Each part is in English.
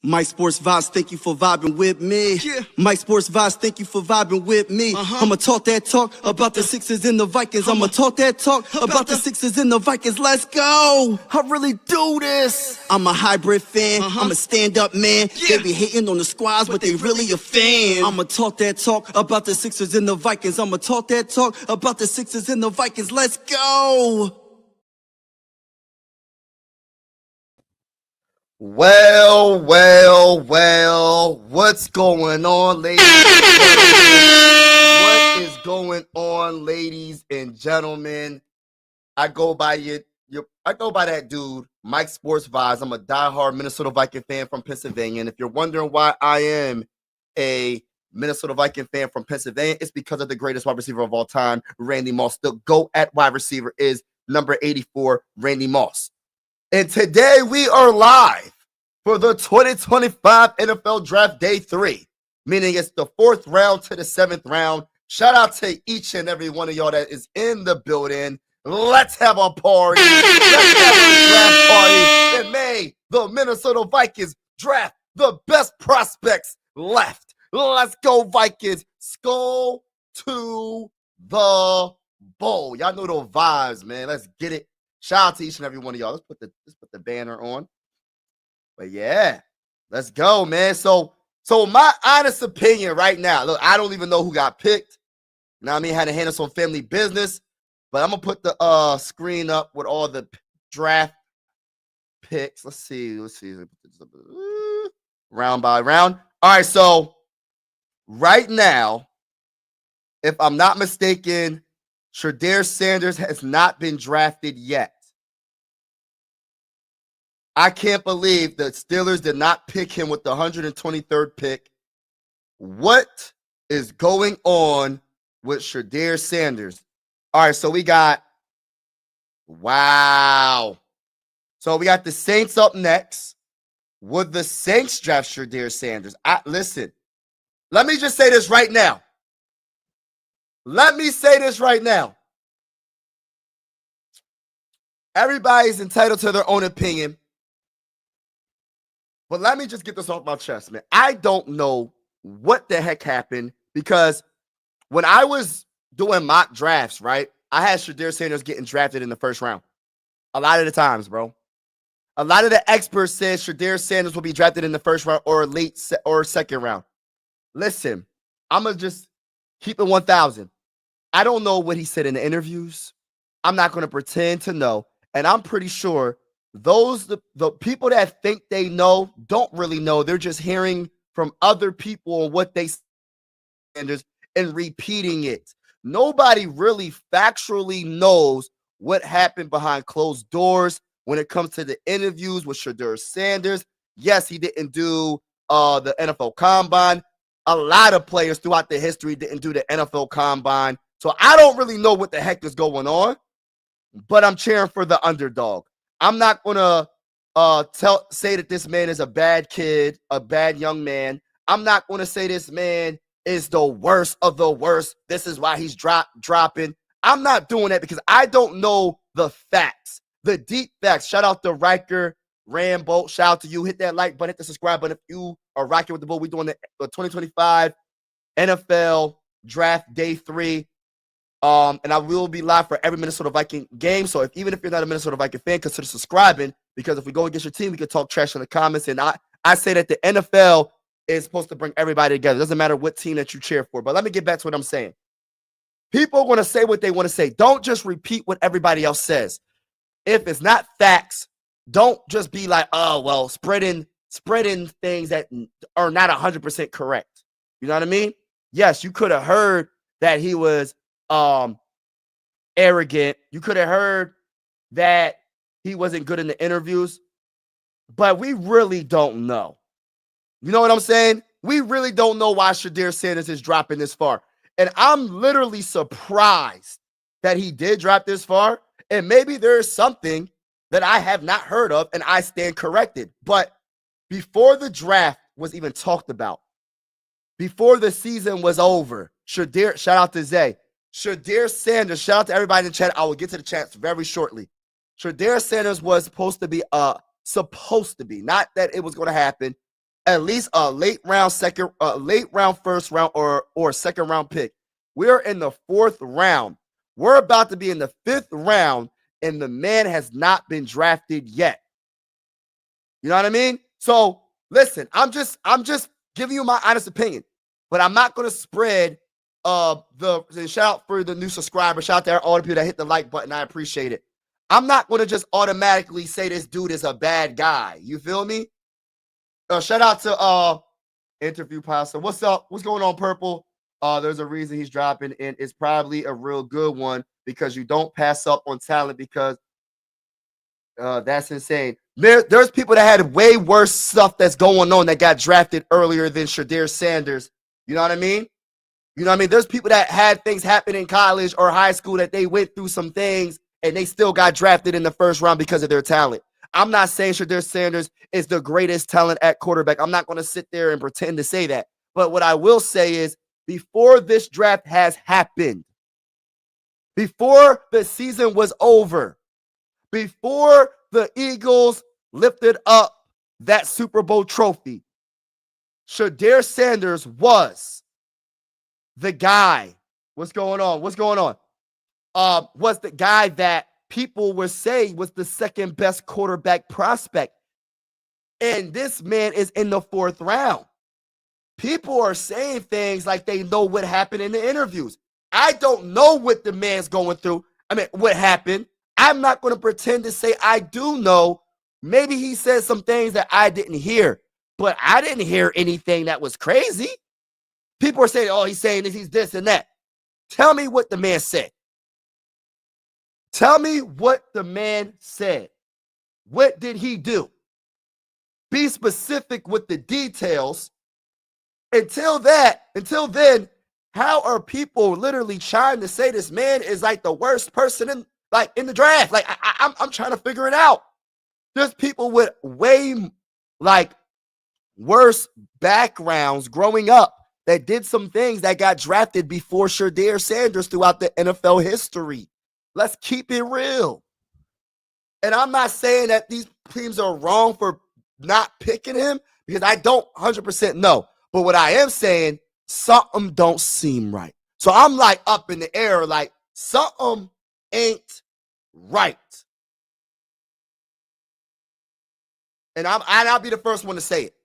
Mike Sports Vibes, thank you for vibing with me. Yeah. Mike Sports Vibes, thank you for vibing with me. I'ma talk that talk about the Sixers and the Vikings. I'ma talk that talk about the Sixers and the Vikings. Let's go. I really do this. I'm a hybrid fan. I'm a stand-up man. Yeah. They be hating on the squads, but they really a fan. I'ma talk that talk about the Sixers and the Vikings. I'ma talk that talk about the Sixers and the Vikings. Let's go. Well, what's going on, ladies and gentlemen? What is going on, ladies and gentlemen? I go by that dude, Mike Sports Vibes. I'm a diehard Minnesota Viking fan from Pennsylvania. And if you're wondering why I am a Minnesota Viking fan from Pennsylvania, it's because of the greatest wide receiver of all time, Randy Moss. The GOAT at wide receiver is number 84, Randy Moss. And today we are live for the 2025 NFL Draft Day 3, meaning it's the 4th round to the 7th round. Shout out to each and every one of y'all that is in the building. Let's have a party. Let's have a draft party. And may the Minnesota Vikings draft the best prospects left. Let's go, Vikings. Skull to the bowl. Y'all know those vibes, man. Let's get it. Shout out to each and every one of y'all. Let's put the banner on. But yeah, let's go, man. So my honest opinion right now, look, I don't even know who got picked. You know what I mean? Had to handle some family business. But I'm gonna put the screen up with all the draft picks. Let's see. Round by round. All right, so right now, if I'm not mistaken, Shedeur Sanders has not been drafted yet. I can't believe the Steelers did not pick him with the 123rd pick. What is going on with Shedeur Sanders? All right, so we got, wow. So we got the Saints up next. Would the Saints draft Shedeur Sanders? Listen, let me just say this right now. Everybody's entitled to their own opinion. But let me just get this off my chest, man. I don't know what the heck happened because when I was doing mock drafts, right, I had Shedeur Sanders getting drafted in the first round. A lot of the times, bro. A lot of the experts said Shedeur Sanders will be drafted in the first round or or second round. Listen, I'm going to just keep it 1,000. I don't know what he said in the interviews. I'm not going to pretend to know. And I'm pretty sure the people that think they know don't really know. They're just hearing from other people on what they say and repeating it. Nobody really factually knows what happened behind closed doors when it comes to the interviews with Shedeur Sanders. Yes, he didn't do the NFL Combine. A lot of players throughout the history didn't do the NFL Combine. So I don't really know what the heck is going on, but I'm cheering for the underdog. I'm not going to say that this man is a bad kid, a bad young man. I'm not going to say this man is the worst of the worst. This is why he's dropping. I'm not doing that because I don't know the facts, the deep facts. Shout out to Riker Rambo. Shout out to you. Hit that like button, hit the subscribe button if you are rocking with the bull. We're doing the 2025 NFL Draft Day 3. And I will be live for every Minnesota Viking game. So even if you're not a Minnesota Viking fan, consider subscribing because if we go against your team, we can talk trash in the comments. And I say that the NFL is supposed to bring everybody together. It doesn't matter what team that you cheer for. But let me get back to what I'm saying. People want to say what they want to say. Don't just repeat what everybody else says. If it's not facts, don't just be like, oh, well, spreading things that are not 100% correct. You know what I mean? Yes, you could have heard that he was arrogant. You could have heard that he wasn't good in the interviews, but we really don't know. You know what I'm saying? We really don't know why Shedeur Sanders is dropping this far. And I'm literally surprised that he did drop this far. And maybe there's something that I have not heard of and I stand corrected. But before the draft was even talked about, before the season was over, Shedeur, shout out to Zay, Shedeur Sanders, shout out to everybody in the chat. I will get to the chat very shortly. Shedeur Sanders was supposed to be, not that it was going to happen. at least a late round first round or second round pick. We're in the 4th round. We're about to be in the 5th round, and the man has not been drafted yet. You know what I mean? So listen, I'm just giving you my honest opinion, but I'm not going to spread the shout out for the new subscriber. Shout out to all the people that hit the like button. I appreciate it. I'm not going to just automatically say this dude is a bad guy. You feel me? Shout out to interview pastor. What's up? What's going on, Purple? There's a reason he's dropping, and it's probably a real good one because you don't pass up on talent because that's insane. There's people that had way worse stuff that's going on that got drafted earlier than Shedeur Sanders. You know what I mean? You know what I mean? There's people that had things happen in college or high school that they went through some things and they still got drafted in the 1st round because of their talent. I'm not saying Shedeur Sanders is the greatest talent at quarterback. I'm not going to sit there and pretend to say that. But what I will say is before this draft has happened, before the season was over, before the Eagles lifted up that Super Bowl trophy, Shedeur Sanders was the guy. What's going on? What's going on? Was the guy that people were saying was the 2nd best quarterback prospect. And this man is in the 4th round. People are saying things like they know what happened in the interviews. I don't know what the man's going through. I mean, what happened. I'm not going to pretend to say I do know. Maybe he said some things that I didn't hear, but I didn't hear anything that was crazy. People are saying, oh, he's saying this, he's this and that. Tell me what the man said. Tell me what the man said. What did he do? Be specific with the details. Until then, how are people literally trying to say this man is like the worst person in the draft? Like I'm trying to figure it out. There's people with way like worse backgrounds growing up that did some things that got drafted before Shedeur Sanders throughout the NFL history. Let's keep it real. And I'm not saying that these teams are wrong for not picking him because I don't 100% know. But what I am saying, something don't seem right. So I'm like up in the air, like something ain't right. And I'll be the first one to say it.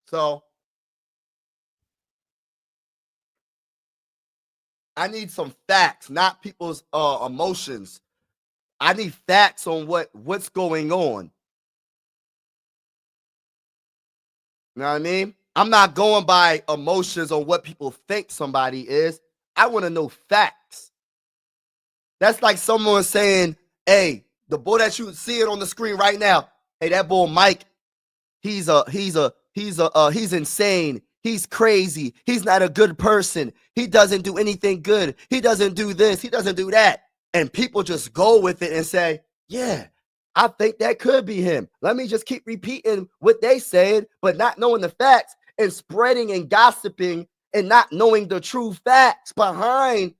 So I need some facts, not people's emotions. I need facts on what's going on. You know what I mean? I'm not going by emotions on what people think somebody is. I want to know facts. That's like someone saying, hey, the boy that you see it on the screen right now, hey, that boy Mike, he's insane. He's crazy. He's not a good person. He doesn't do anything good. He doesn't do this. He doesn't do that. And people just go with it and say, yeah, I think that could be him. Let me just keep repeating what they said, but not knowing the facts and spreading and gossiping and not knowing the true facts behind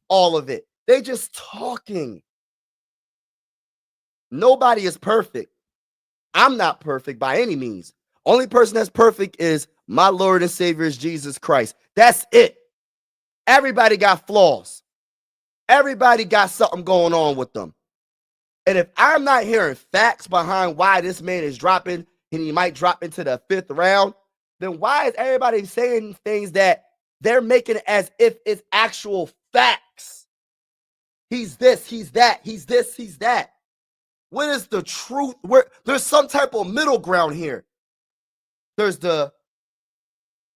all of it. They just talking. Nobody is perfect. I'm not perfect by any means. Only person that's perfect is my Lord and Savior is Jesus Christ. That's it. Everybody got flaws. Everybody got something going on with them. And if I'm not hearing facts behind why this man is dropping and he might drop into the 5th round, then why is everybody saying things that they're making it as if it's actual facts? He's this, he's that, he's this, he's that. What is the truth? There's some type of middle ground here. There's the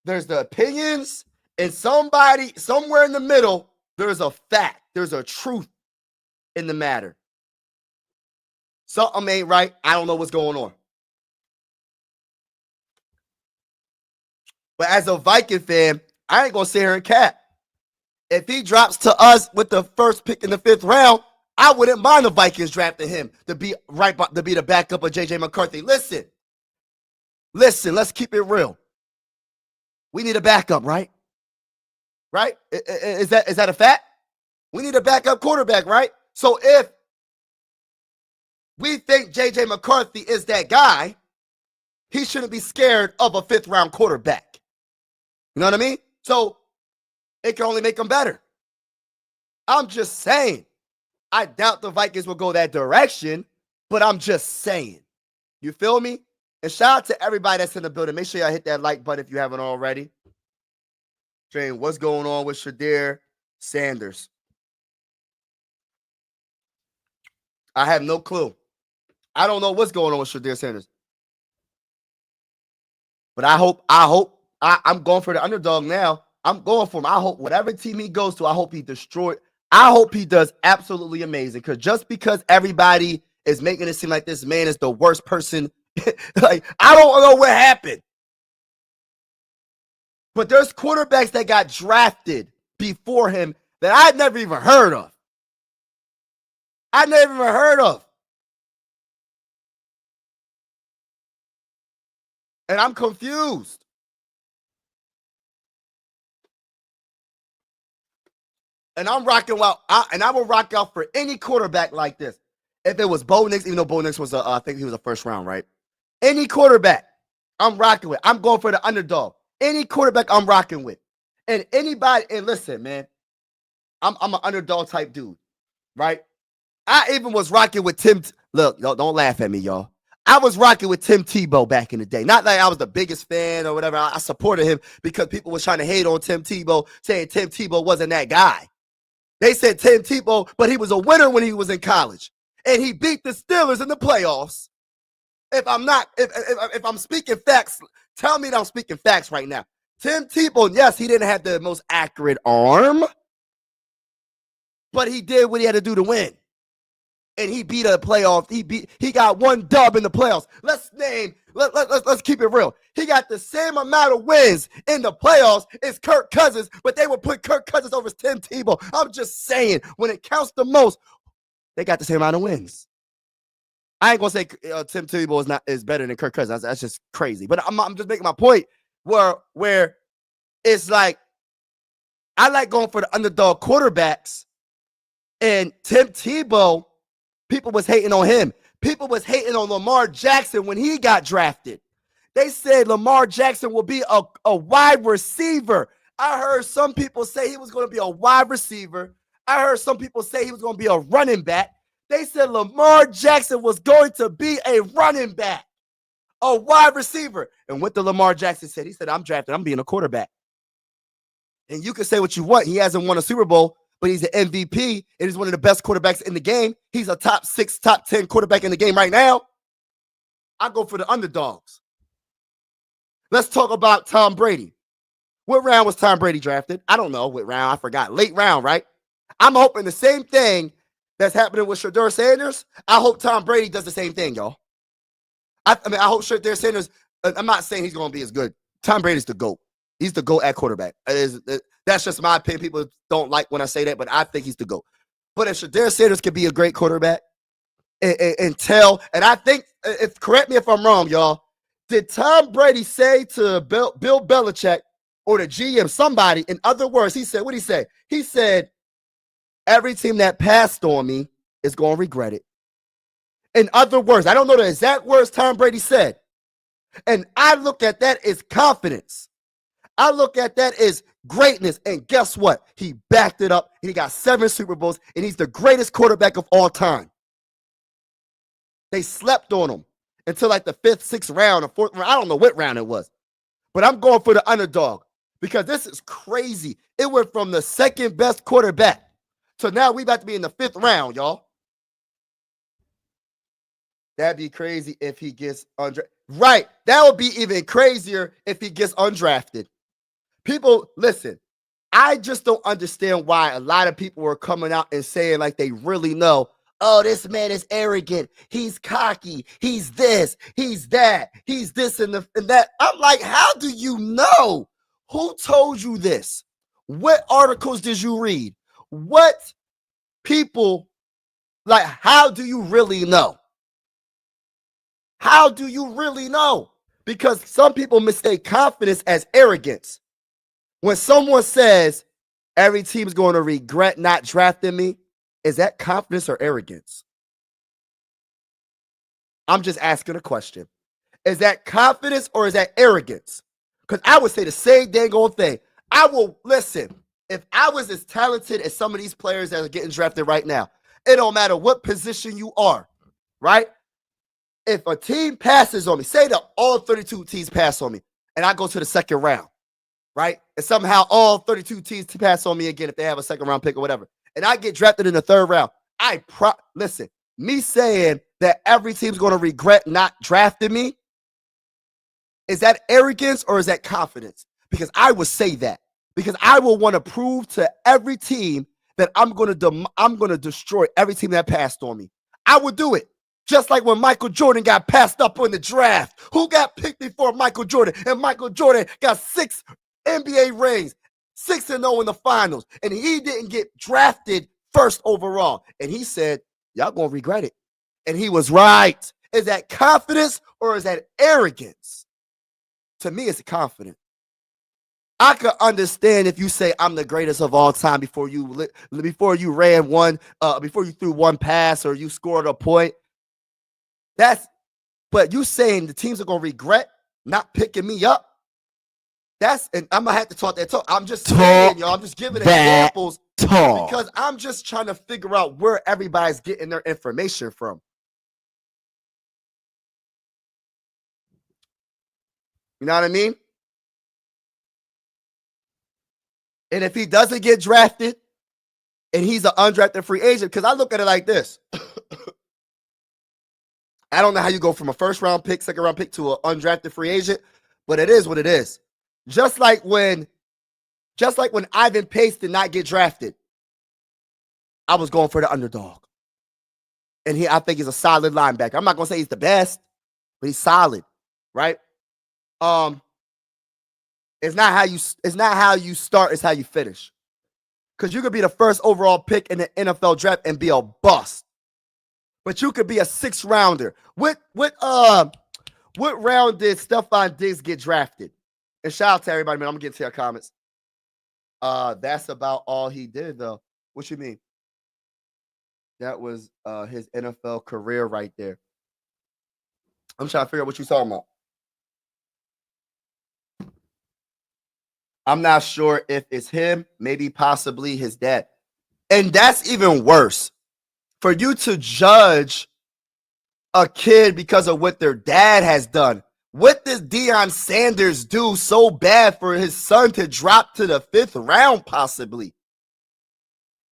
opinions, and somebody somewhere in the middle, there's a fact. There's a truth in the matter. Something ain't right. I don't know what's going on. But as a Viking fan, I ain't gonna sit here and cap. If he drops to us with the first pick in the 5th round, I wouldn't mind the Vikings drafting him to be the backup of JJ McCarthy. Listen, let's keep it real. We need a backup, right? Right? Is that a fact? We need a backup quarterback, right? So if we think J.J. McCarthy is that guy, he shouldn't be scared of a 5th-round quarterback. You know what I mean? So it can only make him better. I'm just saying. I doubt the Vikings will go that direction, but I'm just saying. You feel me? And shout out to everybody that's in the building. Make sure y'all hit that like button if you haven't already. Jane, what's going on with Shedeur Sanders? I have no clue. I don't know what's going on with Shedeur Sanders. But I'm going for the underdog now. I'm going for him. I hope whatever team he goes to, I hope he destroys. I hope he does absolutely amazing. Because just because everybody is making it seem like this man is the worst person, like, I don't know what happened. But there's quarterbacks that got drafted before him that I'd never even heard of. And I'm confused. And I'm rocking out, and I will rock out for any quarterback like this. If it was Bo Nix, even though Bo Nix was I think he was a 1st round, right? Any quarterback I'm rocking with. I'm going for the underdog. Any quarterback I'm rocking with. And anybody, and listen, man, I'm an underdog type dude, right? I even was rocking with Tim. Look, don't laugh at me, y'all. I was rocking with Tim Tebow back in the day. Not like I was the biggest fan or whatever. I supported him because people was trying to hate on Tim Tebow, saying Tim Tebow wasn't that guy. They said Tim Tebow, but he was a winner when he was in college. And he beat the Steelers in the playoffs. If I'm speaking facts, tell me that I'm speaking facts right now. Tim Tebow, yes, he didn't have the most accurate arm, but he did what he had to do to win. And he beat a playoff. He got 1 dub in the playoffs. Let's keep it real. He got the same amount of wins in the playoffs as Kirk Cousins, but they would put Kirk Cousins over Tim Tebow. I'm just saying, when it counts the most, they got the same amount of wins. I ain't gonna say Tim Tebow is better than Kirk Cousins. That's just crazy. But I'm just making my point where it's like I like going for the underdog quarterbacks, and Tim Tebow. People was hating on him. People was hating on Lamar Jackson when he got drafted. They said Lamar Jackson will be a wide receiver. I heard some people say he was going to be a wide receiver. I heard some people say he was going to be a running back. They said Lamar Jackson was going to be a running back, a wide receiver. And what did Lamar Jackson say? He said, I'm drafted. I'm being a quarterback. And you can say what you want. He hasn't won a Super Bowl, but he's an MVP, and he's one of the best quarterbacks in the game. He's a top 6, top 10 quarterback in the game right now. I go for the underdogs. Let's talk about Tom Brady. What round was Tom Brady drafted? I don't know what round. I forgot. Late round, right? I'm hoping the same thing that's happening with Shedeur Sanders. I hope Tom Brady does the same thing, y'all. I hope Shedeur Sanders, I'm not saying he's going to be as good. Tom Brady's the GOAT. He's the GOAT at quarterback. That's just my opinion. People don't like when I say that, but I think he's the GOAT. But if Shedeur Sanders could be a great quarterback and I think, correct me if I'm wrong, y'all, did Tom Brady say to Bill Belichick or the GM, somebody, in other words, he said, what did he say? He said, every team that passed on me is going to regret it. In other words, I don't know the exact words Tom Brady said. And I look at that as confidence. I look at that as greatness. And guess what? He backed it up. And he got 7 Super Bowls. And he's the greatest quarterback of all time. They slept on him until like the 5th, 6th round or 4th round. I don't know what round it was. But I'm going for the underdog because this is crazy. It went from the 2nd best quarterback to now we about to be in the 5th round, y'all. That'd be crazy if he gets undrafted. Right. That would be even crazier if he gets undrafted. People, listen, I just don't understand why a lot of people are coming out and saying like they really know, oh, this man is arrogant. He's cocky. He's this. He's that. He's this and that. I'm like, how do you know? Who told you this? What articles did you read? What people, like, how do you really know? How do you really know? Because some people mistake confidence as arrogance. When someone says every team's going to regret not drafting me, is that confidence or arrogance? I'm just asking a question. Is that confidence or is that arrogance? Because I would say the same dang old thing. I will listen. If I was as talented as some of these players that are getting drafted right now, it don't matter what position you are, right? If a team passes on me, say that all 32 teams pass on me, and I go to the second round, right? And somehow all 32 teams pass on me again if they have a second round pick or whatever, and I get drafted in the third round, listen, me saying that every team's going to regret not drafting me, is that arrogance or is that confidence? Because I would say that. Because I will want to prove to every team that I'm going to destroy every team that passed on me. I would do it. Just like when Michael Jordan got passed up in the draft. Who got picked before Michael Jordan? And Michael Jordan got 6 NBA rings, 6-0 in the finals. And he didn't get drafted first overall. And he said, y'all going to regret it. And he was right. Is that confidence or is that arrogance? To me, it's confidence. I could understand if you say I'm the greatest of all time before you ran one, before you threw one pass or you scored a point. But you saying the teams are gonna regret not picking me up. And I'm gonna have to talk that talk. I'm just saying, y'all. I'm just giving examples because I'm just trying to figure out where everybody's getting their information from. You know what I mean? And if he doesn't get drafted and he's an undrafted free agent, because I look at it like this. I don't know how you go from a first round pick, second round pick to an undrafted free agent, but it is what it is. Just like when Ivan Pace did not get drafted, I was going for the underdog. And I think he's a solid linebacker. I'm not going to say he's the best, but he's solid, right? It's not how you start, it's how you finish. Because you could be the first overall pick in the NFL draft and be a bust. But you could be a 6th rounder. What round did Stephon Diggs get drafted? And shout out to everybody, man. I'm gonna get to your comments. That's about all he did, though. What you mean? That was his NFL career right there. I'm trying to figure out what you're talking about. I'm not sure if it's him, maybe possibly his dad. And that's even worse. For you to judge a kid because of what their dad has done. What does Deion Sanders do so bad for his son to drop to the 5th round possibly?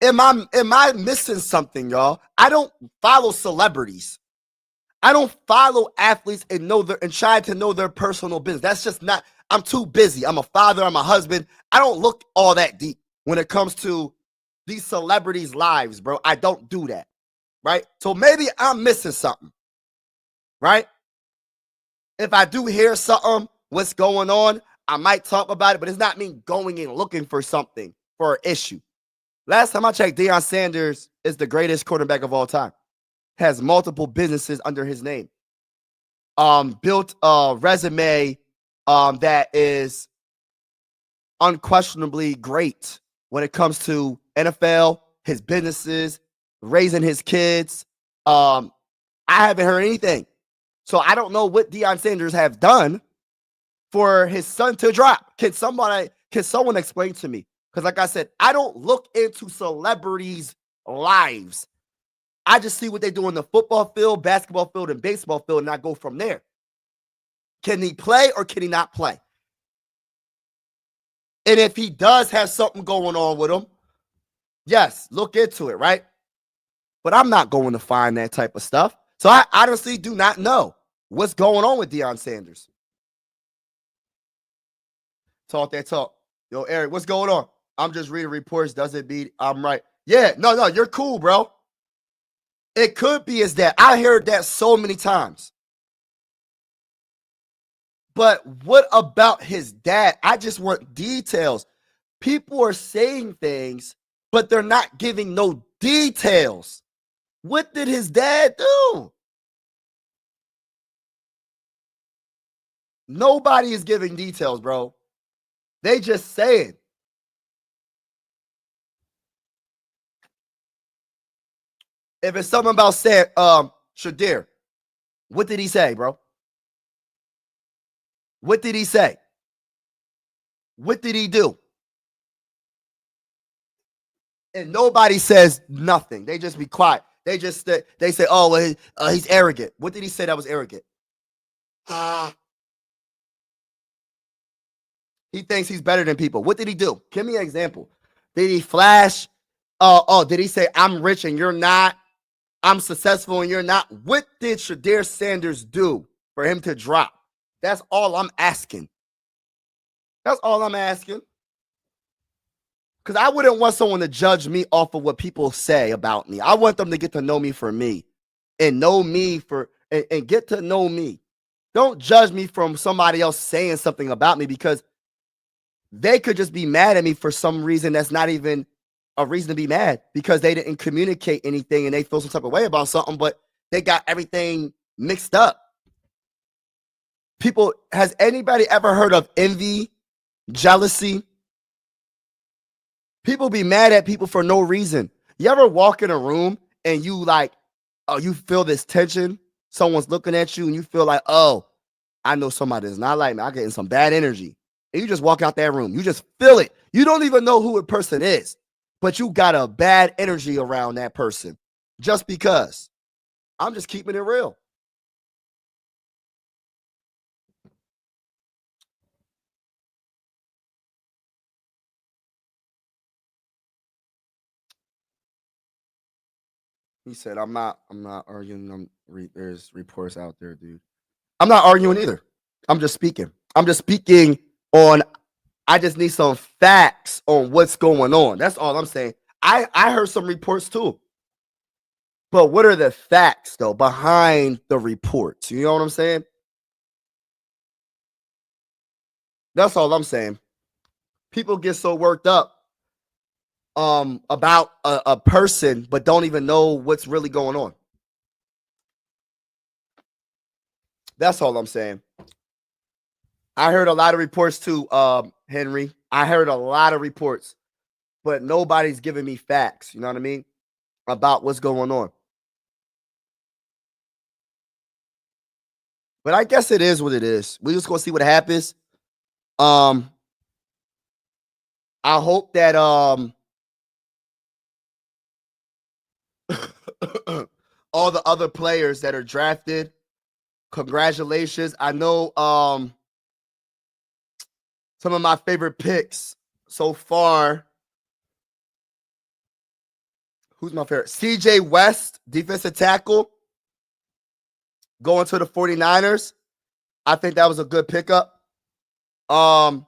Am I missing something, y'all? I don't follow celebrities. I don't follow athletes and try to know their personal business. That's just not, I'm too busy. I'm a father, I'm a husband. I don't look all that deep when it comes to these celebrities' lives, bro. I don't do that, right? So maybe I'm missing something, right? If I do hear something, what's going on, I might talk about it, but it's not me going and looking for something, for an issue. Last time I checked, Deion Sanders is the greatest quarterback of all time. Has multiple businesses under his name. Built a resume that is unquestionably great when it comes to NFL, his businesses, raising his kids. I haven't heard anything. So I don't know what Deion Sanders have done for his son to drop. Can someone explain to me? Because like I said, I don't look into celebrities' lives. I just see what they do in the football field, basketball field, and baseball field, and I go from there. Can he play or can he not play? And if he does have something going on with him, yes, look into it, right? But I'm not going to find that type of stuff. So I honestly do not know what's going on with Deion Sanders. Talk that talk. Yo, Eric, what's going on? I'm just reading reports. Doesn't mean I'm right. Yeah, no, you're cool, bro. It could be as that. I heard that so many times. But what about his dad? I just want details. People are saying things, but they're not giving no details. What did his dad do? Nobody is giving details, bro. They just saying. If it's something about Shedeur, What did he say, bro? What did he say? What did he do? And nobody says nothing. They just be quiet. They say, oh, well, he's arrogant. What did he say that was arrogant? He thinks he's better than people. What did he do? Give me an example. Did he flash? Did he say, I'm rich and you're not? I'm successful and you're not? What did Shedeur Sanders do for him to drop? That's all I'm asking. That's all I'm asking. Because I wouldn't want someone to judge me off of what people say about me. I want them to get to know me for me and know me and get to know me. Don't judge me from somebody else saying something about me, because they could just be mad at me for some reason that's not even a reason to be mad, because they didn't communicate anything and they feel some type of way about something, but they got everything mixed up. People, has anybody ever heard of envy, jealousy? People be mad at people for no reason. You ever walk in a room and you you feel this tension? Someone's looking at you and you feel like, oh, I know somebody does not like me. I'm getting some bad energy. And you just walk out that room. You just feel it. You don't even know who a person is, but you got a bad energy around that person just because. I'm just keeping it real. He said, I'm not arguing. There's reports out there, dude. I'm not arguing either. I'm just speaking. I'm just speaking on, I just need some facts on what's going on. That's all I'm saying. I heard some reports too. But what are the facts, though, behind the reports? You know what I'm saying? That's all I'm saying. People get so worked up about a person, but don't even know what's really going on. That's all I'm saying. I heard a lot of reports too, Henry. I heard a lot of reports, but nobody's giving me facts, you know what I mean, about what's going on. But I guess it is what it is. We just gonna see what happens. I hope that all the other players that are drafted, congratulations. I know some of my favorite picks so far. Who's my favorite? CJ West, defensive tackle, going to the 49ers. I think that was a good pickup. I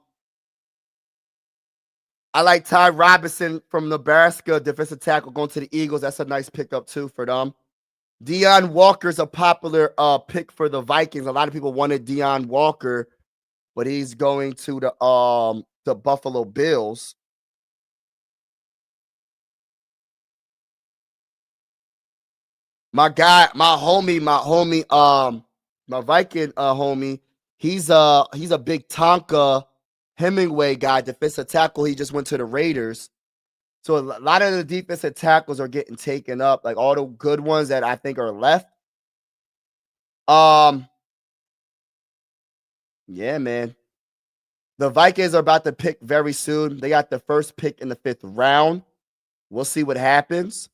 like Ty Robinson from Nebraska, defensive tackle, going to the Eagles. That's a nice pickup too for them. Deion Walker's a popular pick for the Vikings. A lot of people wanted Deion Walker, but he's going to the Buffalo Bills. My guy, my Viking homie, he's a big Tonka Hemingway guy, defensive tackle. He just went to the Raiders. So a lot of the defensive tackles are getting taken up, like all the good ones that I think are left. Yeah, man. The Vikings are about to pick very soon. They got the first pick in the 5th round. We'll see what happens.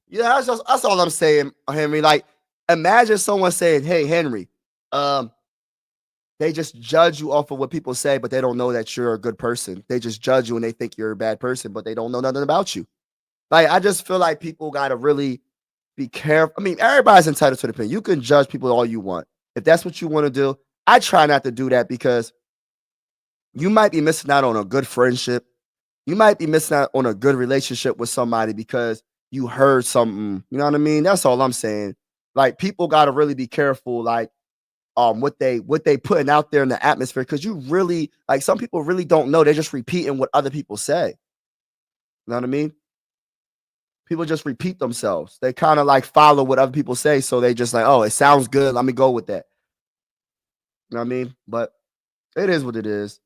Yeah, that's all I'm saying, Henry. Like, imagine someone saying, "Hey, Henry, they just judge you off of what people say, but they don't know that you're a good person. They just judge you and they think you're a bad person, but they don't know nothing about you." Like, I just feel like people got to really be careful. I mean, everybody's entitled to the opinion. You can judge people all you want. If that's what you want to do, I try not to do that, because you might be missing out on a good friendship. You might be missing out on a good relationship with somebody because you heard something. You know what I mean? That's all I'm saying. Like, people got to really be careful, like, what they putting out there in the atmosphere, because you really, like, some people really don't know. They're just repeating what other people say. You know what I mean? People just repeat themselves. They kind of like follow what other people say, so they just like, oh, it sounds good, let me go with that. You know what I mean? But it is what it is.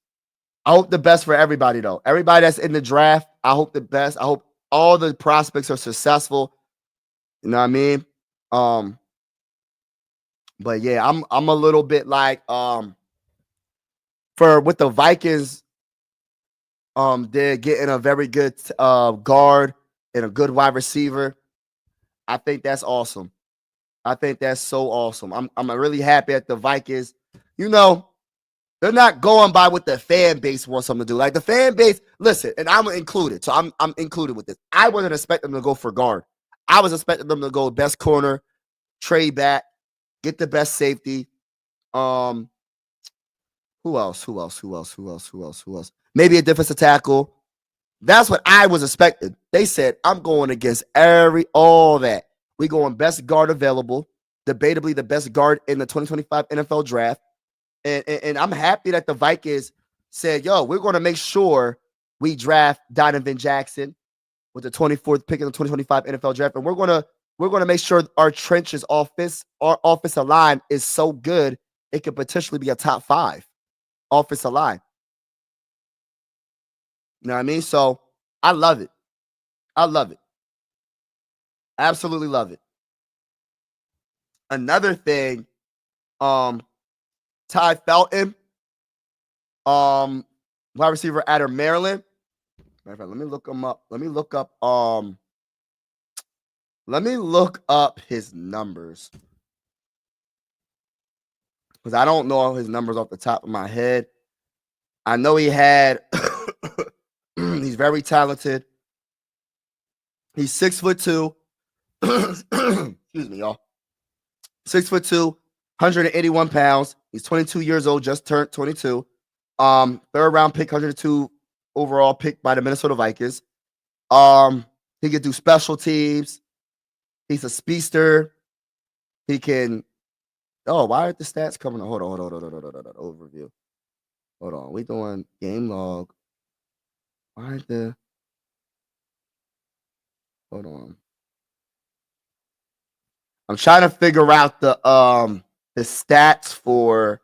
I hope the best for everybody, though. Everybody that's in the draft, I hope the best. I hope all the prospects are successful. You know what I mean? Um, but yeah, I'm a little bit like for with the Vikings, they're getting a very good guard and a good wide receiver. I think that's awesome. I think that's so awesome. I'm really happy at the Vikings. You know, they're not going by what the fan base wants them to do. Like the fan base, listen, and I'm included. So I'm included with this. I wasn't expecting them to go for guard. I was expecting them to go best corner, trade back, get the best safety. Um, who else? Who else? Who else? Who else? Who else? Who else? Maybe a defensive tackle. That's what I was expecting. They said, I'm going against all that. We going best guard available, debatably the best guard in the 2025 NFL draft. And I'm happy that the Vikings said, yo, we're going to make sure we draft Donovan Jackson with the 24th pick in the 2025 NFL draft. And we're gonna make sure our trenches our offensive line is so good it could potentially be a top 5 offensive line. You know what I mean? So I love it. I love it. Absolutely love it. Another thing, Ty Felton, wide receiver out of Maryland. Matter of fact, let me look him up. Let me look up his numbers. Because I don't know his numbers off the top of my head. I know he had he's very talented. He's 6'2". Excuse me, y'all. 6'2", 181 pounds. He's 22 years old, just turned 22. Third round pick, 102 overall pick by the Minnesota Vikings. He can do special teams. He's a speedster. He can. Oh, why are the stats coming? Hold on. Overview. Hold on. We doing game log. Why are the? Hold on. I'm trying to figure out the stats for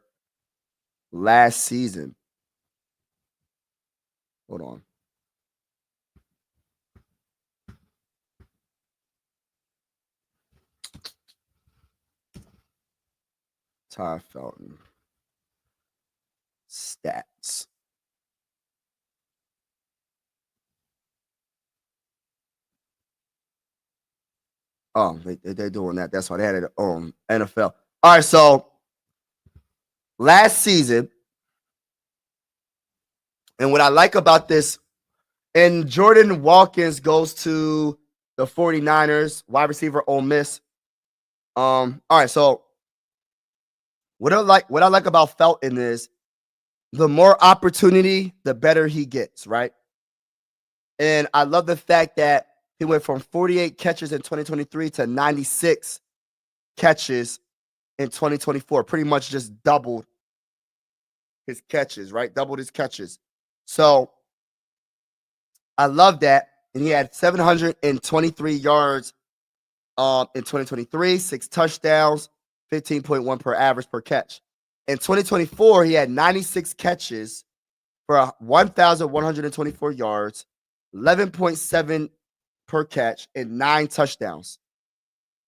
last season. Hold on. Ty Felton stats. Oh, they're doing that. That's why they had it on NFL. All right, so last season, and what I like about this, and Jordan Watkins goes to the 49ers, wide receiver, Ole Miss. All right, so what I like about Felton is the more opportunity, the better he gets, right? And I love the fact that he went from 48 catches in 2023 to 96 catches in 2024. Pretty much just doubled his catches, right? Doubled his catches. So I love that. And he had 723 yards in 2023, 6 touchdowns, 15.1 per average per catch. In 2024, he had 96 catches for 1,124 yards, 11.7 per catch, and 9 touchdowns.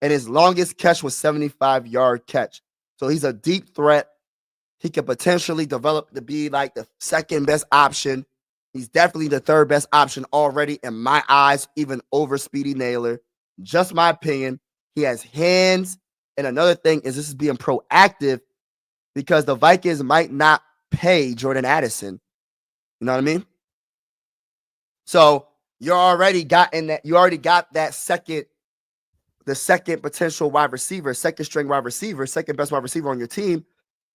And his longest catch was 75-yard catch. So he's a deep threat. He could potentially develop to be like the second best option. He's definitely the third best option already in my eyes, even over Speedy Naylor. Just my opinion. He has hands. And another thing is this is being proactive because the Vikings might not pay Jordan Addison. You know what I mean? So you already got that second potential wide receiver, second string wide receiver, second best wide receiver on your team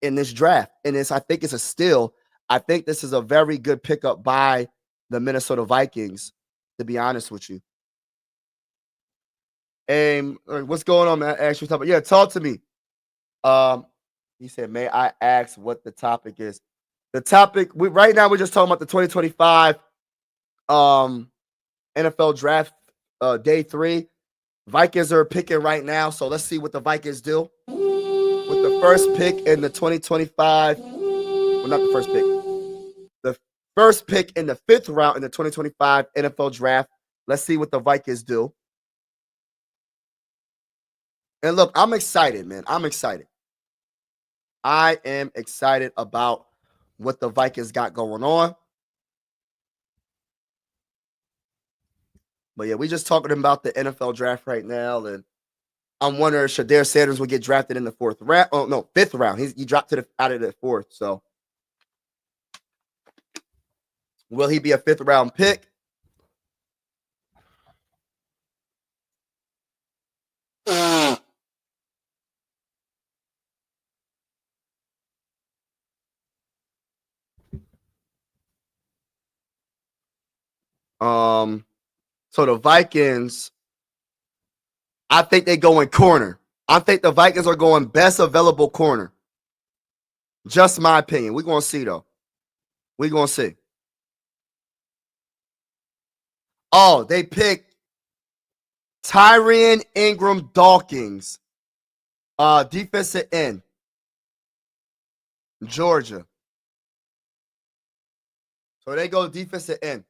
in this draft. And I think it's a steal. I think this is a very good pickup by the Minnesota Vikings, to be honest with you. And what's going on, man? Actually, yeah, talk to me. He said, may I ask what the topic is? The topic right now, we're just talking about the 2025 NFL draft day 3. Vikings are picking right now, so let's see what the Vikings do with the first pick in the 2025. Well, not the first pick. The first pick in the 5th round in the 2025 NFL draft. Let's see what the Vikings do. And look, I'm excited, man. I'm excited. I am excited about what the Vikings got going on. But yeah, we just talking about the NFL draft right now, and I'm wondering if Shedeur Sanders will get drafted in the 4th round. Oh no, 5th round. He dropped out of the 4th. So will he be a 5th round pick? So the Vikings, I think they go in corner. I think the Vikings are going best available corner. Just my opinion. We're going to see, though. We're going to see. Oh, they picked Tyrion Ingram Dawkins, defensive end, Georgia. So they go defensive end.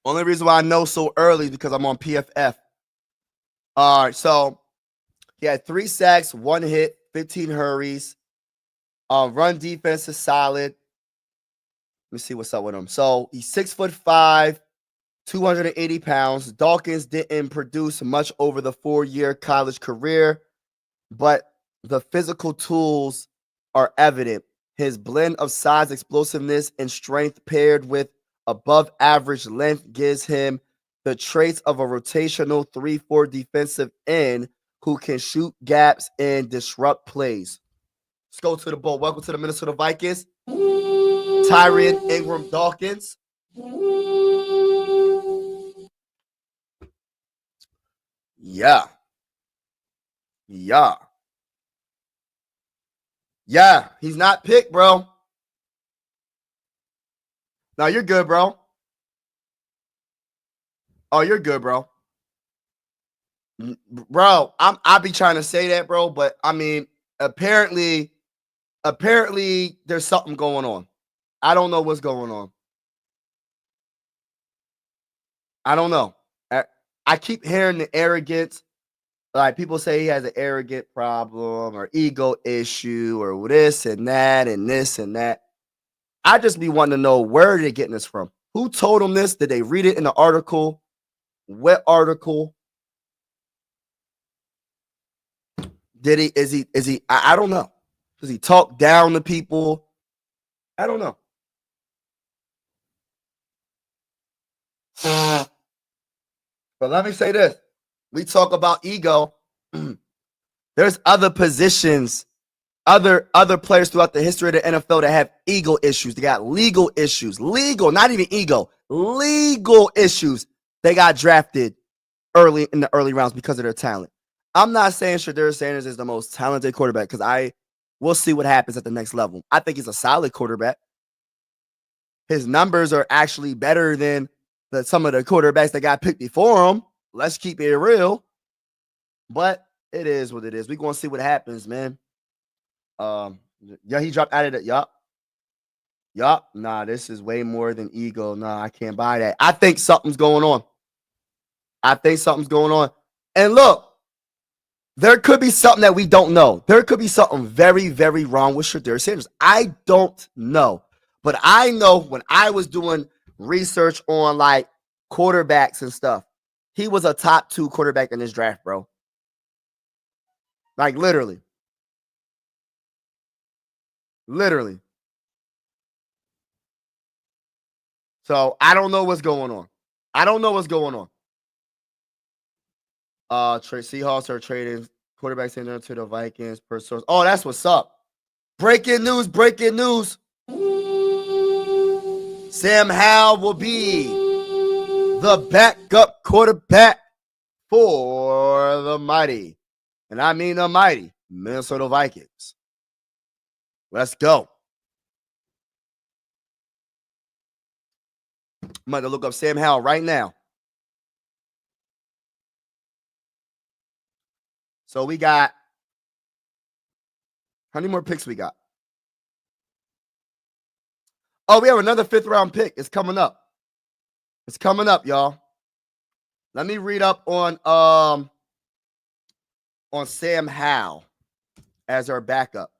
Only reason why I know so early is because I'm on PFF. All right, so he had 3 sacks, 1 hit, 15 hurries. Run defense is solid. Let me see what's up with him. So he's 6'5", 280 pounds. Dawkins didn't produce much over the 4-year college career, but the physical tools are evident. His blend of size, explosiveness, and strength paired with above average length gives him the traits of a rotational 3-4 defensive end who can shoot gaps and disrupt plays. Let's go to the bowl. Welcome to the Minnesota Vikings. Tyrion Ingram Dawkins. Yeah. Yeah, he's not picked, bro. No, you're good, bro. Oh, you're good, bro. Bro, I be trying to say that, bro, but I mean, apparently there's something going on. I don't know what's going on. I don't know. I keep hearing the arrogance. Like people say he has an arrogant problem or ego issue or this and that and this and that. I just be wanting to know where are they getting this from? Who told them this? Did they read it in the article? What article? Did he? Is he? I don't know. Does he talk down to people? I don't know. But let me say this. We talk about ego. There's other positions, other players throughout the history of the NFL that have ego issues. They got legal issues. Legal, not even ego. Legal issues. They got drafted early in the early rounds because of their talent. I'm not saying Shedeur Sanders is the most talented quarterback because we'll see what happens at the next level. I think he's a solid quarterback. His numbers are actually better than some of the quarterbacks that got picked before him. Let's keep it real. But it is what it is. We're going to see what happens, man. Yeah, he dropped out of it. Yup. Nah, this is way more than ego. Nah, I can't buy that. I think something's going on. And look, there could be something that we don't know. There could be something very, very wrong with Shedeur Sanders. I don't know. But I know when I was doing research on like quarterbacks and stuff, he was a top 2 quarterback in this draft, bro. Like literally. So I don't know what's going on. Seahawks are trading quarterback center to the Vikings per source. Oh, that's what's up. Breaking news. Sam Howell will be the backup quarterback for the mighty, and I mean the mighty, Minnesota Vikings. Let's go. I'm going to look up Sam Howell right now. So we got, how many more picks we got? Oh, we have another 5th round pick. It's coming up, y'all. Let me read up on Sam Howell as our backup.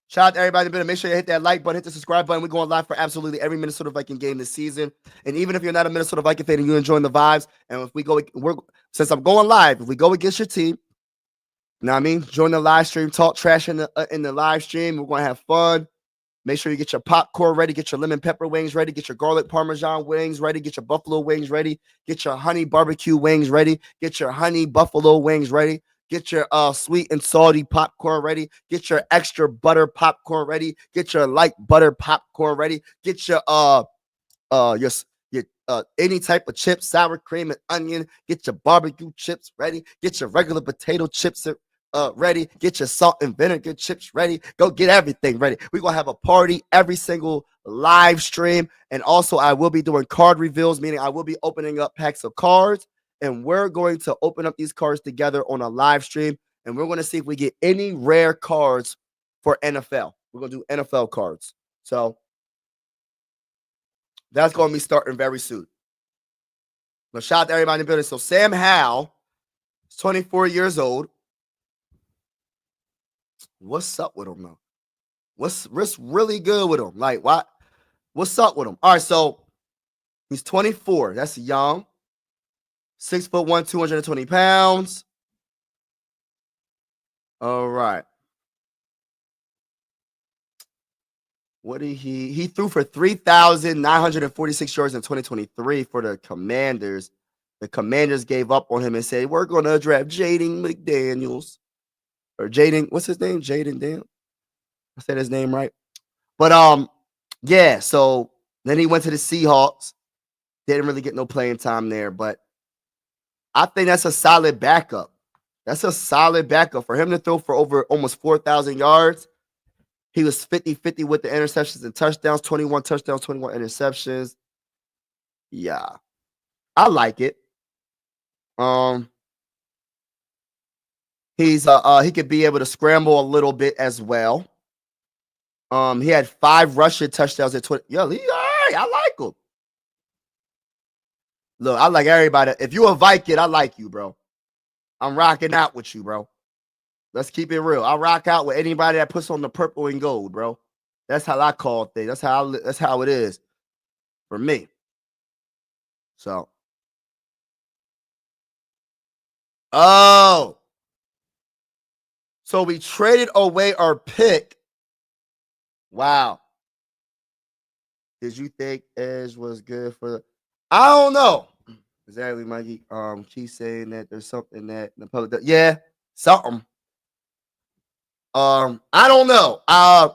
Shout out to everybody in the building. Make sure you hit that like button, hit the subscribe button. We're going live for absolutely every Minnesota Viking game this season. And even if you're not a Minnesota Viking fan and you're enjoying the vibes, and if we go, since I'm going live, if we go against your team, you know what I mean? Join the live stream, talk trash in the live stream. We're going to have fun. Make sure you get your popcorn ready, get your lemon pepper wings ready, get your garlic parmesan wings ready, get your buffalo wings ready, get your honey barbecue wings ready, get your honey buffalo wings ready, get your sweet and salty popcorn ready, get your extra butter popcorn ready, get your light butter popcorn ready, get your any type of chips, sour cream and onion, get your barbecue chips ready, get your regular potato chips ready, get your salt and vinegar chips ready, go get everything ready. We're gonna have a party every single live stream. And also I will be doing card reveals, meaning I will be opening up packs of cards, and we're going to open up these cards together on a live stream, and we're going to see if we get any rare cards for NFL. We're gonna do NFL cards, so that's going to be starting very soon. But shout out to everybody in the building. So Sam Howell is 24 years old. What's up with him though? What's really good with him? Like what? What's up with him? All right, so he's 24. That's young. 6'1", 220 pounds. All right. What did he threw for 3,946 yards in 2023 for the Commanders. The Commanders gave up on him and said, we're going to draft Jaden McDaniels. Or Jaden, what's his name? Jaden Dan. I said his name right. But yeah, so then he went to the Seahawks. Didn't really get no playing time there, but I think that's a solid backup. That's a solid backup for him to throw for over almost 4,000 yards. He was 50-50 with the interceptions and touchdowns, 21 touchdowns, 21 interceptions. Yeah. I like it. He could be able to scramble a little bit as well. He had 5 rushing touchdowns at 20. Yo, he all right. I like him. Look, I like everybody. If you a Viking, I like you, bro. I'm rocking out with you, bro. Let's keep it real. I rock out with anybody that puts on the purple and gold, bro. That's how I call things. That's how it is for me. So, so we traded away our pick. Wow. Did you think Edge was good for the? I don't know. Exactly, Mikey. Keep saying that there's something that the public does. Yeah, something. I don't know. I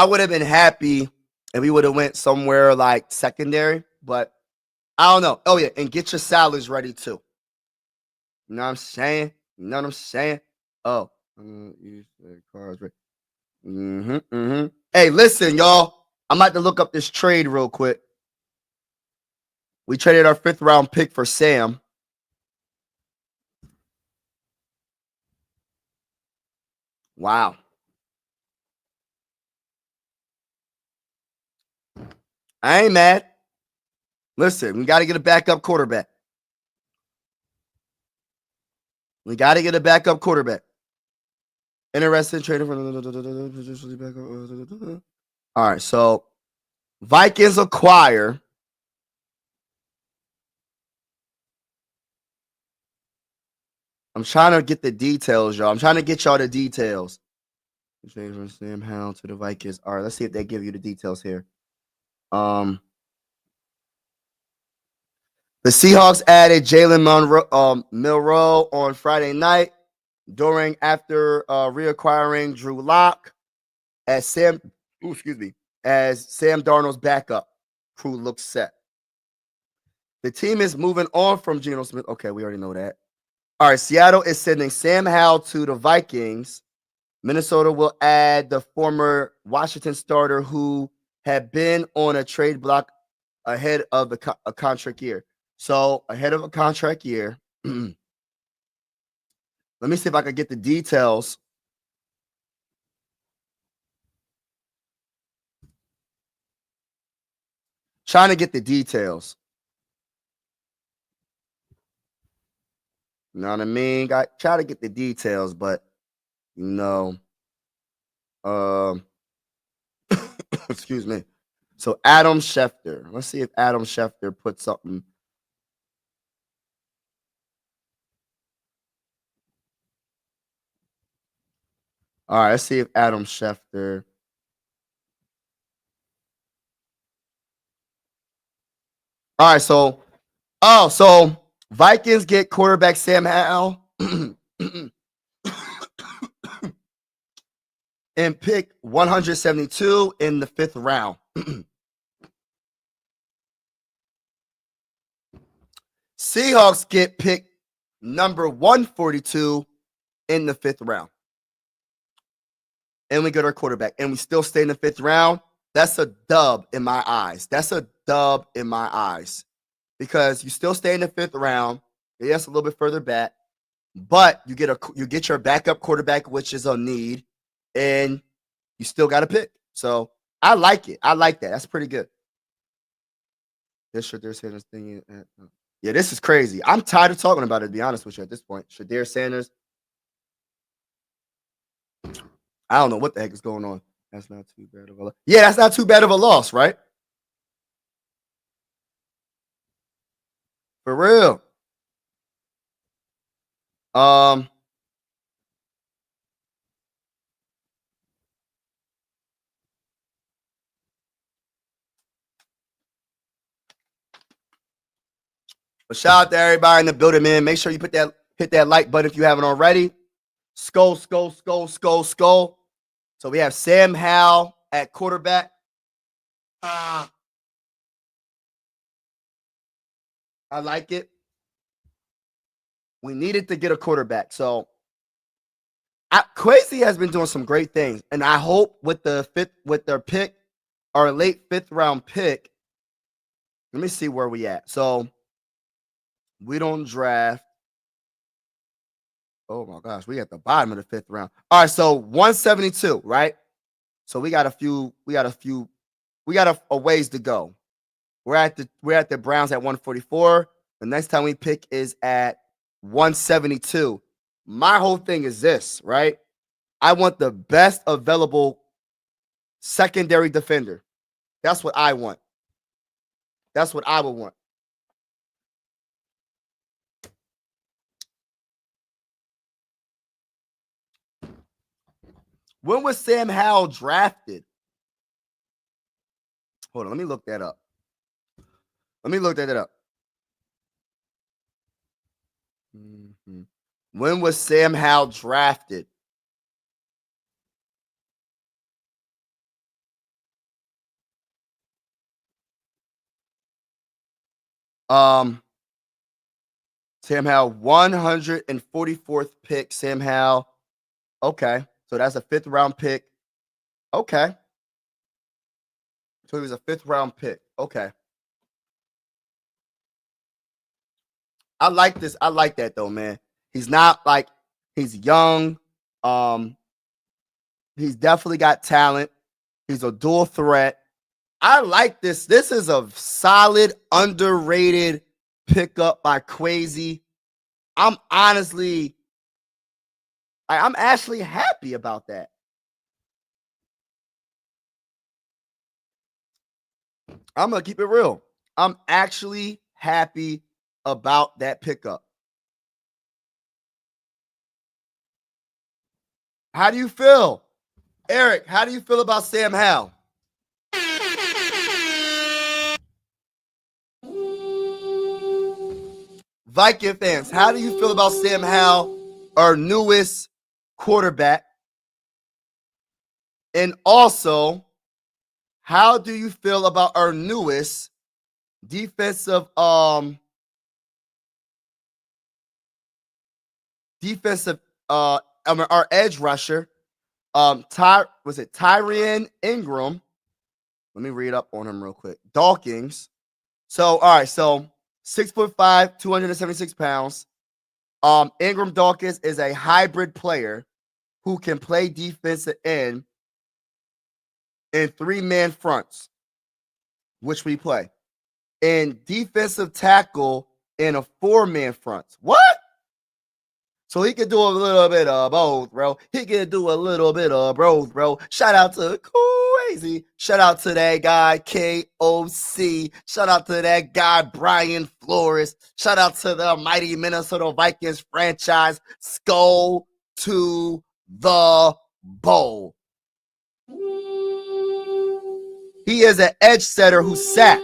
would have been happy if we would have went somewhere like secondary, but I don't know. Oh yeah, and get your salads ready too. You know what I'm saying? You know what I'm saying? Oh, cards ready. Hey, listen, y'all. I'm about to look up this trade real quick. We traded our 5th round pick for Sam. Wow. I ain't mad. Listen, we got to get a backup quarterback. We got to get a backup quarterback. Interested trading for. All right, so Vikings acquire. I'm trying to get the details, y'all. I'm trying to get y'all the details. Trade from Sam Howell to the Vikings. All right, let's see if they give you the details here. The Seahawks added Jalen Milroe on Friday night after reacquiring Drew Lock as Sam Darnold's backup. Crew looks set. The team is moving on from Geno Smith. Okay, we already know that. All right, Seattle is sending Sam Howell to the Vikings. Minnesota will add the former Washington starter who had been on a trade block ahead of a contract year. So ahead of a contract year, let me see if I can get the details. Trying to get the details. You know what I mean? Try to get the details, but you know, excuse me. So Adam Schefter. Let's see if Adam Schefter put something. All right, let's see if Adam Schefter. All right, so Vikings get quarterback Sam Howell and pick 172 in the 5th round. Seahawks get pick number 142 in the 5th round. And we get our quarterback. And we still stay in the 5th round. That's a dub in my eyes. That's a dub in my eyes. Because you still stay in the 5th round. Yes, a little bit further back. But you get your backup quarterback, which is a need. And you still got to pick. So I like it. I like that. That's pretty good. This Shedeur Sanders thing. Yeah, this is crazy. I'm tired of talking about it, to be honest with you, at this point. Shedeur Sanders. I don't know what the heck is going on. That's not too bad of a loss. Yeah, that's not too bad of a loss, right? For real. But shout out to everybody in the building, man. Make sure you hit that like button if you haven't already. Skull. So we have Sam Howell at quarterback. I like it. We needed to get a quarterback. So Kwesi has been doing some great things. And I hope with their pick, our late 5th round pick. Let me see where we at. So we don't draft. Oh my gosh, we at the bottom of the 5th round. All right, so 172, right? So we got a ways to go. We're at the Browns at 144. The next time we pick is at 172. My whole thing is this, right? I want the best available secondary defender. That's what I want. That's what I would want. When was Sam Howell drafted? Hold on, let me look that up. Mm-hmm. When was Sam Howell drafted? Sam Howell, 144th pick. Sam Howell. Okay, so that's a 5th round pick. Okay. So he was a 5th round pick. Okay. I like this. I like that though, man. He's not like he's young. He's definitely got talent. He's a dual threat. I like this. This is a solid, underrated pickup by Kwesi. I'm actually happy about that. I'm going to keep it real. I'm actually happy about that pickup. How do you feel? Eric, how do you feel about Sam Howell? Viking fans, how do you feel about Sam Howell, our newest quarterback? And also, how do you feel about our newest defensive our edge rusher? Was it Tyrion Ingram? Let me read up on him real quick. Dawkins. So, all right, so 6'5", 276 pounds. Ingram Dawkins is a hybrid player who can play defensive end in 3-man fronts, which we play. and defensive tackle in a 4-man front. What? So he could do a little bit of both, bro. He could do a little bit of both, bro. Shout out to Crazy. Shout out to that guy, KOC. Shout out to that guy, Brian Flores. Shout out to the mighty Minnesota Vikings franchise. Skull to the bowl. He is an edge setter who sacks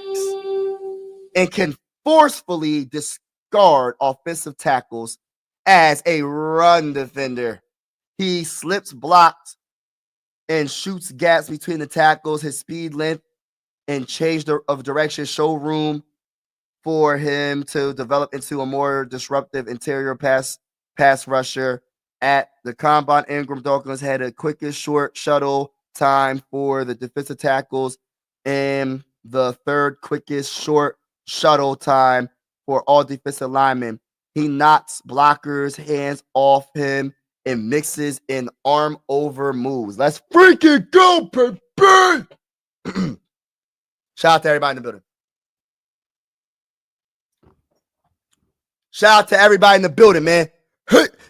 and can forcefully discard offensive tackles as a run defender. He slips blocks and shoots gaps between the tackles. His speed, length, and change of direction show room for him to develop into a more disruptive interior pass rusher. At the combine, Ingram Dawkins had a quickest short shuttle time for the defensive tackles and the third quickest short shuttle time for all defensive linemen. He knocks blockers' hands off him and mixes in arm over moves. Let's freaking go, baby! Shout out to everybody in the building. Shout out to everybody in the building, man.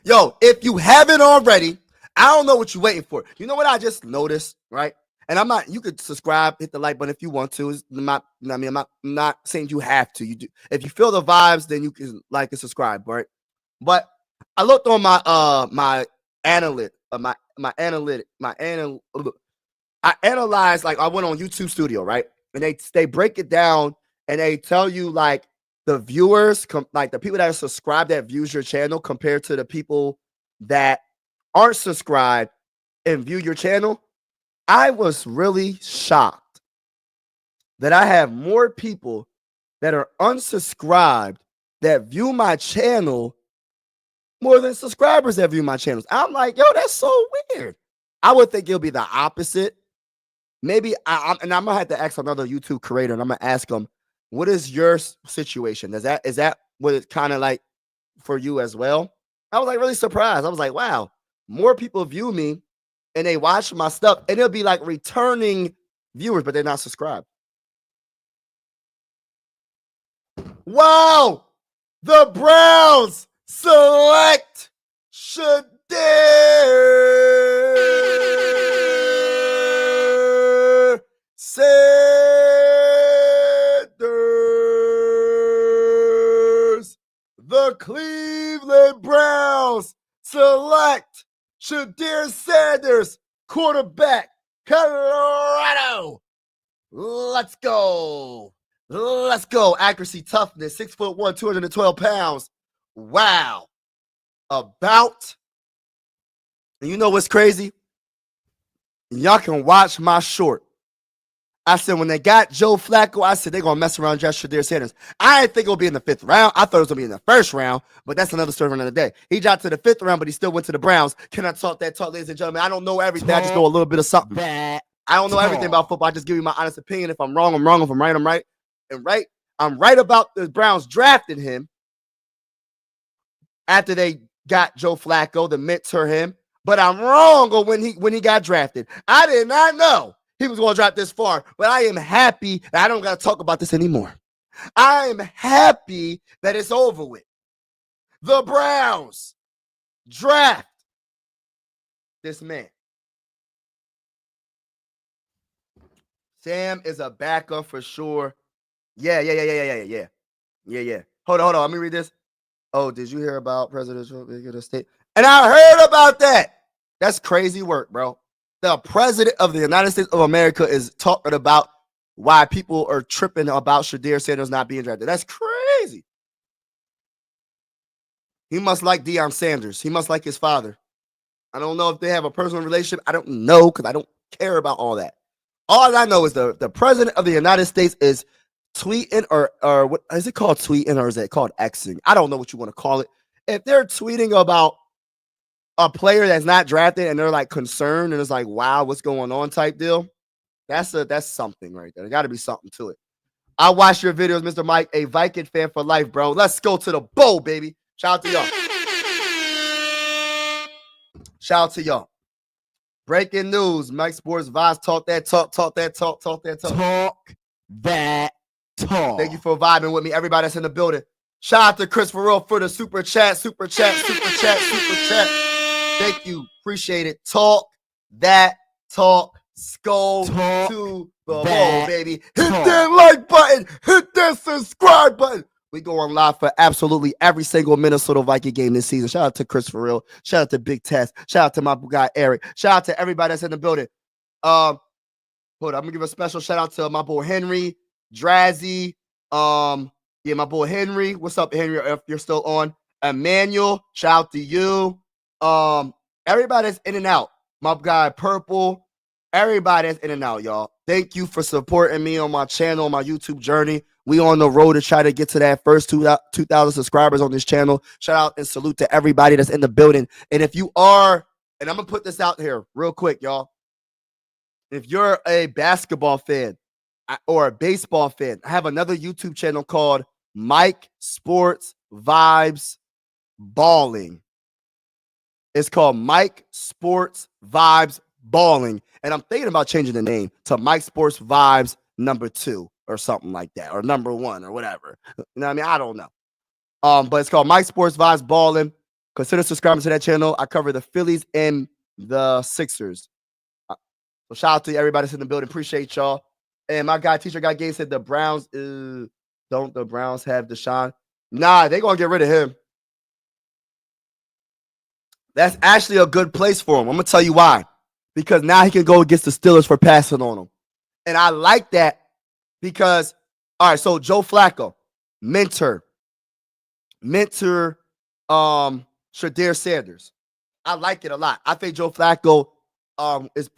Yo, if you haven't already, I don't know what you're waiting for. You know what I just noticed, right? And I'm not, you could subscribe, hit the like button if you want to. I'm not saying you have to. You do. If you feel the vibes, then you can like and subscribe, right? But I looked on my I analyzed, like I went on YouTube Studio, right? And they break it down and they tell you like the viewers, like the people that are subscribed that views your channel compared to the people that aren't subscribed and view your channel. I was really shocked that I have more people that are unsubscribed that view my channel more than subscribers that view my channels. I'm like, yo, that's so weird. I would think it'll be the opposite. Maybe I'm gonna have to ask another YouTube creator, and I'm gonna ask them, what is your situation? Is that what it's kind of like for you as well? I was like really surprised. I was like, wow, more people view me and they watch my stuff, and it'll be like returning viewers, but they're not subscribed. Wow, the Browns select Shedeur Sanders. The Cleveland Browns select Shedeur Sanders, quarterback, Colorado. Let's go. Let's go. Accuracy, toughness, 6'1", 212 pounds. Wow. And you know what's crazy? Y'all can watch my short. I said, when they got Joe Flacco, I said, they're going to mess around just Shedeur Sanders. I didn't think it would be in the 5th round. I thought it was going to be in the 1st round, but that's another story for another day. He dropped to the 5th round, but he still went to the Browns. Can I talk that talk, ladies and gentlemen? I don't know everything. I just know a little bit of something. I don't know everything about football. I just give you my honest opinion. If I'm wrong, I'm wrong. If I'm right, I'm right. And right, I'm right about the Browns drafting him after they got Joe Flacco to mentor him. But I'm wrong on when he got drafted. I did not know he was going to drop this far, but I am happy that I don't got to talk about this anymore. I am happy that it's over with. The Browns draft this man. Sam is a backup for sure. Yeah. Hold on. Let me read this. Oh, did you hear about President Trump being in a state? And I heard about that. That's crazy work, bro. The president of the United States of America is talking about why people are tripping about Shedeur Sanders not being drafted. That's crazy. He must like Deion Sanders. He must like his father. I don't know if they have a personal relationship. I don't know because I don't care about all that. All I know is the president of the United States is tweeting or what is it called, tweeting, or is it called Xing? I don't know what you want to call it. If they're tweeting about a player that's not drafted and they're like concerned and it's like, wow, what's going on type deal, that's something right there. There got to be something to it. I watch your videos, Mr. Mike, a Viking fan for life, bro. Let's go to the bowl, baby. Shout out to y'all. Shout out to y'all. Breaking news. Mike Sports Vibes talk that talk. Thank you for vibing with me, everybody that's in the building. Shout out to Chris for real for the super chat. Thank you. Appreciate it. Talk that talk. Skull to the ball, baby. Hit that like button. Hit that subscribe button. We go on live for absolutely every single Minnesota Viking game this season. Shout out to Chris for real. Shout out to Big Tess. Shout out to my guy Eric. Shout out to everybody that's in the building. Hold on, I'm gonna give a special shout out to my boy Henry, Drazzy, my boy Henry. What's up, Henry? If you're still on, Emmanuel, shout out to you. Everybody that's in and out. My guy Purple, everybody that's in and out, y'all. Thank you for supporting me on my channel, my YouTube journey. We on the road to try to get to that first 2,000 subscribers on this channel. Shout out and salute to everybody that's in the building. And if you are, and I'm gonna put this out here real quick, y'all. If you're a basketball fan or a baseball fan, I have another YouTube channel called Mike Sports Vibes Balling. It's called Mike Sports Vibes Balling. And I'm thinking about changing the name to Mike Sports Vibes #2 or something like that, or #1 or whatever. You know what I mean? I don't know. But it's called Mike Sports Vibes Balling. Consider subscribing to that channel. I cover the Phillies and the Sixers. So shout out to everybody that's in the building. Appreciate y'all. And my guy, Teacher Guy Game said the Browns, don't the Browns have Deshaun? Nah, they're going to get rid of him. That's actually a good place for him. I'm going to tell you why. Because now he can go against the Steelers for passing on him. And I like that because, all right, so Joe Flacco, mentor, Shedeur Sanders. I like it a lot. I think Joe Flacco is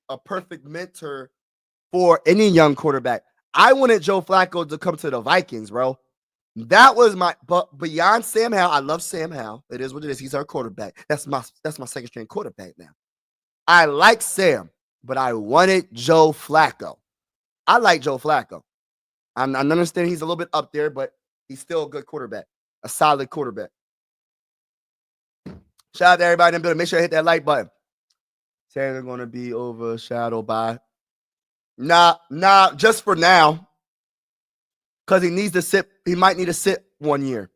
a perfect mentor for any young quarterback. I wanted Joe Flacco to come to the Vikings, bro. That was but beyond Sam Howell, I love Sam Howell. It is what it is. He's our quarterback. That's my second string quarterback now. I like Sam, but I wanted Joe Flacco. I like Joe Flacco. I understand he's a little bit up there, but he's still a good quarterback, a solid quarterback. Shout out to everybody in the building. Make sure you hit that like button. Saying they're going to be overshadowed by. Nah, just for now. Because he needs to sit. He might need to sit 1 year.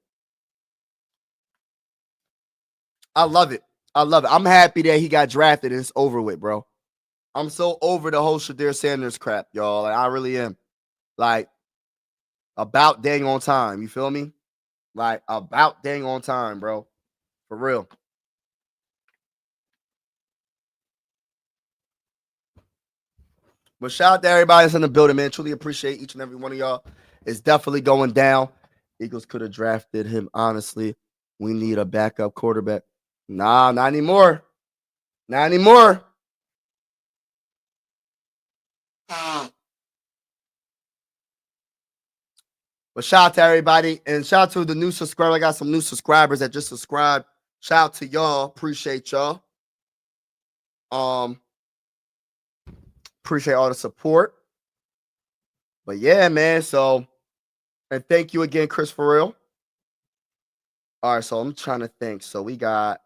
I love it. I'm happy that he got drafted and it's over with, bro. I'm so over the whole Shedeur Sanders crap, y'all. Like, I really am. Like, about dang on time. You feel me? Like, about dang on time, bro. For real. But shout out to everybody that's in the building, man. Truly appreciate each and every one of y'all. It's definitely going down. Eagles could have drafted him, honestly. We need a backup quarterback. Nah, not anymore. Not anymore. But shout out to everybody. And shout out to the new subscriber. I got some new subscribers that just subscribed. Shout out to y'all. Appreciate y'all. Appreciate all the support. But yeah, man. So, and thank you again, Chris, for real. All right, so I'm trying to think. So we got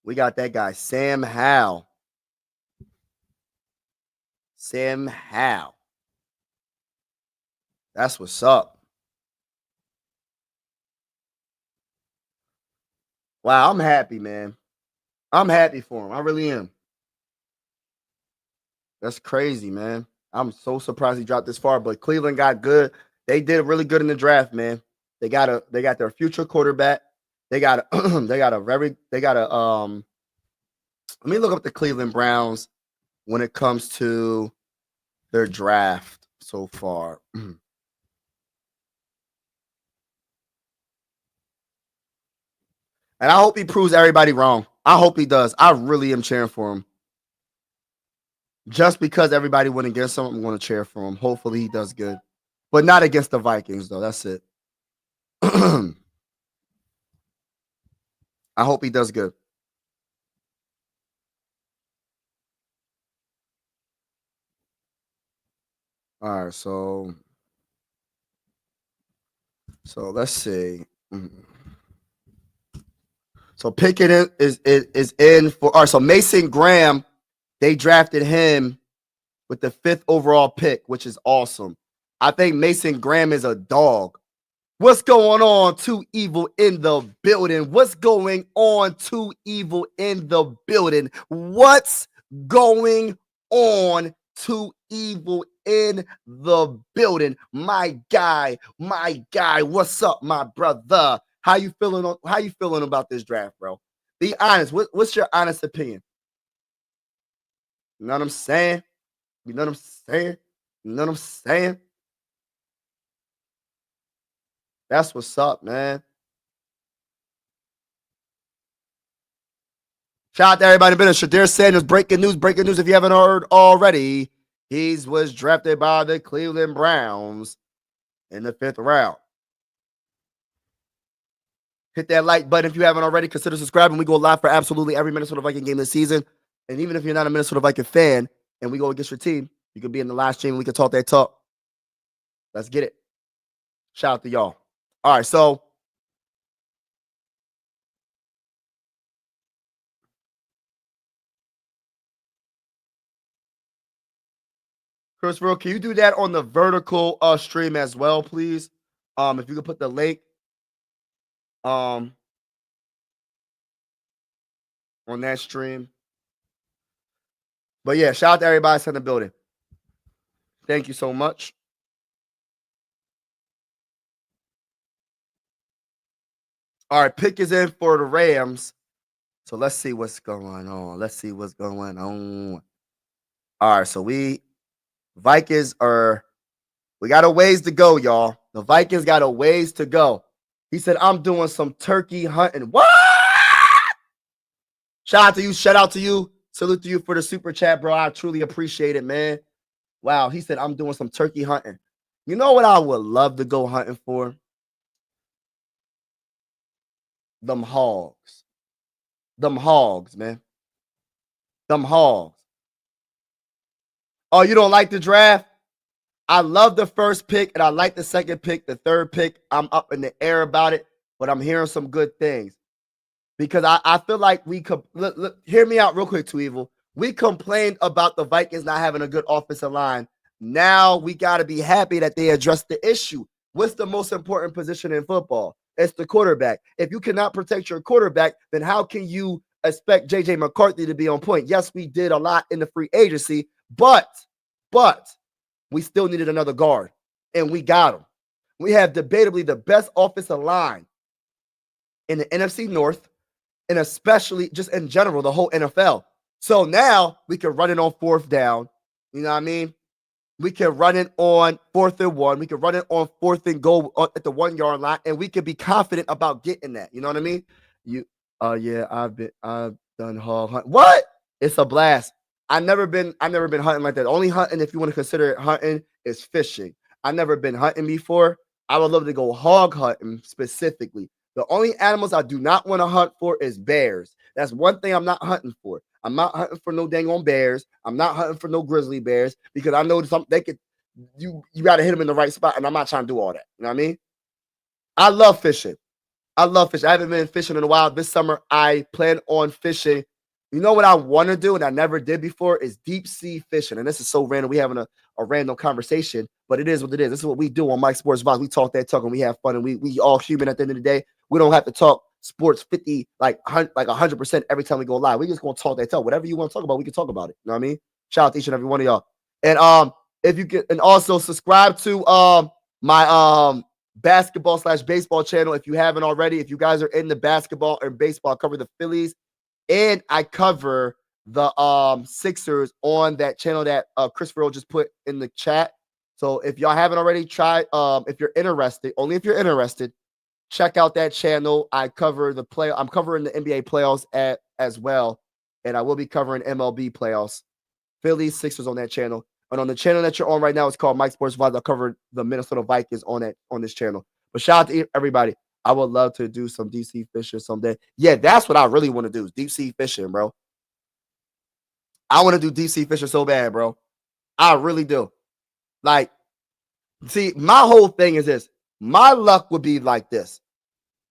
that guy, Sam Howell. Sam Howell. That's what's up. Wow, I'm happy, man. I'm happy for him. I really am. That's crazy, man. I'm so surprised he dropped this far, but Cleveland got good. They did really good in the draft, man. They got their future quarterback. Let me look up the Cleveland Browns when it comes to their draft so far. And I hope he proves everybody wrong. I hope he does. I really am cheering for him. Just because everybody went against him, I'm going to cheer for him. Hopefully he does good. But not against the Vikings, though. That's it. I hope he does good. All right, so let's see. So Pickett is in for. All right, so Mason Graham, they drafted him with the 5th overall pick, which is awesome. I think Mason Graham is a dog. What's going on, Too Evil in the building? What's going on, Too Evil in the building? What's going on, Too Evil in the building? My guy, what's up, my brother? How you feeling about this draft, bro? Be honest. What's your honest opinion? You know what I'm saying? You know what I'm saying? You know what I'm saying? That's what's up, man. Shout out to everybody in the business. Shedeur Sanders, breaking news. If you haven't heard already, he was drafted by the Cleveland Browns in the 5th round. Hit that like button if you haven't already. Consider subscribing. We go live for absolutely every Minnesota Viking game this season. And even if you're not a Minnesota Viking fan and we go against your team, you can be in the live stream and we can talk that talk. Let's get it. Shout out to y'all. All right, so Christopher, can you do that on the vertical stream as well, please? If you could put the link on that stream. But yeah, shout out to everybody in the building. Thank you so much. All right, pick is in for the Rams. So let's see what's going on. All right, so Vikings we got a ways to go, y'all. The Vikings got a ways to go. He said, I'm doing some turkey hunting. What? Shout out to you. Salute to you for the super chat, bro. I truly appreciate it, man. Wow, he said, I'm doing some turkey hunting. You know what I would love to go hunting for? Them hogs. Them hogs, man. Them hogs. Oh, you don't like the draft? I love the first pick, and I like the second pick. The third pick, I'm up in the air about it, but I'm hearing some good things. Because I feel like we could hear me out real quick, Too Evil. We complained about the Vikings not having a good offensive line. Now we got to be happy that they addressed the issue. What's the most important position in football? It's the quarterback. If you cannot protect your quarterback, then how can you expect J.J. McCarthy to be on point? Yes, we did a lot in the free agency, but we still needed another guard, and we got him. We have debatably the best offensive line in the NFC North, and especially just in general, the whole NFL. So now we can run it on 4th down. You know what I mean? We can run it on 4th and 1. We can run it on 4th and goal at the 1 yard line, and we can be confident about getting that. You know what I mean? Yeah, I've done hog hunt. What? It's a blast. I've never been hunting like that. Only hunting, if you want to consider it hunting, is fishing. I've never been hunting before. I would love to go hog hunting specifically. The only animals I do not want to hunt for is bears. That's one thing I'm not hunting for. I'm not hunting for no dang on bears. I'm not hunting for no grizzly bears because I know you got to hit them in the right spot, and I'm not trying to do all that. You know what I mean? I love fishing. I haven't been fishing in a while. This summer, I plan on fishing. You know what I want to do, and I never did before, is deep sea fishing. And this is so random. We having a random conversation, but it is what it is. This is what we do on Mike Sports Vibes. We talk that talk, and we have fun, and we all human at the end of the day. We don't have to talk sports 100% every time we go live. We just gonna talk that talk. Whatever you want to talk about, we can talk about it. You know what I mean? Shout out to each and every one of y'all. And if you can, and also subscribe to my basketball/baseball channel if you haven't already. If you guys are into basketball or baseball, I cover the Phillies, and I cover the Sixers on that channel that Christopher just put in the chat. So if y'all haven't already tried, if you're interested, only if you're interested, check out that channel. I'm covering the NBA playoffs as well, and I will be covering MLB playoffs. Phillies, Sixers on that channel. And on the channel that you're on right now, it's called Mike Sports Vibes. I covered the Minnesota Vikings on this channel. But shout out to everybody. I would love to do some deep sea fishing someday. Yeah, that's what I really want to do is deep sea fishing, bro. I want to do deep sea fishing so bad, bro. I really do. Like, see, my whole thing is this. My luck would be like this.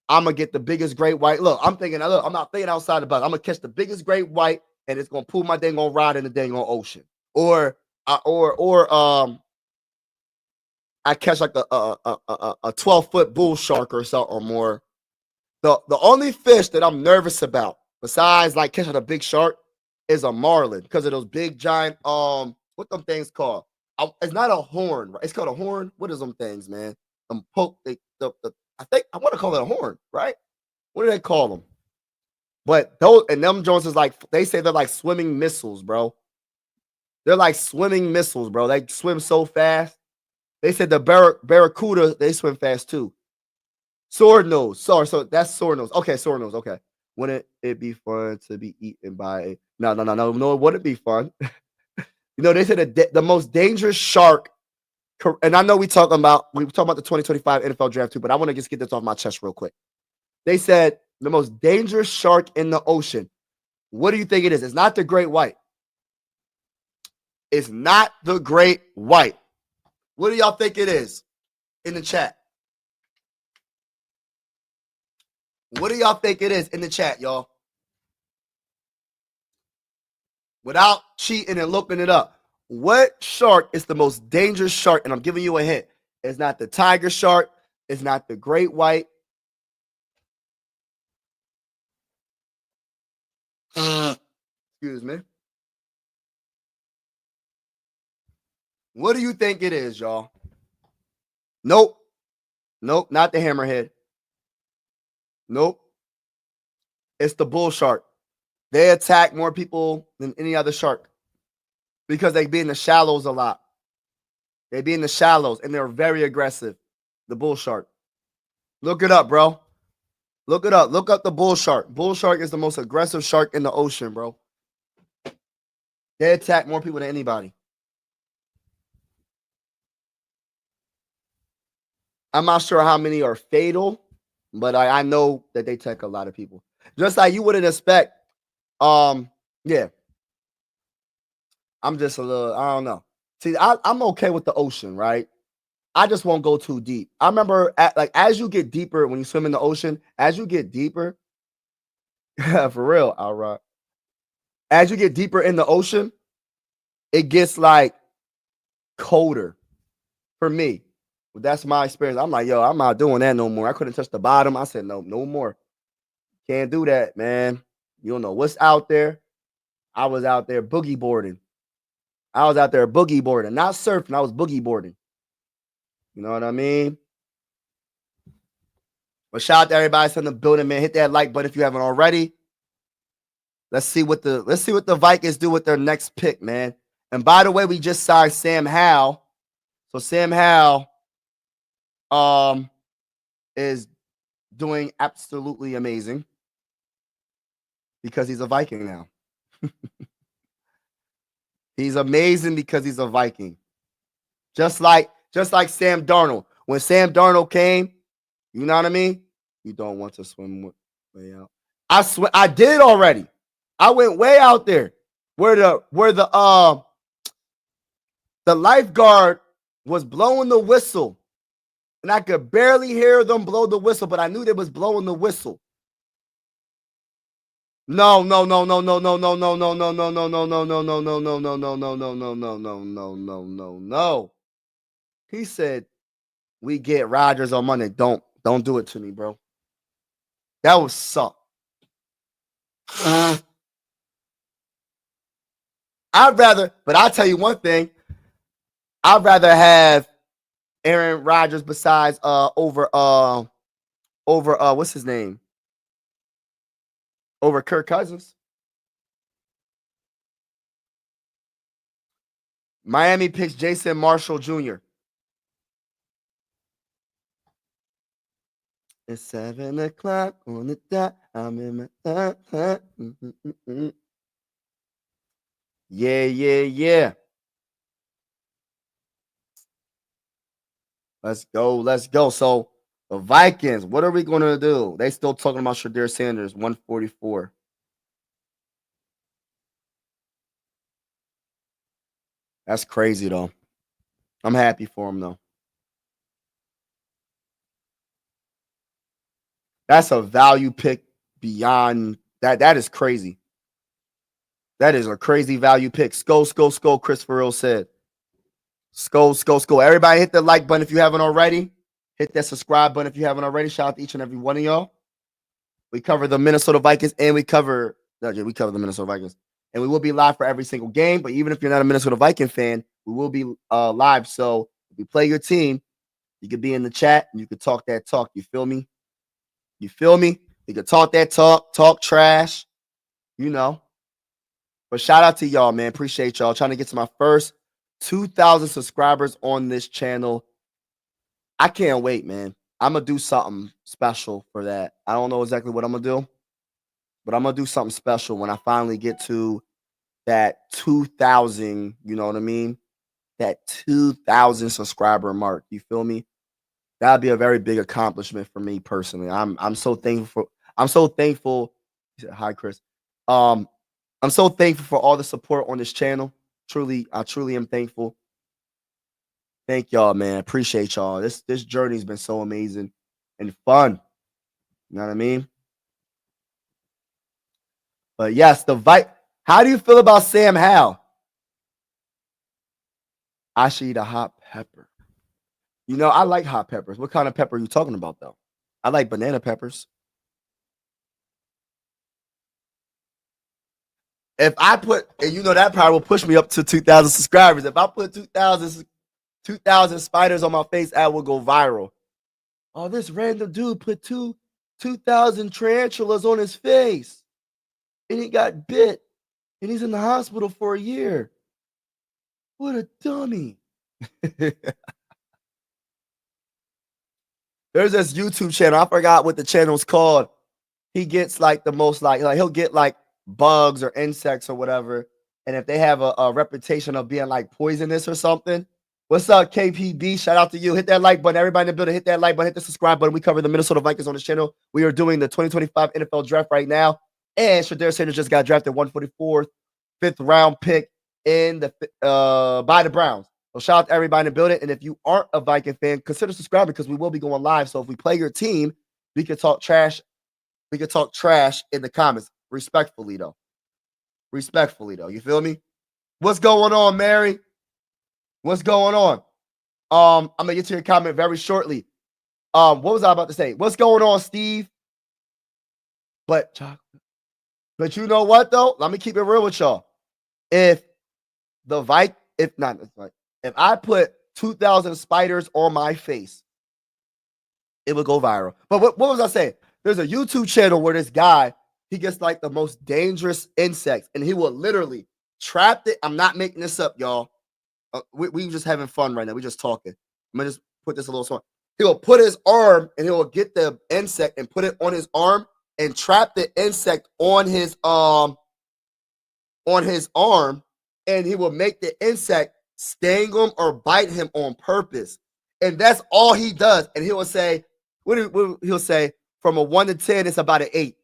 I'm going to get the biggest great white. Look, I'm not thinking outside the box. I'm going to catch the biggest great white, and it's going to pull my dang on rod in the dang on ocean. Or I catch like a 12-foot bull shark or something or more. The only fish that I'm nervous about, besides like catching a big shark, is a marlin because of those big giant what them things called? It's not a horn, right? It's called a horn. What is them things, man? I think I want to call it a horn, right? What do they call them? But those and them Jones is like they say they're like swimming missiles, bro. They're like swimming missiles, bro. They swim so fast. They said the barracuda they swim fast too. Sword nose. Sorry, so that's sword nose. Okay, sword nose. Okay. Wouldn't it be fun to be eaten by a no, it wouldn't be fun. They said the most dangerous shark, and I know we talking about the 2025 NFL draft too, but I want to just get this off my chest real quick. They said the most dangerous shark in the ocean. What do you think it is? It's not the great white. It's not the great white. What do y'all think it is in the chat? What do y'all think it is in the chat, y'all? Without cheating and looking it up. What shark is the most dangerous shark? And I'm giving you a hint. It's not the tiger shark. It's not the great white. Excuse me. What do you think it is, y'all? Nope. Nope, not the hammerhead. Nope. It's the bull shark. They attack more people than any other shark because they be in the shallows a lot. They be in the shallows and they're very aggressive. The bull shark. Look it up, bro. Look it up. Look up the bull shark. Bull shark is the most aggressive shark in the ocean, bro. They attack more people than anybody. I'm not sure how many are fatal, but I know that they attack a lot of people. Just like you wouldn't expect. Yeah. I'm just a little, I don't know. See, I'm okay with the ocean, right? I just won't go too deep. I remember as you get deeper when you swim in the ocean, as you get deeper, for real, all right. As you get deeper in the ocean, it gets like colder for me. But that's my experience. I'm like, yo, I'm not doing that no more. I couldn't touch the bottom. I said, no more. Can't do that, man. You don't know what's out there. I was out there boogie boarding. Not surfing. I was boogie boarding. You know what I mean? But shout out to everybody from the building, man. Hit that like button if you haven't already. Let's see what the Vikings do with their next pick, man. And by the way, we just signed Sam Howell. So Sam Howell is doing absolutely amazing because he's a Viking now. He's amazing because he's a Viking. Just like Sam Darnold. When Sam Darnold came, you know what I mean? You don't want to swim way out. I did already. I went way out there where the lifeguard was blowing the whistle. And I could barely hear them blow the whistle, but I knew they was blowing the whistle. No. He said, we get Rodgers on Monday. Don't do it to me, bro. That would suck. But I'll tell you one thing. I'd rather have Aaron Rodgers besides over what's his name? Over Kirk Cousins. Miami picks Jason Marshall Jr. It's 7 o'clock on the dot. I'm in my Yeah. Let's go. So the Vikings, what are we going to do? They still talking about Shedeur Sanders, 144. That's crazy, though. I'm happy for him, though. That's a value pick beyond that. That is crazy. That is a crazy value pick. Skull, Chris Farrell said. Skull. Everybody hit the like button if you haven't already. Hit that subscribe button if you haven't already. Shout out to each and every one of y'all. We cover the Minnesota Vikings and we cover the Minnesota Vikings. And we will be live for every single game. But even if you're not a Minnesota Viking fan, we will be live. So if you play your team, you could be in the chat and you could talk that talk. You feel me? You could talk that talk trash, you know. But shout out to y'all, man. Appreciate y'all. Trying to get to my first 2,000 subscribers on this channel. I can't wait, man. I'm going to do something special for that. I don't know exactly what I'm going to do, but I'm going to do something special when I finally get to that 2,000, you know what I mean? That 2,000 subscriber mark. You feel me? That'd be a very big accomplishment for me personally. I'm so thankful. I'm so thankful. Hi, Chris. I'm so thankful for all the support on this channel. I truly am thankful. Thank y'all, man. Appreciate y'all. This journey's been so amazing and fun. You know what I mean? But yes, how do you feel about Sam Howell? I should eat a hot pepper. You know, I like hot peppers. What kind of pepper are you talking about, though? I like banana peppers. If I put, and you know that probably will push me up to 2,000 subscribers. If I put 2,000 spiders on my face, I will go viral. Oh, this random dude put 2,000 tarantulas on his face. And he got bit. And he's in the hospital for a year. What a dummy. There's this YouTube channel. I forgot what the channel's called. He gets like the most like he'll get like bugs or insects or whatever. And if they have a reputation of being like poisonous or something. What's up, KPB? Shout out to you. Hit that like button. Everybody in the building, hit that like button, hit the subscribe button. We cover the Minnesota Vikings on this channel. We are doing the 2025 NFL draft right now. And Shedeur Sanders just got drafted 144th, 5th round pick in the by the Browns. So shout out to everybody in the building. And if you aren't a Viking fan, consider subscribing because we will be going live. So if we play your team, we can talk trash. We can talk trash in the comments. Respectfully, though. You feel me? What's going on, Mary? What's going on? I'm gonna get to your comment very shortly. What was I about to say? What's going on, Steve? But you know what though? Let me keep it real with y'all. If I put 2,000 spiders on my face, it would go viral. But what was I saying? There's a YouTube channel where this guy, he gets like the most dangerous insects and he will literally trap it. I'm not making this up, y'all. We just having fun right now. We just talking. I'm gonna just put this a little song. He'll put his arm and he'll get the insect and put it on his arm and trap the insect on his arm, and he will make the insect sting him or bite him on purpose. And that's all he does. And he will say, he'll say from a 1 to 10, it's about an 8,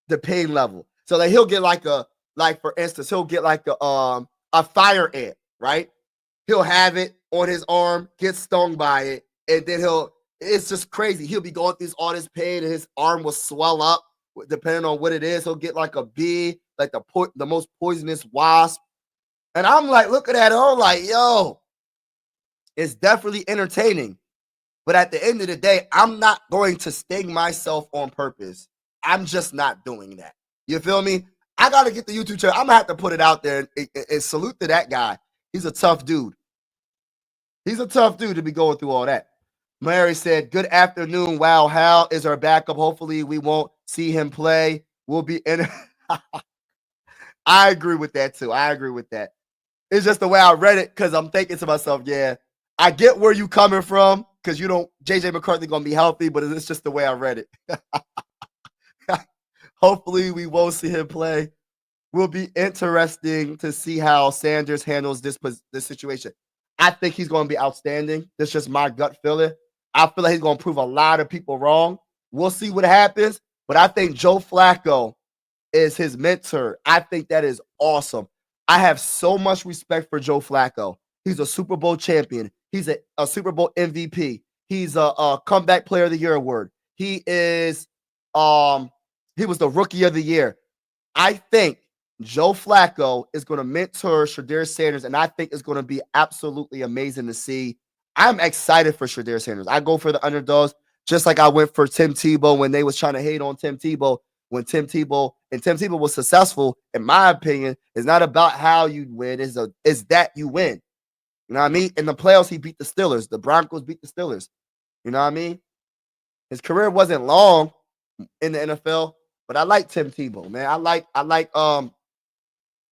the pain level. So like he'll get for instance, he'll get like a fire ant, right? He'll have it on his arm, get stung by it, and then it's just crazy. He'll be going through all this pain and his arm will swell up depending on what it is. He'll get like a bee, like the most poisonous wasp. And I'm like, look at that. I'm like, yo, it's definitely entertaining. But at the end of the day, I'm not going to sting myself on purpose. I'm just not doing that. You feel me? I got to get the YouTube channel. I'm going to have to put it out there and salute to that guy. He's a tough dude. He's a tough dude to be going through all that. Mary said, good afternoon. Wow, Hal is our backup. Hopefully we won't see him play. We'll be in. I agree with that too. I agree with that. It's just the way I read it because I'm thinking to myself, yeah, I get where you coming from because you don't, JJ McCarthy going to be healthy, but it's just the way I read it. Hopefully we won't see him play. Will be interesting to see how Sanders handles this situation. I think he's going to be outstanding. That's just my gut feeling. I feel like he's going to prove a lot of people wrong. We'll see what happens. But I think Joe Flacco is his mentor. I think that is awesome. I have so much respect for Joe Flacco. He's a Super Bowl champion. He's a Super Bowl MVP. He's a comeback player of the year award. He was the rookie of the year. I think Joe Flacco is going to mentor Shedeur Sanders, and I think it's going to be absolutely amazing to see. I'm excited for Shedeur Sanders. I go for the underdogs, just like I went for Tim Tebow when they was trying to hate on Tim Tebow. When Tim Tebow was successful, in my opinion, it's not about how you win, it's that you win. You know what I mean? In the playoffs, he beat the Steelers. The Broncos beat the Steelers. You know what I mean? His career wasn't long in the NFL, but I like Tim Tebow, man. I like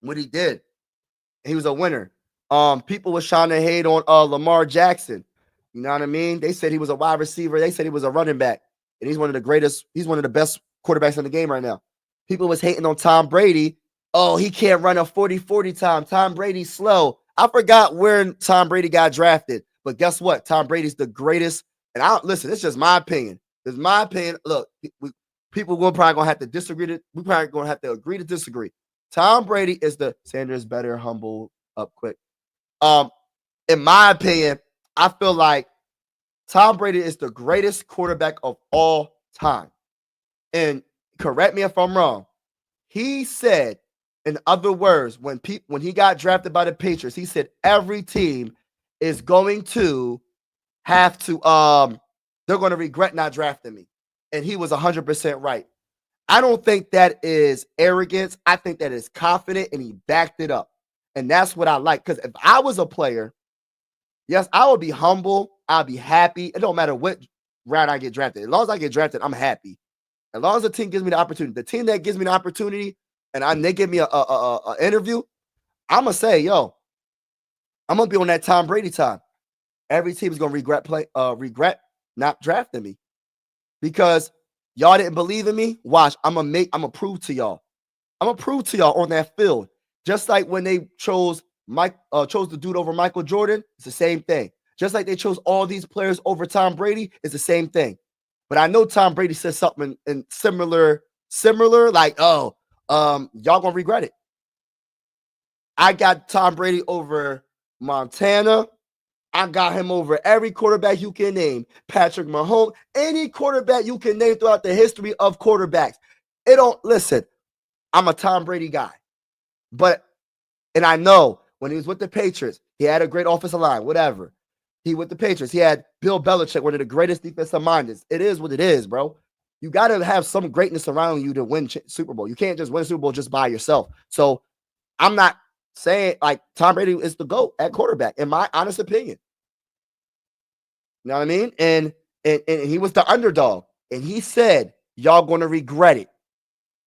what he did. He was a winner. People was trying to hate on Lamar Jackson. You know what I mean? They said he was a wide receiver. They said he was a running back. And he's one of the greatest, he's one of the best quarterbacks in the game right now. People was hating on Tom Brady. Oh, he can't run a 40-40 time. Tom Brady's slow. I forgot where Tom Brady got drafted. But guess what? Tom Brady's the greatest. And listen, it's just my opinion. It's my opinion. Look, people will probably gonna have to disagree. We're probably gonna have to agree to disagree. Tom Brady is the Sanders better, humble, up quick. In my opinion, I feel like Tom Brady is the greatest quarterback of all time. And correct me if I'm wrong. He said, in other words, when he got drafted by the Patriots, he said every team is going to have to they're going to regret not drafting me. And he was 100% right. I don't think that is arrogance. I think that is confident, and he backed it up. And that's what I like. Because if I was a player, yes, I would be humble. I'll be happy. It don't matter what round I get drafted. As long as I get drafted, I'm happy. As long as the team gives me the opportunity. The team that gives me the opportunity and they give me a interview, I'm going to say, yo, I'm going to be on that Tom Brady time. Every team is going to regret not drafting me. Because y'all didn't believe in me. Watch, I'm gonna prove to y'all. I'm gonna prove to y'all on that field. Just like when they chose the dude over Michael Jordan, it's the same thing. Just like they chose all these players over Tom Brady, it's the same thing. But I know Tom Brady said something in similar, like, y'all gonna regret it. I got Tom Brady over Montana. I got him over every quarterback you can name. Patrick Mahomes, any quarterback you can name throughout the history of quarterbacks. Listen, I'm a Tom Brady guy. And I know when he was with the Patriots, he had a great offensive line, whatever. He with the Patriots, he had Bill Belichick, one of the greatest defensive minded. It is what it is, bro. You got to have some greatness around you to win Super Bowl. You can't just win Super Bowl just by yourself. So I'm not saying like Tom Brady is the GOAT at quarterback, in my honest opinion. You know what I mean? And he was the underdog. And he said, y'all going to regret it.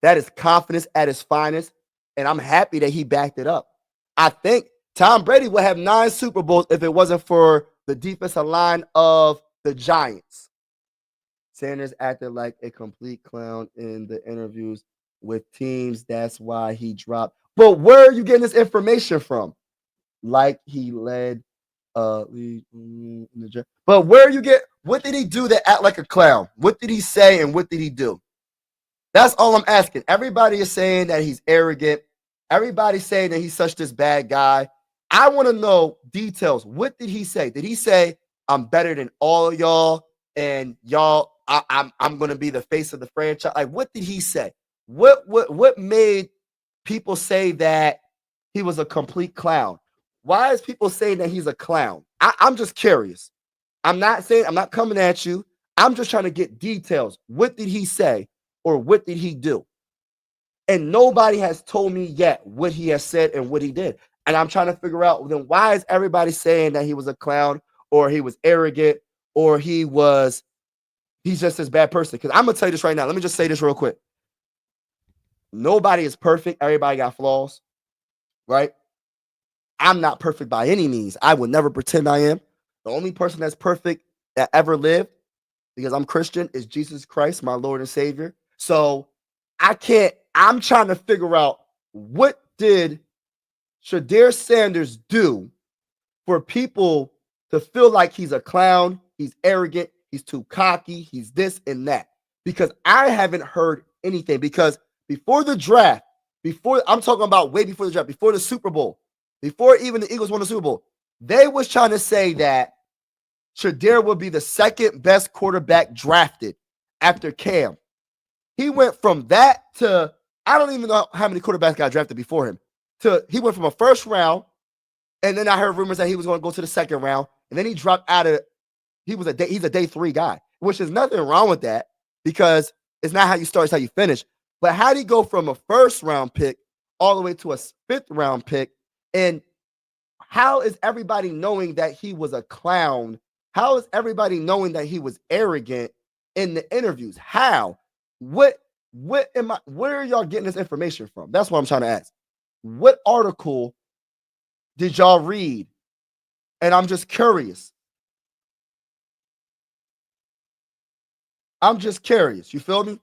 That is confidence at its finest. And I'm happy that he backed it up. I think Tom Brady would have 9 Super Bowls if it wasn't for the defensive line of the Giants. Sanders acted like a complete clown in the interviews with teams. That's why he dropped. But where are you getting this information from? Like he led but what did he do that act like a clown? What did he say and what did he do? That's all I'm asking. Everybody is saying that he's arrogant. Everybody's saying that he's such this bad guy. I want to know details. What did he say? Did he say, I'm better than all of y'all and y'all, I'm going to be the face of the franchise? Like, what did he say? What made people say that he was a complete clown? Why is people saying that he's a clown? I'm just curious. I'm not coming at you. I'm just trying to get details. What did he say or what did he do? And nobody has told me yet what he has said and what he did. And I'm trying to figure out, then why is everybody saying that he was a clown or he was arrogant or he's just this bad person? Because I'm going to tell you this right now. Let me just say this real quick. Nobody is perfect. Everybody got flaws, right? I'm not perfect by any means. I would never pretend I am. The only person that's perfect that ever lived, because I'm Christian, is Jesus Christ, my Lord and Savior. So I'm trying to figure out, what did Shedeur Sanders do for people to feel like he's a clown, he's arrogant, he's too cocky, he's this and that? Because I haven't heard anything. Because before the draft, I'm talking about way before the draft, before the Super Bowl, before even the Eagles won the Super Bowl, they was trying to say that Shedeur would be the second best quarterback drafted after Cam. He went from that to I don't even know how many quarterbacks got drafted before him. He went from a first round, and then I heard rumors that he was going to go to the second round, and then he dropped out of. He's a day 3 guy, which is nothing wrong with that because it's not how you start, it's how you finish. But how did he go from a first round pick all the way to a 5th round pick? And how is everybody knowing that he was a clown? How is everybody knowing that he was arrogant in the interviews? How? Where are y'all getting this information from? That's what I'm trying to ask. What article did y'all read? And I'm just curious. I'm just curious. You feel me?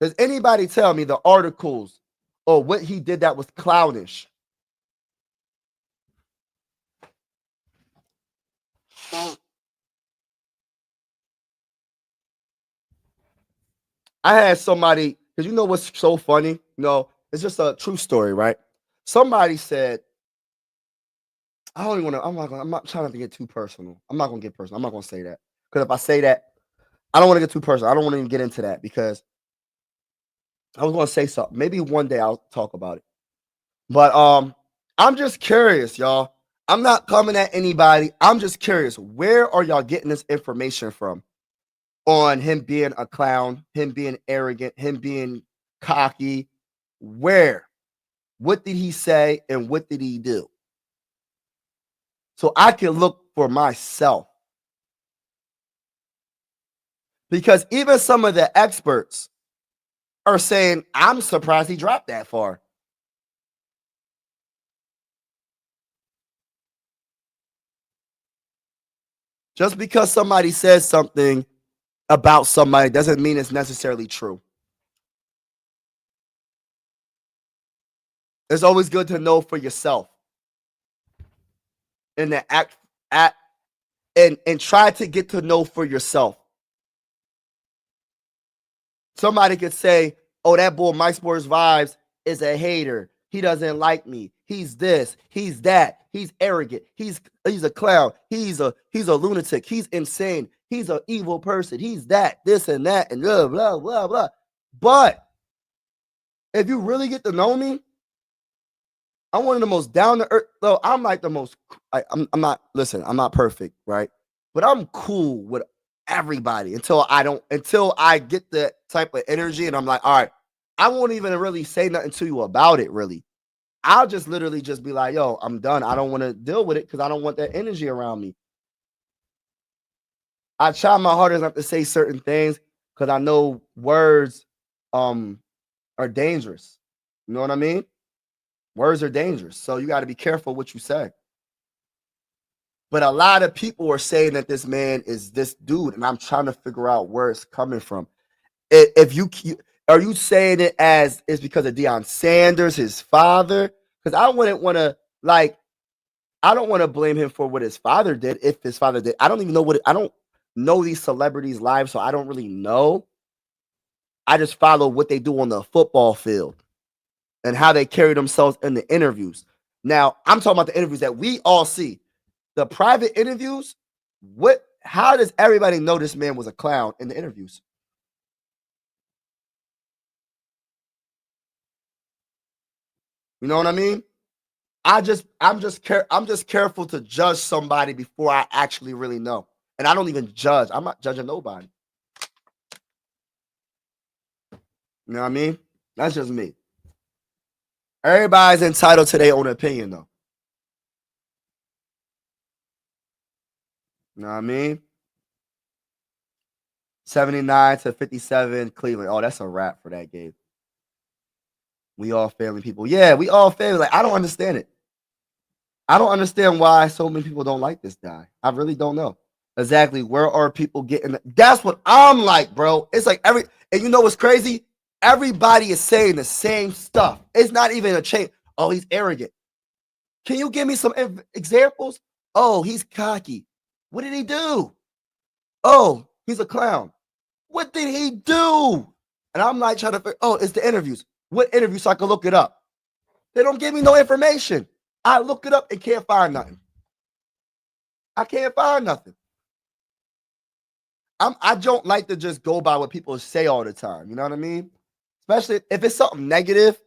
Does anybody tell me the articles or what he did that was clownish? I had somebody, because you know what's so funny? You know, it's just a true story, right? Somebody said, I don't even want to, I'm not trying to get too personal. I'm not going to get personal. I'm not going to say that. Because if I say that, I don't want to get too personal. I don't want to even get into that because I was going to say something. Maybe one day I'll talk about it. But I'm just curious, y'all. I'm not coming at anybody. I'm just curious. Where are y'all getting this information from on him being a clown, him being arrogant, him being cocky? Where? What did he say and what did he do? So I can look for myself. Because even some of the experts are saying, I'm surprised he dropped that far. Just because somebody says something about somebody doesn't mean it's necessarily true. It's always good to know for yourself and to act and try to get to know for yourself. Somebody could say, oh, that boy Mike Sports Vibes is a hater. He doesn't like me. He's this, he's that, he's arrogant, he's a clown, he's a lunatic, he's insane, he's an evil person, he's that, this and that, and blah, blah, blah, blah. But if you really get to know me, I'm one of the most down to earth. Though I'm like the most. I'm not. Listen, I'm not perfect, right? But I'm cool with everybody until I get the type of energy, and I'm like, all right, I won't even really say nothing to you about it. Really, I'll just literally just be like, yo, I'm done. I don't want to deal with it because I don't want that energy around me. I try my hardest not to say certain things because I know words are dangerous. You know what I mean? Words are dangerous. So you got to be careful what you say. But a lot of people are saying that this man is this dude, and I'm trying to figure out where it's coming from. If you are you saying it as it's because of Deion Sanders, his father? Because I wouldn't want to I don't want to blame him for what his father did. If his father did, I don't even know I don't know these celebrities' lives, so I don't really know. I just follow what they do on the football field and how they carry themselves in the interviews. Now, I'm talking about the interviews that we all see. The private interviews, how does everybody know this man was a clown in the interviews? You know what I mean? I'm just careful to judge somebody before I actually really know. And I don't even judge. I'm not judging nobody. You know what I mean? That's just me. Everybody's entitled to their own opinion, though. You know what I mean? 79-57, Cleveland. Oh, that's a wrap for that game. We all family people. Yeah, we all family. Like, I don't understand it. I don't understand why so many people don't like this guy. I really don't know exactly where are people getting. That's what I'm like, bro. It's like and you know what's crazy? Everybody is saying the same stuff. It's not even a change. Oh, he's arrogant. Can you give me some examples? Oh, he's cocky. What did he do? Oh, he's a clown. What did he do? And I'm like trying to figure, oh, it's the interviews. What interview so I can look it up? They don't give me no information. I look it up and can't find nothing. I can't find nothing. I don't like to just go by what people say all the time. You know what I mean? especially if it's something negative,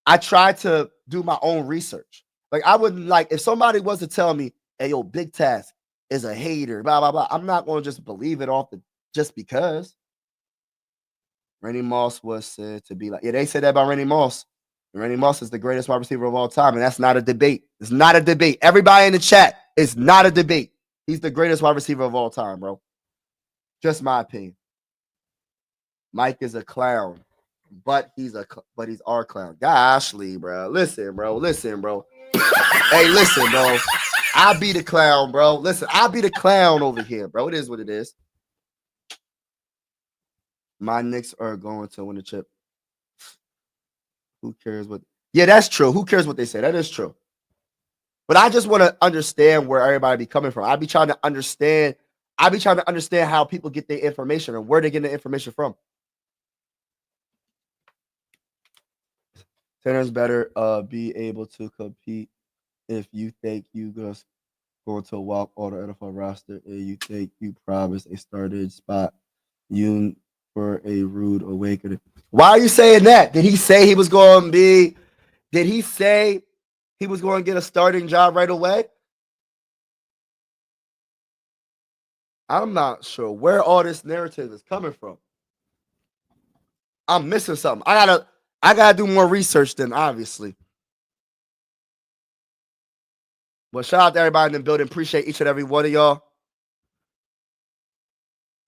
I try to do my own research. Like I wouldn't like if somebody was to tell me, "Hey, yo, Big Task is a hater," blah blah blah. I'm not going to just believe it off the just because. Randy Moss was said to be like, yeah, they said that about Randy Moss. And Randy Moss is the greatest wide receiver of all time, and that's not a debate. It's not a debate. Everybody in the chat, it's not a debate. He's the greatest wide receiver of all time, bro. Just my opinion. Mike is a clown, but he's our clown. Goshly, bro. Listen, bro. Hey, listen, bro. I'll be the clown, bro. Listen, I'll be the clown over here, bro. It is what it is. My Knicks are going to win the chip. Who cares what? Yeah, that's true. Who cares what they say? That is true. But I just want to understand where everybody be coming from. I be trying to understand how people get their information and where they get the information from. Tenors better be able to compete if you think you just going to walk on the NFL roster and you think you promised a starting spot you for a rude awakening. Why are you saying that? Did he say he was going to be? Did he say he was going to get a starting job right away? I'm not sure where all this narrative is coming from. I'm missing something. I gotta do more research then, obviously. But shout out to everybody in the building. Appreciate each and every one of y'all.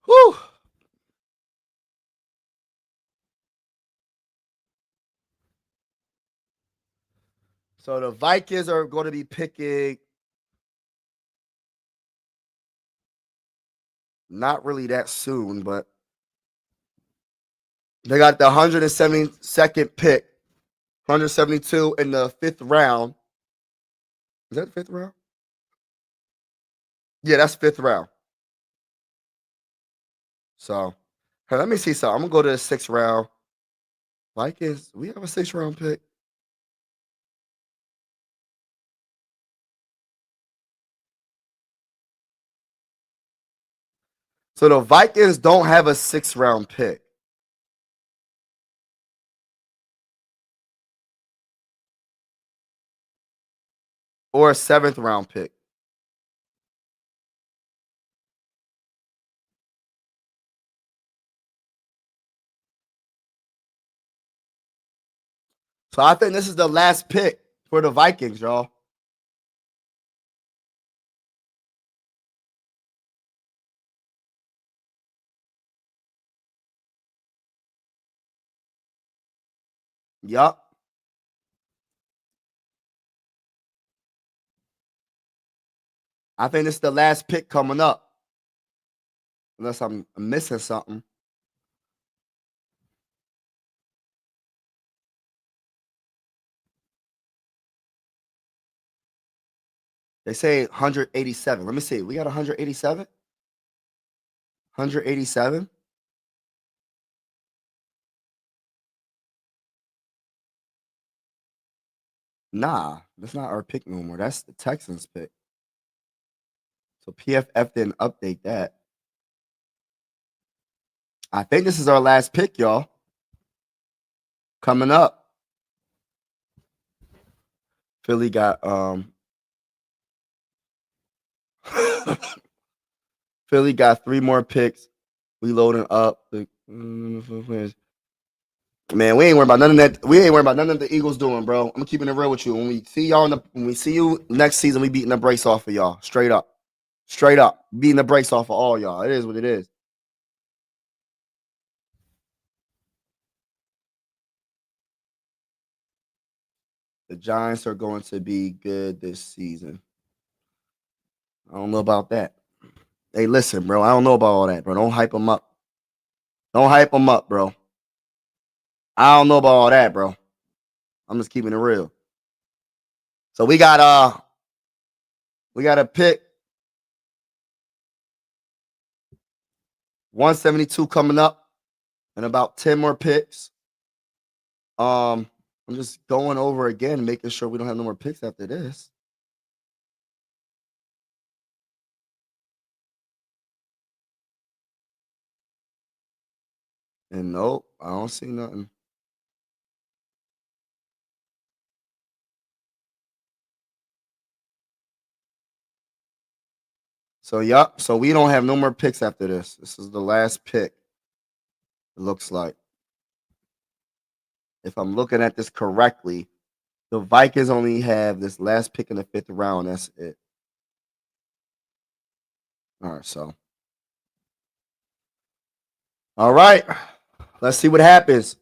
Whew. So the Vikings are going to be picking not really that soon, but they got the 172nd pick, 172 in the 5th round. Is that the 5th round? Yeah, that's 5th round. So, hey, let me see something. I'm going to go to the 6th round. Vikings, we have a 6th round pick. So the Vikings don't have a 6th round pick. Or a 7th round pick. So I think this is the last pick for the Vikings, y'all. Yup. I think this is the last pick coming up. Unless I'm missing something. They say 187. Let me see. We got 187? 187? Nah, that's not our pick no more. That's the Texans pick. So PFF didn't update that. I think this is our last pick, y'all. Coming up. Philly got Philly got 3 more picks. We loading up. Man, we ain't worried about none of that. We ain't worried about none of the Eagles doing, bro. I'm keeping it real with you. When we see y'all when we see you next season, we beating the brakes off of y'all. Straight up. Straight up. Beating the brakes off of all y'all. It is what it is. The Giants are going to be good this season. I don't know about that. Hey, listen, bro. I don't know about all that, bro. Don't hype them up. Don't hype them up, bro. I don't know about all that, bro. I'm just keeping it real. So we got a pick 172 coming up and about 10 more picks. I'm just going over again, making sure we don't have no more picks after this. And nope, I don't see nothing. So, yup. So we don't have no more picks after this. This is the last pick. It looks like. If I'm looking at this correctly, the Vikings only have this last pick in the 5th round. That's it. All right. So, all right. Let's see what happens.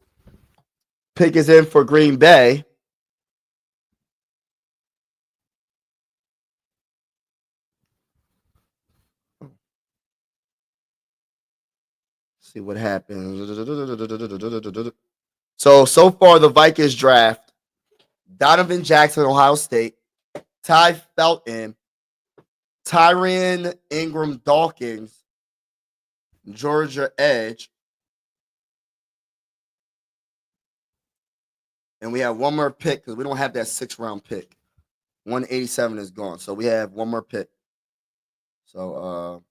Pick is in for Green Bay. See what happens. So far, the Vikings draft Donovan Jackson, Ohio State, Ty Felton, Tyrion Ingram Dawkins, Georgia Edge. And we have one more pick because we don't have that 6th-round pick. 187 is gone. So we have one more pick. So,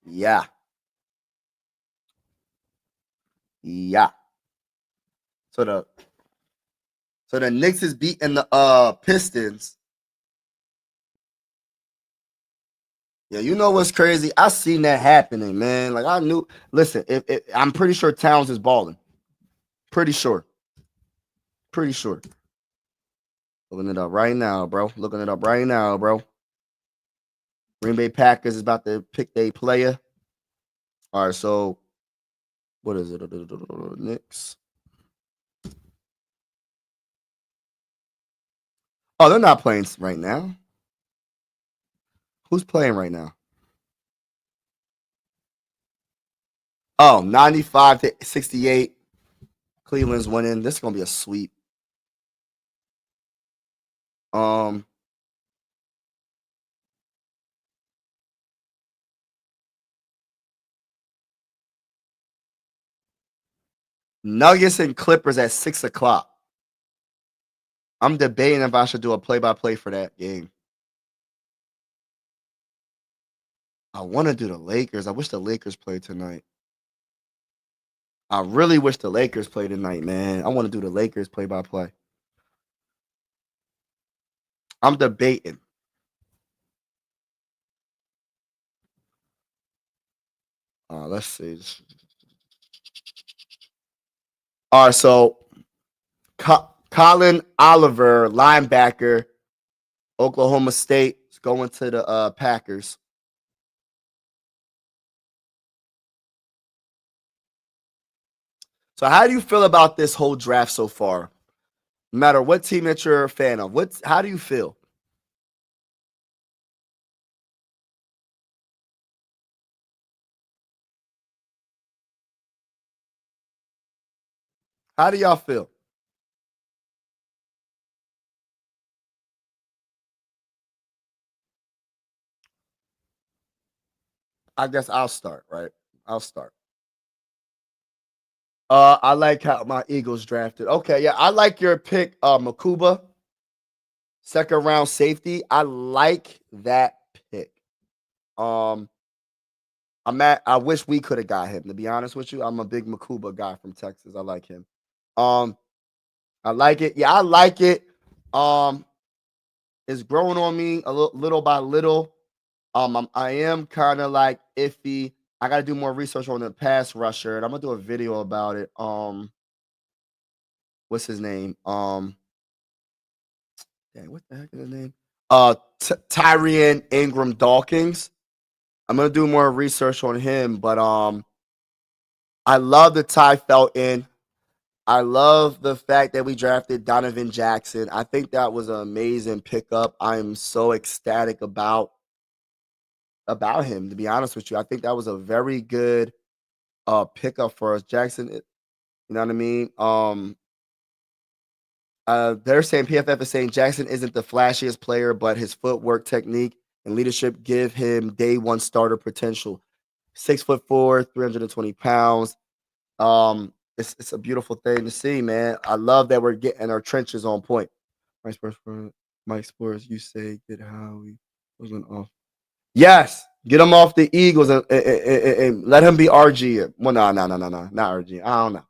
yeah. Yeah. So the Knicks is beating the Pistons. Yeah, you know what's crazy? I seen that happening, man. Like I knew. Listen, if I'm pretty sure Towns is balling. Pretty sure. Pretty sure. Looking it up right now, bro. Looking it up right now, bro. Green Bay Packers is about to pick their player. All right, so what is it? Knicks. Oh, they're not playing right now. Who's playing right now? Oh, 95-68. Cleveland's winning. This is gonna be a sweep. Nuggets and Clippers at 6 o'clock. I'm debating if I should do a play-by-play for that game. I want to do the Lakers. I wish the Lakers played tonight. I really wish the Lakers played tonight, man. I want to do the Lakers play-by-play. I'm debating. Let's see. All right, so Colin Oliver, linebacker, Oklahoma State, is going to the Packers. So how do you feel about this whole draft so far? No matter what team that you're a fan of, how do you feel? How do y'all feel? I guess I'll start, right? I'll start. I like how my Eagles drafted. Okay, yeah, I like your pick, Makuba, 2nd-round safety. I like that pick. Um, I wish we could have got him. To be honest with you, I'm a big Makuba guy from Texas. I like him. Um, I like it. Yeah, I like it. Um, it's growing on me a little by little. I am kind of like iffy. I got to do more research on the pass rusher, and I'm gonna do a video about it. What's his name? Dang, what the heck is his name? Tyrion Ingram Dawkins. I'm gonna do more research on him, but I love the Ty Felton. I love the fact that we drafted Donovan Jackson. I think that was an amazing pickup. I'm so ecstatic about him, to be honest with you. I think that was a very good pickup for us. Jackson, you know what I mean? They're saying PFF is saying Jackson isn't the flashiest player, but his footwork, technique, and leadership give him day one starter potential. 6'4", 320 pounds. It's a beautiful thing to see, man. I love that we're getting our trenches on point. Mike Spurs, you say get Howie wasn't off. Yes, get him off the Eagles and let him be our GM. Well, no, not our GM. I don't know.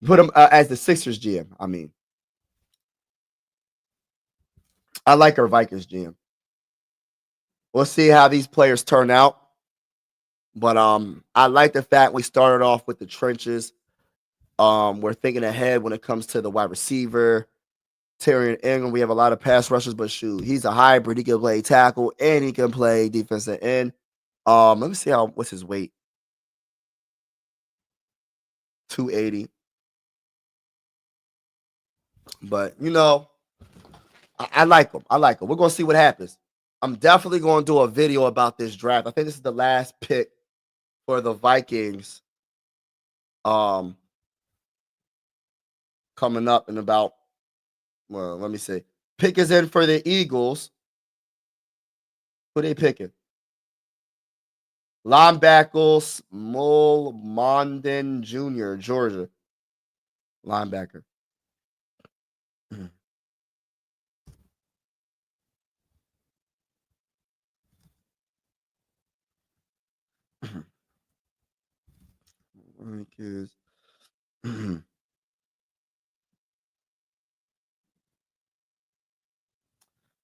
Put him as the Sixers GM. I mean, I like our Vikings GM. We'll see how these players turn out. But I like the fact we started off with the trenches. We're thinking ahead when it comes to the wide receiver. Terry Ingram, we have a lot of pass rushers, but shoot, he's a hybrid. He can play tackle and he can play defensive end. Let me see what's his weight. 280. But I like him. I like him. We're gonna see what happens. I'm definitely gonna do a video about this draft. I think this is the last pick for the Vikings. Coming up in about, well, let me see. Pick is in for the Eagles. Who they picking? Linebacker Small Mondin Jr., Georgia. Linebacker.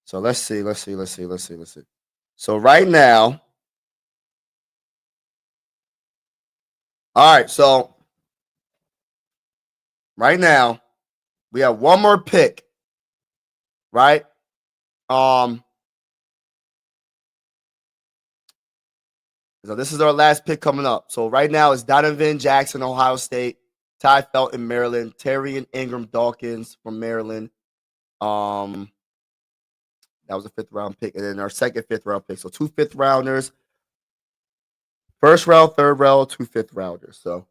So let's see. So right now, all right. So right now, we have one more pick, right? So this is our last pick coming up. So right now it's Donovan Jackson, Ohio State, Ty Felton, Maryland, Terry and Ingram Dawkins from Maryland. That was a 5th round pick, and then our second 5th round pick. So 2 5th rounders, 1st round, 3rd round, 2 5th rounders. So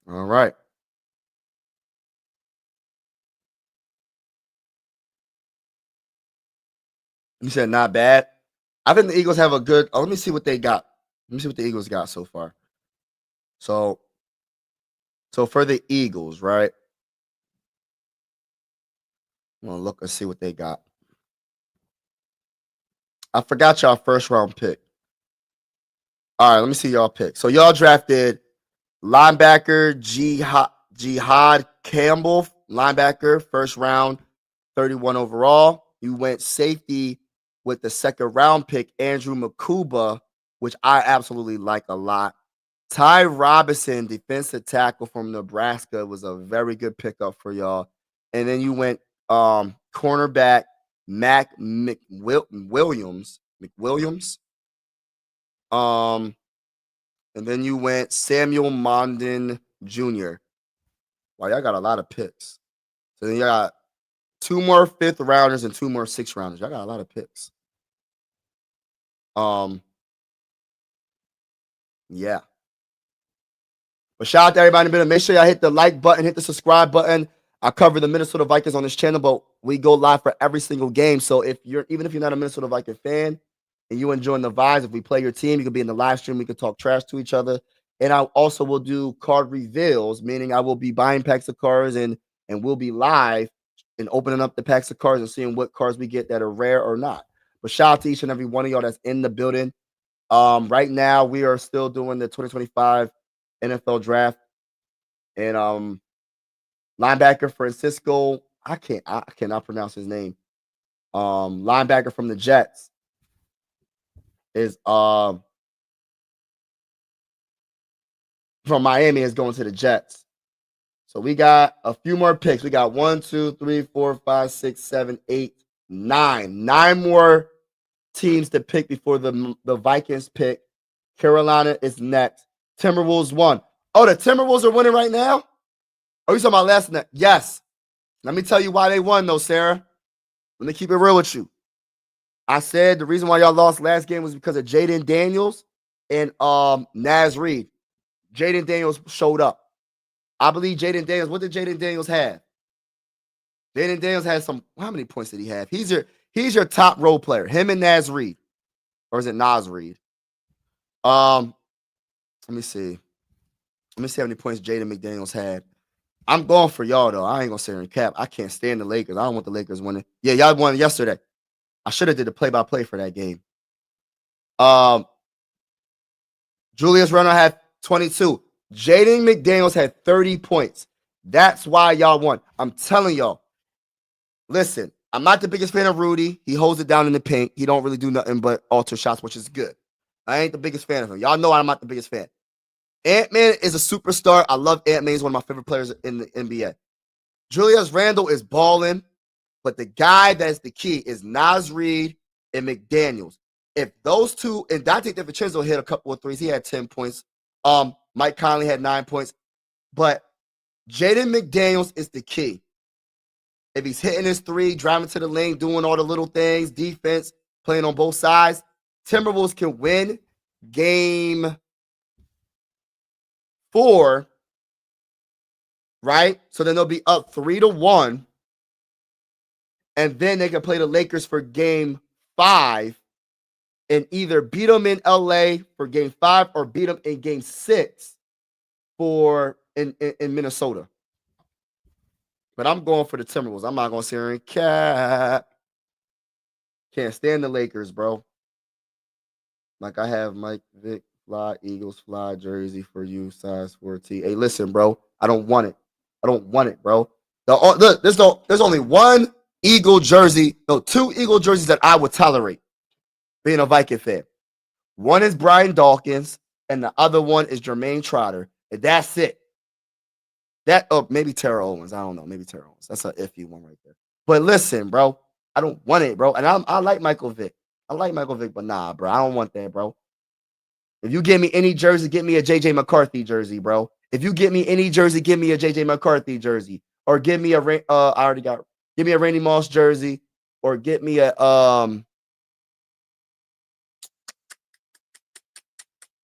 all right. You said not bad. I think the Eagles have a good. Let me see what they got. Let me see what the Eagles got so far. So for the Eagles, right? I'm gonna look and see what they got. I forgot y'all 1st round pick. All right, let me see y'all pick. So y'all drafted linebacker Jihad Campbell, linebacker, 1st round, 31 overall. You went safety with the 2nd round pick, Andrew Makuba, which I absolutely like a lot. Ty Robinson, defensive tackle from Nebraska, was a very good pickup for y'all. And then you went cornerback Mac McWilliams. And then you went Samuel Mondin Jr. Wow, y'all got a lot of picks. So then you got 2 more 5th rounders and 2 more 6th rounders. Y'all got a lot of picks. Yeah. But shout out to everybody in the middle. Make sure y'all hit the like button, hit the subscribe button. I cover the Minnesota Vikings on this channel, but we go live for every single game. So even if you're not a Minnesota Viking fan and you enjoying the vibes, if we play your team, you can be in the live stream. We can talk trash to each other. And I also will do card reveals, meaning I will be buying packs of cards and we'll be live and opening up the packs of cards and seeing what cards we get that are rare or not. But shout out to each and every one of y'all that's in the building. Right now we are still doing the 2025 NFL draft. And linebacker Francisco, I cannot pronounce his name. Linebacker from the Jets is from Miami is going to the Jets. So we got a few more picks. We got 1, 2, 3, 4, 5, 6, 7, 8, 9. 9 more teams to pick before the Vikings pick. Carolina is next. Timberwolves won. Oh, the Timberwolves are winning right now? Oh, you talking about last night? Yes. Let me tell you why they won, though, Sarah. Let me keep it real with you. I said the reason why y'all lost last game was because of Jaden Daniels and Naz Reid. Jaden Daniels showed up. I believe Jaden Daniels. What did Jaden Daniels have? Jaden Daniels had how many points did he have? He's your top role player. Him and Naz Reid. Or is it Naz Reid? Let me see. Let me see how many points Jaden McDaniels had. I'm going for y'all, though. I ain't going to sit here and cap. I can't stand the Lakers. I don't want the Lakers winning. Yeah, y'all won yesterday. I should have did the play-by-play for that game. Julius Randle had 22. Jaden McDaniels had 30 points. That's why y'all won. I'm telling y'all. Listen, I'm not the biggest fan of Rudy. He holds it down in the paint. He don't really do nothing but alter shots, which is good. I ain't the biggest fan of him. Y'all know I'm not the biggest fan. Ant-Man is a superstar. I love Ant-Man. He's one of my favorite players in the NBA. Julius Randle is balling, but the guy that's the key is Naz Reid and McDaniels. If those two, and Dante DiVincenzo hit a couple of threes. He had 10 points. Mike Conley had 9 points. But Jaden McDaniels is the key. If he's hitting his three, driving to the lane, doing all the little things, defense, playing on both sides, Timberwolves can win game 4, right? So then they'll be up 3-1. And then they can play the Lakers for game 5 and either beat them in LA for game 5 or beat them in game 6 for in Minnesota. But I'm going for the Timberwolves. I'm not going to sit here and cap. Can't stand the Lakers, bro. Like I have Mike Vick Fly Eagles Fly jersey for you, size 4T. Hey, listen, bro. I don't want it. I don't want it, bro. Look, there's only one Eagle jersey, no, 2 Eagle jerseys that I would tolerate being a Viking fan. One is Brian Dawkins, and the other one is Jermaine Trotter. And that's it. Maybe Terrell Owens. I don't know. Maybe Terrell Owens. That's an iffy one right there. But listen, bro, I don't want it, bro. And I like Michael Vick. I like Michael Vick, but nah, bro. I don't want that, bro. If you give me any jersey, get me a JJ McCarthy jersey, bro. If you get me any jersey, give me a JJ McCarthy jersey. Or give me a give me a Randy Moss jersey. Or get me a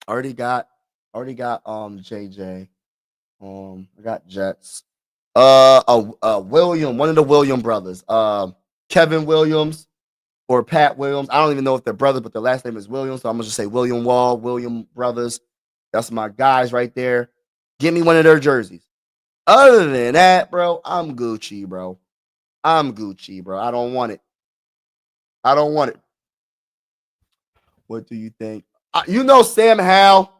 already got JJ. I got Jets. William, one of the William brothers. Kevin Williams or Pat Williams. I don't even know if they're brothers, but their last name is Williams. So I'm gonna just say William Wall, William brothers. That's my guys right there. Give me one of their jerseys. Other than that, bro, I'm Gucci, bro. I'm Gucci, bro. I don't want it. I don't want it. What do you think? You know Sam Howell.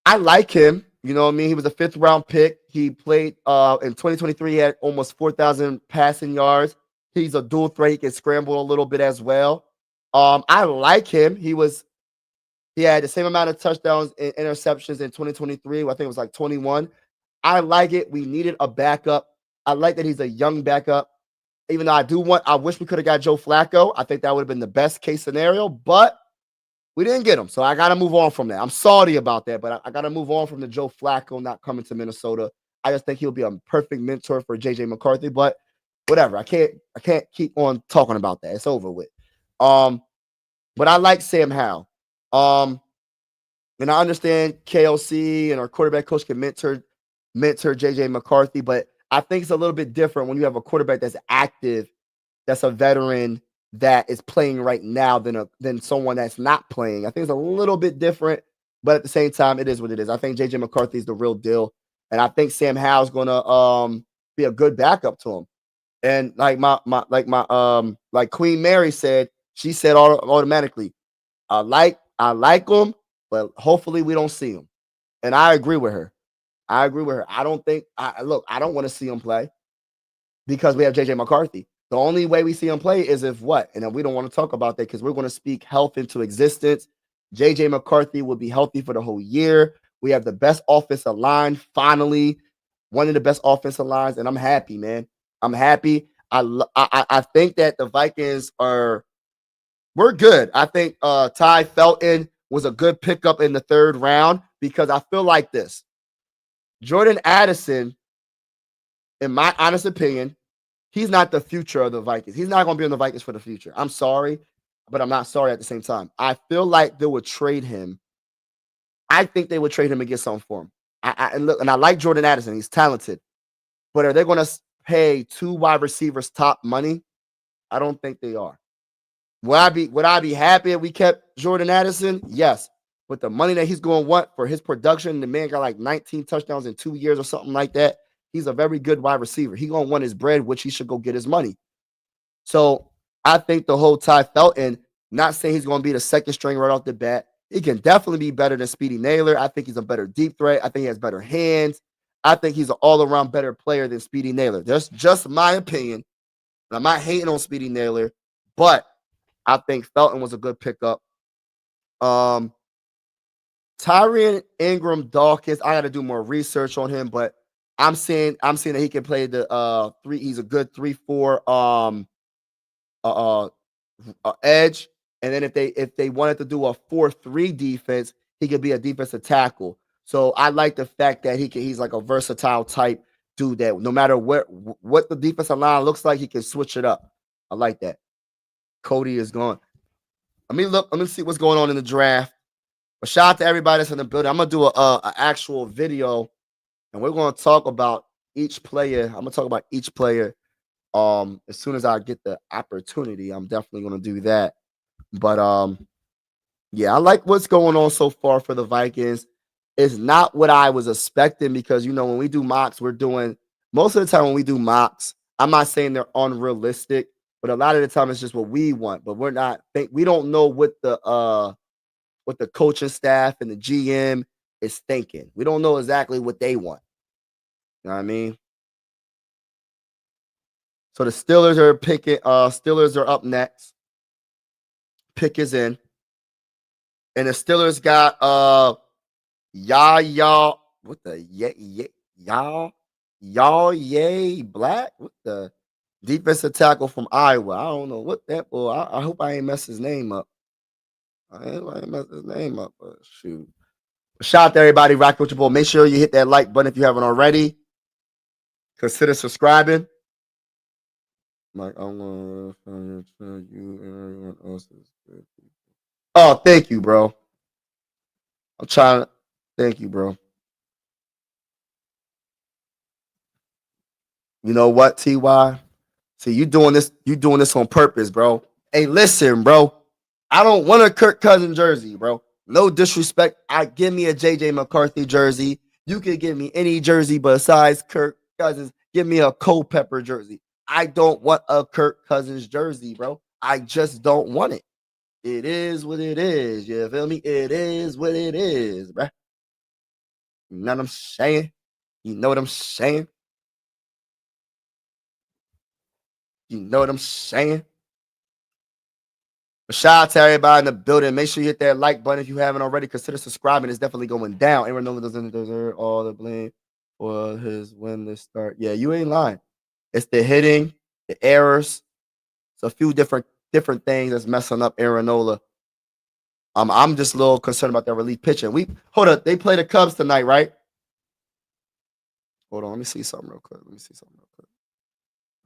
I like him. You know what I mean? He was a 5th round pick. He played in 2023. He had almost 4,000 passing yards. He's a dual threat. He can scramble a little bit as well. I like him. He had the same amount of touchdowns and interceptions in 2023. I think it was like 21. I like it. We needed a backup. I like that he's a young backup. Even though I wish we could have got Joe Flacco. I think that would have been the best case scenario, but we didn't get him. So I got to move on from that. I'm sorry about that, but I got to move on from the Joe Flacco not coming to Minnesota. I just think he'll be a perfect mentor for JJ McCarthy, but whatever. I can't keep on talking about that. It's over with. But I like Sam Howell. And I understand KLC and our quarterback coach can mentor JJ McCarthy, but I think it's a little bit different when you have a quarterback that's active, that's a veteran, that is playing right now than someone that's not playing. I think it's a little bit different, but at the same time, it is what it is. I think JJ McCarthy is the real deal, and I think Sam Howell's gonna be a good backup to him. And like Queen Mary said, she said automatically, I like him, but hopefully we don't see him. And I agree with her. I don't want to see him play because we have JJ McCarthy. The only way we see him play is if what? And then we don't want to talk about that because we're going to speak health into existence. JJ McCarthy will be healthy for the whole year. We have the best offensive line, finally. One of the best offensive lines, and I'm happy, man. I'm happy. I think that the Vikings we're good. I think Ty Felton was a good pickup in the 3rd round because I feel like this. Jordan Addison, in my honest opinion, he's not the future of the Vikings. He's not going to be on the Vikings for the future. I'm sorry, but I'm not sorry at the same time. I feel like they would trade him. I think they would trade him and get something for him. And I like Jordan Addison. He's talented. But are they going to pay 2 wide receivers top money? I don't think they are. Would I be happy if we kept Jordan Addison? Yes. But the money that he's going to want for his production, the man got like 19 touchdowns in 2 years or something like that. He's a very good wide receiver. He's going to want his bread, which he should go get his money. So I think the whole Ty Felton, not saying he's going to be the 2nd string right off the bat. He can definitely be better than Speedy Naylor. I think he's a better deep threat. I think he has better hands. I think he's an all-around better player than Speedy Naylor. That's just my opinion. And I'm not hating on Speedy Naylor, but I think Felton was a good pickup. Tyrion Ingram Dawkins, I got to do more research on him, but I'm seeing that he can play the three. He's a good 3-4 uh, edge, and then if they wanted to do a 4-3 defense, he could be a defensive tackle. So I like the fact that he's like a versatile type dude that no matter what the defensive line looks like, he can switch it up. I like that. Cody is gone. Let me see what's going on in the draft. But shout out to everybody that's in the building. I'm gonna do a actual video, and we're gonna talk about each player. I'm gonna talk about each player. As soon as I get the opportunity, I'm definitely gonna do that. But yeah, I like what's going on so far for the Vikings. It's not what I was expecting because when we do mocks, we're doing most of the time when we do mocks. I'm not saying they're unrealistic, but a lot of the time it's just what we want. But we don't know what the coaching staff and the GM is thinking. We don't know exactly what they want. You know what I mean? So the Steelers are picking. Steelers are up next. Pick is in, and the Steelers got y'all. What the y'all yay black? What the defensive tackle from Iowa? I don't know what that boy. I hope I ain't mess his name up. I ain't mess his name up. Shoot. Shout out to everybody rocking with your boy. Make sure you hit that like button if you haven't already. Consider subscribing. Like I'm gonna tell you everyone else is good. Oh, thank you, bro. I'm trying to thank you, bro. You know what, TY? See, you doing this on purpose, bro. Hey, listen, bro. I don't want a Kirk Cousins jersey, bro. No disrespect. Give me a JJ McCarthy jersey. You can give me any jersey besides Kirk Cousins. Give me a Culpepper jersey. I don't want a Kirk Cousins jersey, bro. I just don't want it. It is what it is. You feel me? It is what it is, bro. You know what I'm saying? You know what I'm saying? You know what I'm saying? Shout out to everybody in the building. Make sure you hit that like button if you haven't already. Consider subscribing. It's definitely going down. Aaron Nola doesn't deserve all the blame for his win this start. Yeah, you ain't lying. It's the hitting, the errors. It's a few different things that's messing up Aaron Nola. I'm just a little concerned about that relief pitching. Hold up. They play the Cubs tonight, right? Hold on. Let me see something real quick.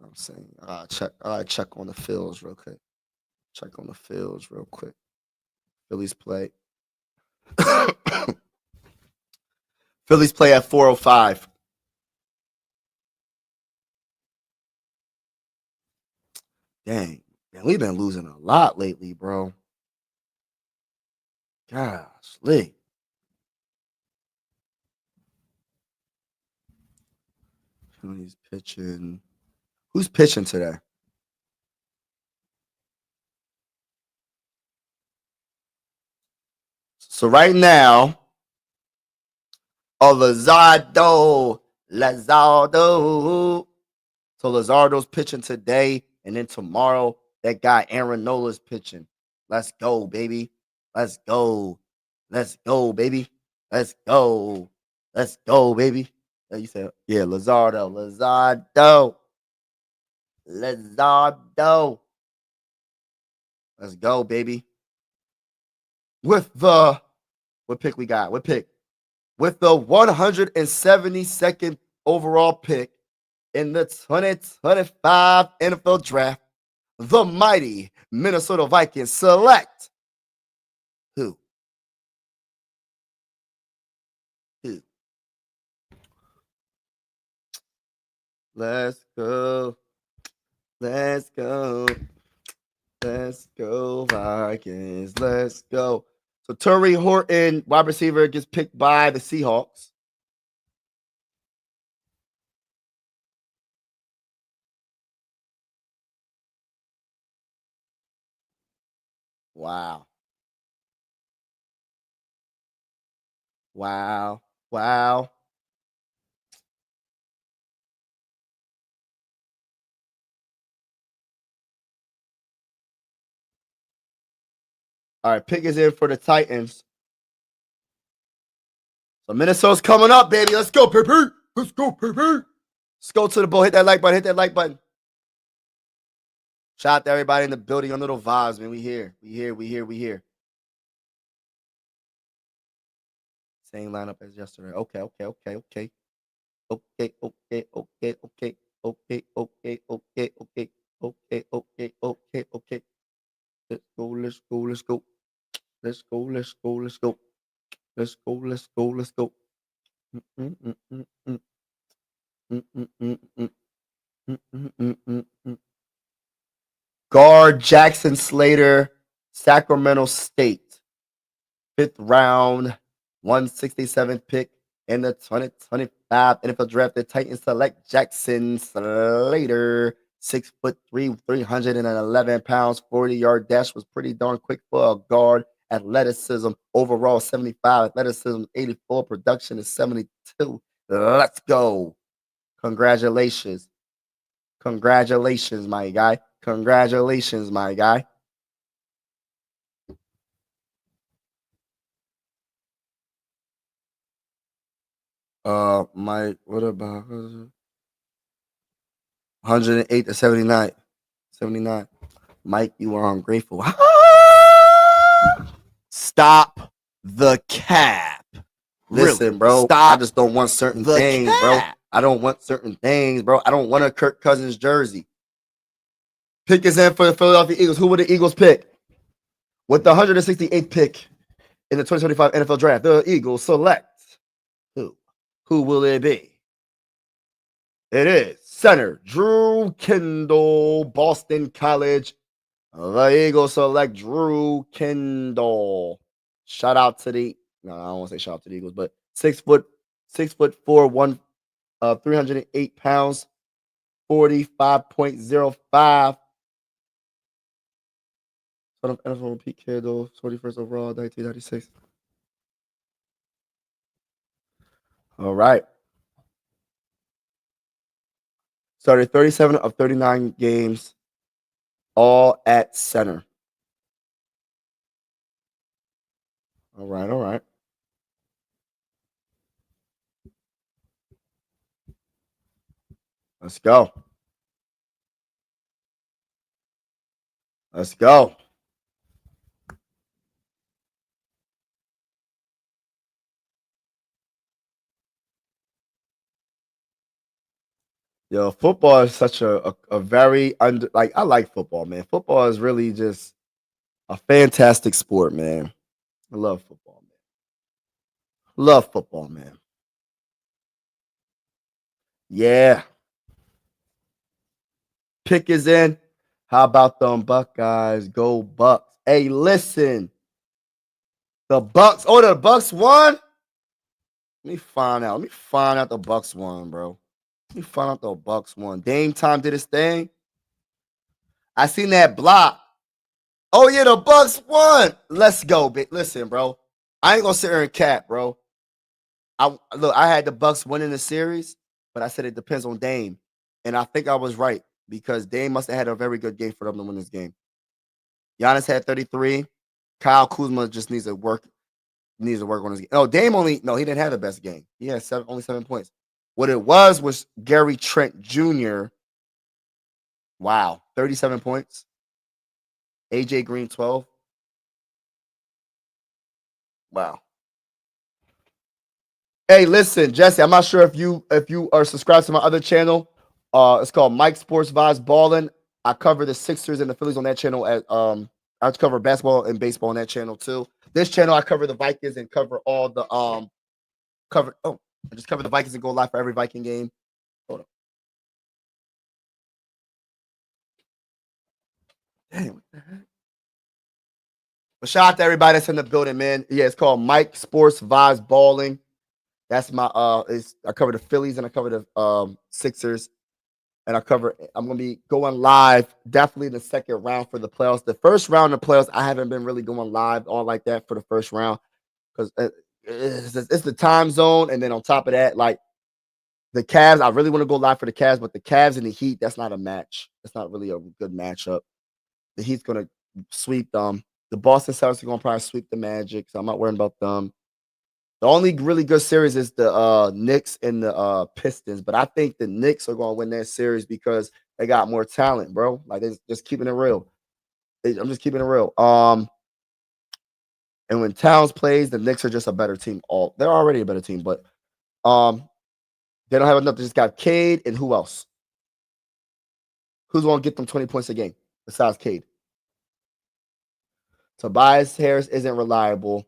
I'm saying I check on the fields real quick. Check on the fields real quick. Phillies play. Phillies play at 4:05. Dang, man, we've been losing a lot lately, bro. Golly. Who's pitching? Who's pitching today? So right now, Lazardo. So Lazardo's pitching today, and then tomorrow that guy Aaron Nola's pitching. Let's go, baby. Let's go. Let's go, baby. Let's go. Let's go, baby. You said, yeah, Lazardo. Lazardo. Let's go, baby. With the what pick we got? What pick? With the 172nd overall pick in the 2025 NFL Draft, the mighty Minnesota Vikings select who? Who? Let's go. Let's go. Let's go, Vikings. Let's go. So Terry Horton, wide receiver, gets picked by the Seahawks. Wow. Wow. Wow. All right, pick is in for the Titans. So Minnesota's coming up, baby. Let's go, baby. Let's go, baby. Let's go to the bowl. Hit that like button. Hit that like button. Shout out to everybody in the building on Little Vibes, man. We here. We here. Same lineup as yesterday. Okay. Let's go. Guard Jackson Slater, Sacramento State. 5th round, 167th pick in the 2025 NFL Draft. The Titans select Jackson Slater, 6'3", 311 pounds, 40-yard dash was pretty darn quick for a guard. Athleticism, overall 75, athleticism 84, production is 72. Let's go. Congratulations, my guy. Congratulations, my guy. Mike, what about 108 to 79? 79. Mike, you are ungrateful. Stop the cap. Listen, bro. Stop. I just don't want certain things, bro. I don't want certain things, bro. I don't want a Kirk Cousins jersey. Pick is in for the Philadelphia Eagles. Who would the Eagles pick? With the 168th pick in the 2025 NFL Draft, the Eagles select who? Who will it be? It is center Drew Kendall, Boston College. The Eagles select Drew Kendall. Shout out to the I don't want to say shout out to the Eagles, but 6'4", 308 pounds, 45.05. NFL Pete Kendall, 21st overall, 1996. All right. Started 37 of 39 games, all at center. All right. Let's go. Yo, football is such a very I like football, man. Football is really just a fantastic sport, man. I love football, man. Yeah. Pick is in. How about them Buckeyes? Go Bucks. Hey, listen. The Bucks. Oh, the Bucks won? Let me find out the Bucks won, bro. Dame Time did his thing. I seen that block. Oh, yeah, the Bucks won. Let's go, bitch. Listen, bro. I ain't gonna sit here and cap, bro. I had the Bucks winning the series, but I said it depends on Dame. And I think I was right because Dame must have had a very good game for them to win this game. Giannis had 33. Kyle Kuzma just needs to work on his game. No, Dame he didn't have the best game. He had only 7 points. What it was Gary Trent Jr. Wow, 37 points. AJ Green 12. Wow. Hey, listen, Jesse, I'm not sure if you are subscribed to my other channel. It's called Mike Sports Vibes Ballin'. I cover the Sixers and the Phillies on that channel. I cover basketball and baseball on that channel too. This channel I cover the Vikings and cover all the I just cover the Vikings and go live for every Viking game. Hold on. Damn, what the heck? But shout out to everybody that's in the building, man. Yeah, it's called Mike Sports Vibes Balling. That's my I cover the Phillies and I cover the Sixers. And I'm gonna be going live definitely in the second round for the playoffs. The first round of playoffs, I haven't been really going live all like that for the first round because it's the time zone, and then on top of that, like the Cavs, I really want to go live for the Cavs, but the Cavs and the Heat, that's not a match. That's not really a good matchup. The Heat's gonna sweep them. The Boston Celtics are going to probably sweep the Magic, so I'm not worrying about them. The only really good series is the Knicks and the Pistons, but I think the Knicks are going to win that series because they got more talent, bro. Like, they're just keeping it real. I'm just keeping it real. And when Towns plays, the Knicks are just a better team. They're already a better team, but they don't have enough. They just got Cade and who else? Who's going to get them 20 points a game besides Cade? Tobias Harris isn't reliable.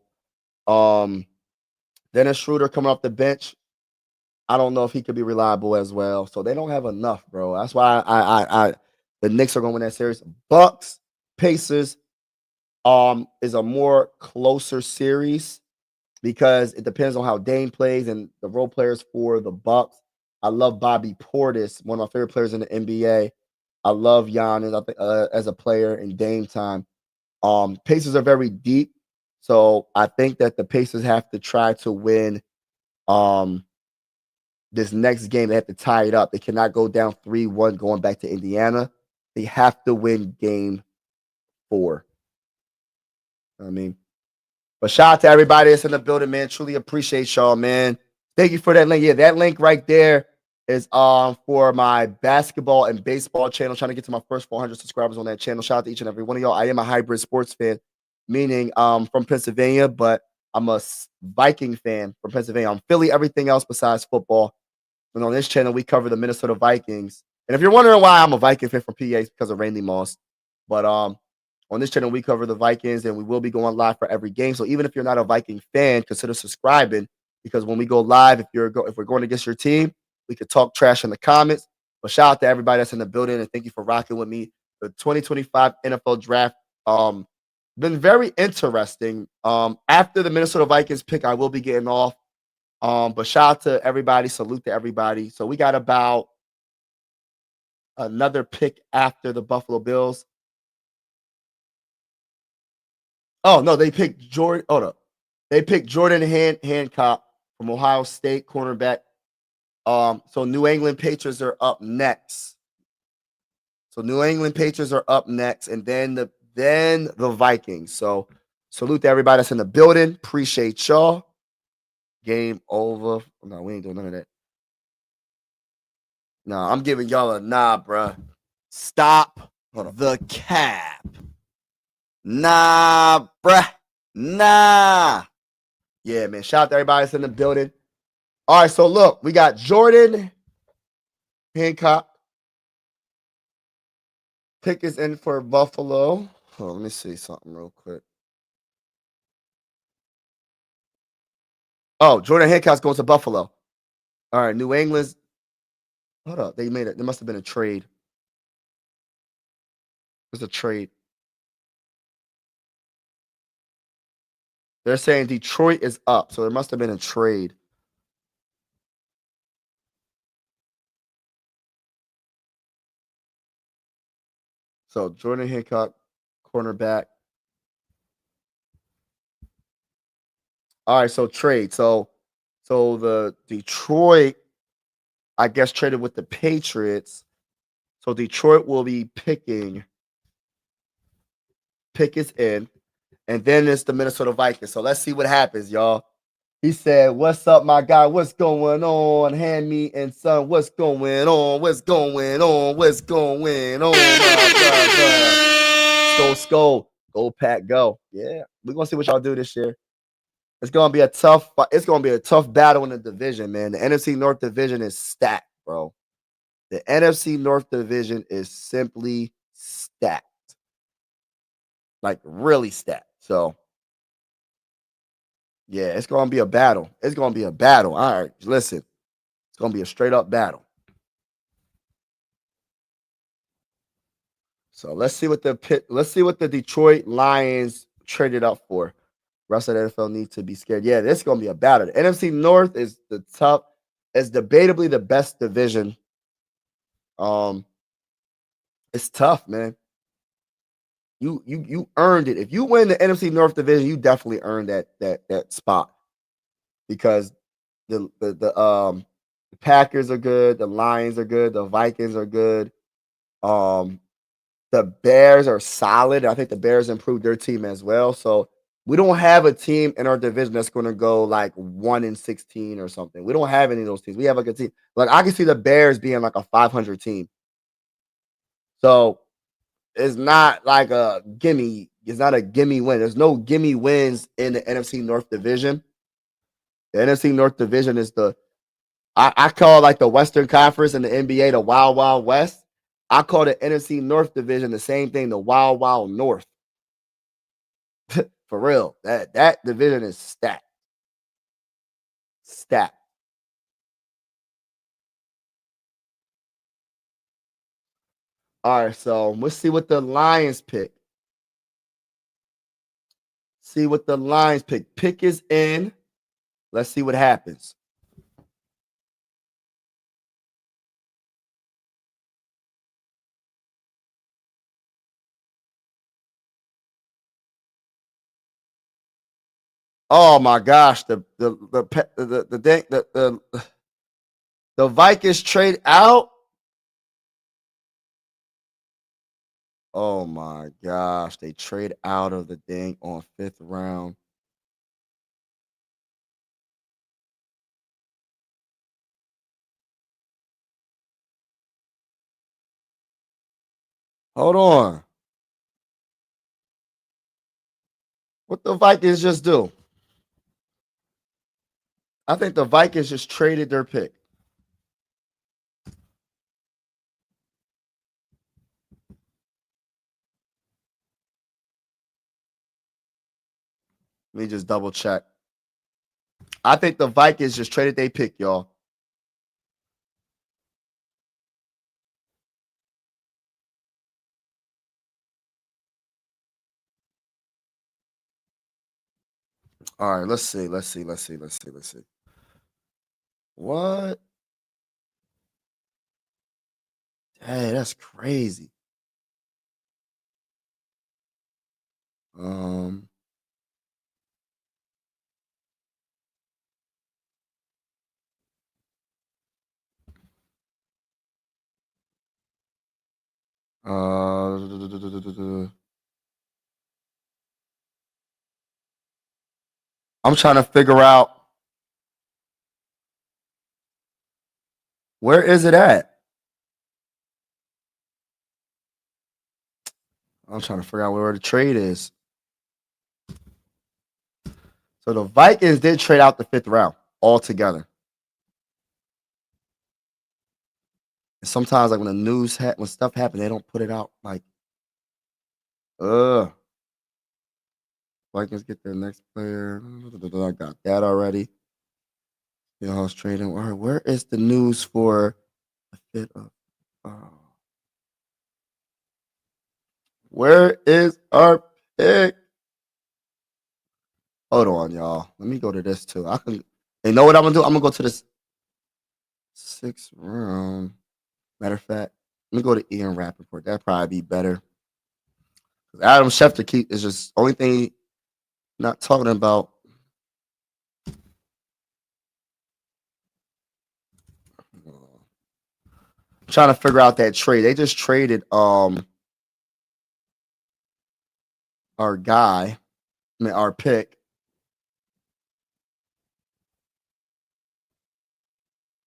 Dennis Schroeder coming off the bench. I don't know if he could be reliable as well. So they don't have enough, bro. That's why the Knicks are going to win that series. Bucks, Pacers, is a more closer series because it depends on how Dame plays and the role players for the Bucks. I love Bobby Portis, one of my favorite players in the NBA. I love Giannis as a player in Dame time. Pacers are very deep, so I think that the Pacers have to try to win this next game. They have to tie it up. They cannot go down 3-1 going back to Indiana. They have to win game 4. I mean, but shout out to everybody that's in the building, man. Truly appreciate y'all, man. Thank you for that link. Yeah, that link right there is for my basketball and baseball channel. Trying to get to my first 400 subscribers on that channel. Shout out to each and every one of y'all. I am a hybrid sports fan, meaning from Pennsylvania, but I'm a Viking fan from Pennsylvania. I'm Philly, everything else besides football. And on this channel, we cover the Minnesota Vikings. And if you're wondering why I'm a Viking fan from PA, it's because of Randy Moss. But on this channel, we cover the Vikings, and we will be going live for every game. So even if you're not a Viking fan, consider subscribing because when we go live, if we're going against your team, we could talk trash in the comments. But shout out to everybody that's in the building, and thank you for rocking with me. The 2025 NFL Draft been very interesting. After the Minnesota Vikings pick, I will be getting off. But shout out to everybody. Salute to everybody. So we got about another pick after the Buffalo Bills. Oh, no, they picked Jordan. Hold up. They picked Jordan Hancock from Ohio State, cornerback. So New England Patriots are up next. And then the Vikings. So salute to everybody that's in the building. Appreciate y'all. Game over. No, we ain't doing none of that. No, I'm giving y'all a nah, bruh. Stop the cap. Nah, bruh. Nah. Yeah, man. Shout out to everybody that's in the building. All right, so look, we got Jordan Hancock. Pick is in for Buffalo. Oh, let me see something real quick. Oh, Jordan Hancock's going to Buffalo. All right, New England's. Hold up. They made it. There must have been a trade. There's a trade. They're saying Detroit is up, so there must have been a trade. So Jordan Hancock, cornerback. All right, so trade. So the Detroit, I guess, traded with the Patriots. So Detroit will be picking. Pick is in. And then it's the Minnesota Vikings. So let's see what happens, y'all. He said, "What's up, my guy? What's going on? Hand me and son, what's going on? What's going on? What's going on, my brother? Skull. Go Pack, go. Yeah, we're gonna see what y'all do this year. It's gonna be a tough battle in the division, man. The NFC North division is stacked, bro. The NFC North division is simply stacked. Like really stacked. So yeah, it's gonna be a battle. All right, listen. It's gonna be a straight up battle. So let's see what the Detroit Lions traded up for. Rest of the NFL needs to be scared. Yeah, this is gonna be a battle. The NFC North is debatably the best division. It's tough, man. You earned it. If you win the NFC North division, you definitely earned that spot because the Packers are good, the Lions are good, the Vikings are good. The Bears are solid. I think the Bears improved their team as well. So we don't have a team in our division that's going to go like 1-16 or something. We don't have any of those teams. We have like a team. Like I can see the Bears being like a 500 team. So it's not like a gimme. It's not a gimme win. There's no gimme wins in the NFC North division. The NFC North division is I call like the Western Conference and the NBA the Wild Wild West. I call the NFC North division the same thing, the Wild Wild North. For real. That division is stacked. Stacked. All right, so let's see what the Lions pick. See what the Lions pick. Pick is in. Let's see what happens. Oh my gosh, the Vikings trade out. Oh my gosh, they trade out of the dang on 5th round. Hold on. What the Vikings just do? I think the Vikings just traded their pick. Let me just double check. I think the Vikings just traded their pick, y'all. All right, let's see. What? Hey, that's crazy. Um, I'm trying to figure out where is it at? I'm trying to figure out where the trade is. So the Vikings did trade out the 5th round altogether. And sometimes, like when stuff happens, they don't put it out. Like, Vikings get their next player. I got that already. You know, I was trading. All right, where is the news for the 5th of? Where is our pick? Hold on, y'all. Let me go to this too. I can. You know what I'm gonna do? I'm gonna go to this 6th round. Matter of fact, let me go to Ian Rappaport. That'd probably be better. Adam Schefter is just only thing not talking about. Trying to figure out that trade. They just traded our guy, our pick.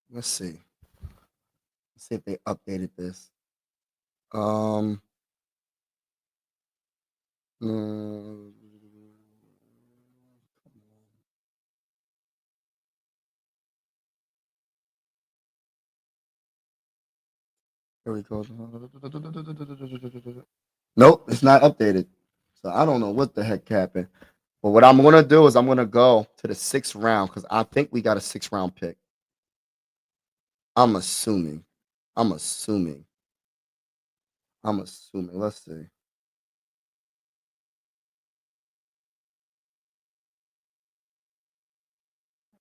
Let's see. Let's see if they updated this. Mm, here we go. Nope, it's not updated. So I don't know what the heck happened. But what I'm gonna do is I'm gonna go to the 6th round because I think we got a 6th round pick. I'm assuming. I'm assuming. I'm assuming. Let's see.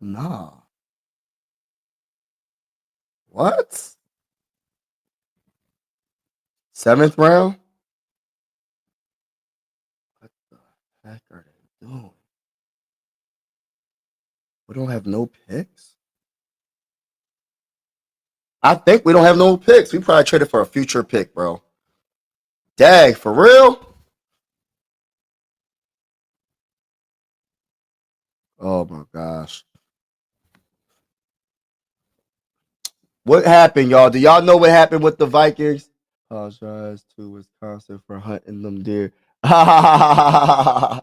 Nah. What? 7th round? What the heck are they doing? We don't have no picks? I think we don't have no picks. We probably traded for a future pick, bro. Dang, for real? Oh my gosh. What happened, y'all? Do y'all know what happened with the Vikings? Apologize to Wisconsin for hunting them deer. Nah,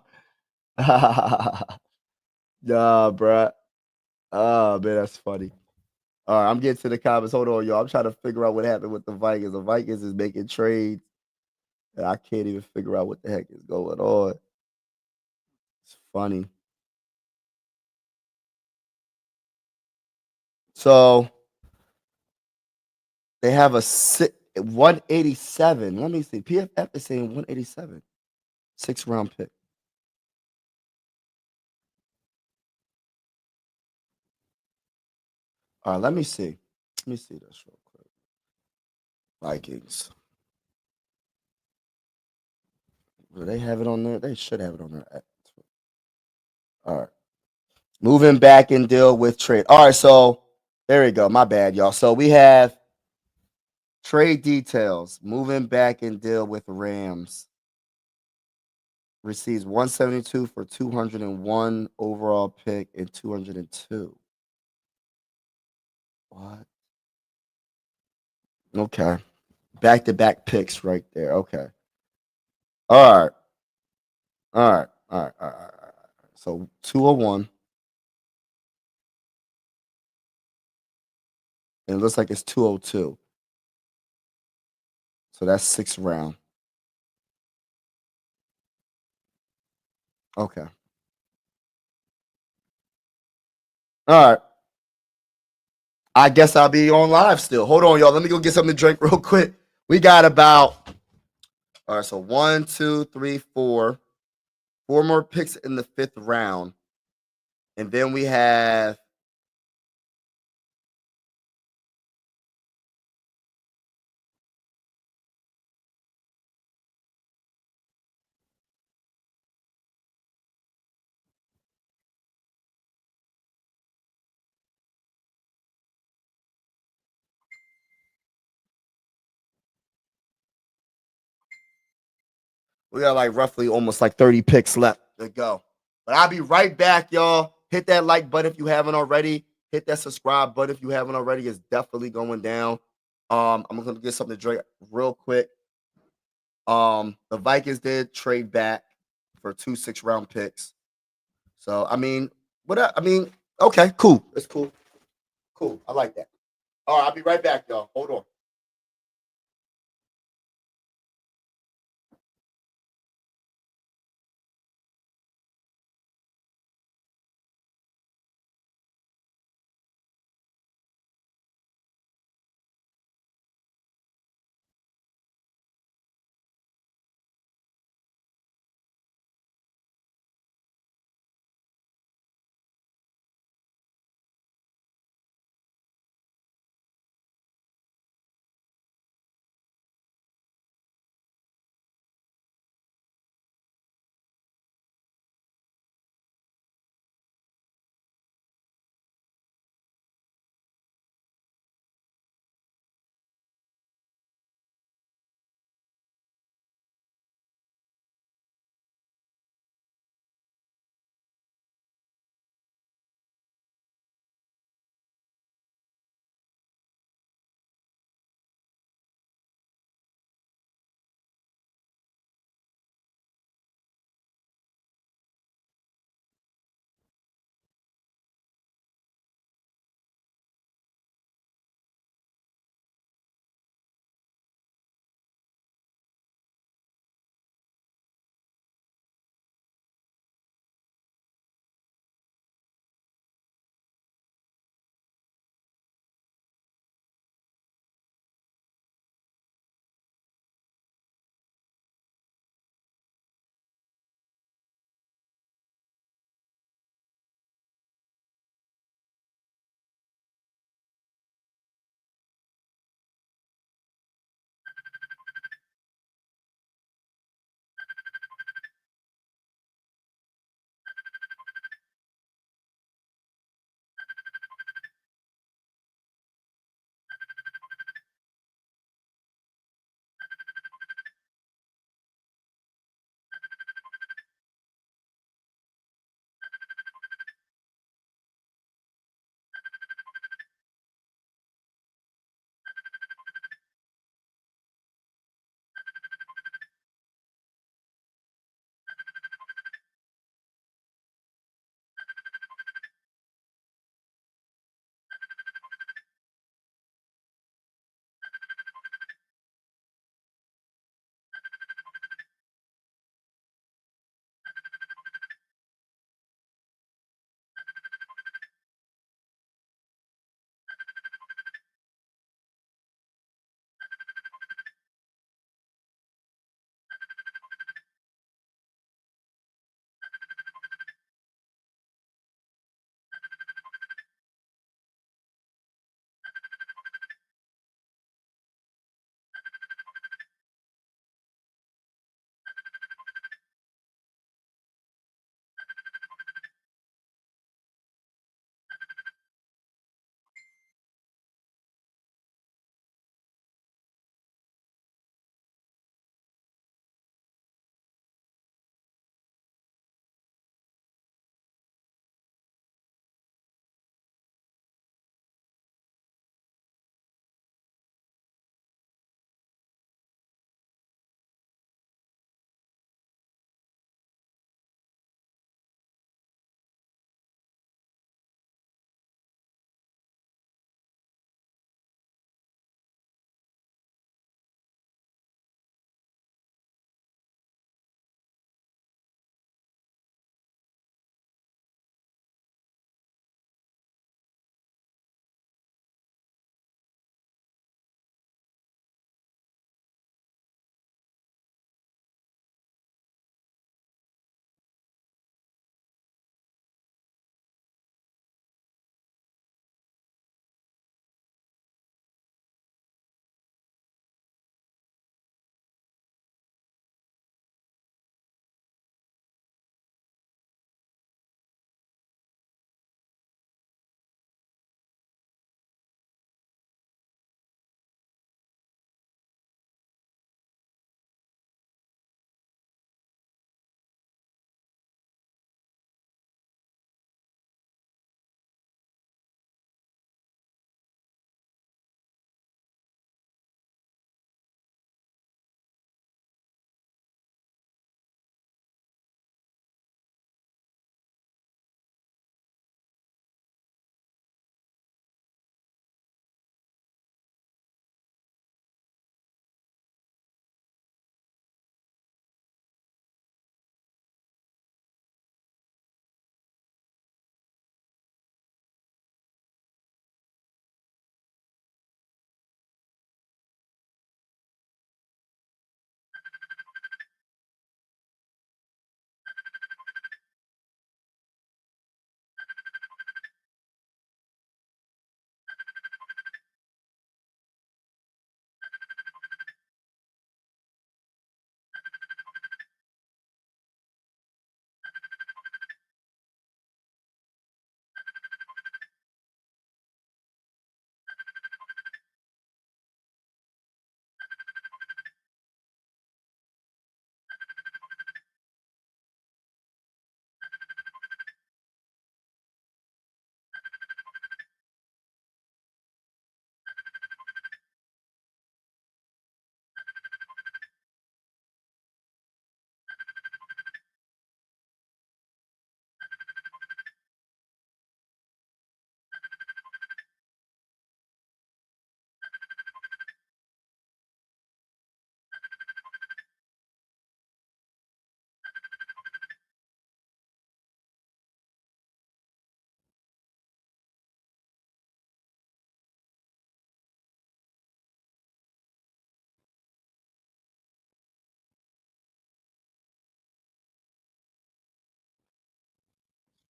bruh. Oh man, that's funny. All right, I'm getting to the comments. Hold on, y'all. I'm trying to figure out what happened with the Vikings. The Vikings is making trades, and I can't even figure out what the heck is going on. It's funny. So they have a 187. Let me see. PFF is saying 187. 6th round pick. All right, let me see. Let me see this real quick. Vikings. Do they have it on there? They should have it on there. All right. Moving back and deal with trade. All right, so there we go. My bad, y'all. So we have trade details. Moving back and deal with Rams. Receives 172 for 201 overall pick and 202. What? Okay. Back to back picks right there. Okay. All right. All right. All right. All right. All right. So 201. And it looks like it's 202. So that's 6th round. Okay. All right. I guess I'll be on live still. Hold on, y'all. Let me go get something to drink real quick. We got about, all right, so 1, 2, 3, 4. 4 more picks in the 5th round. And then we have, we got like roughly almost like 30 picks left to go. But I'll be right back, y'all. Hit that like button if you haven't already. Hit that subscribe button if you haven't already. It's definitely going down. I'm gonna get something to drink real quick. The Vikings did trade back for 2 6th round picks. So I mean, I mean, okay, cool. It's cool. Cool. I like that. All right, I'll be right back, y'all. Hold on.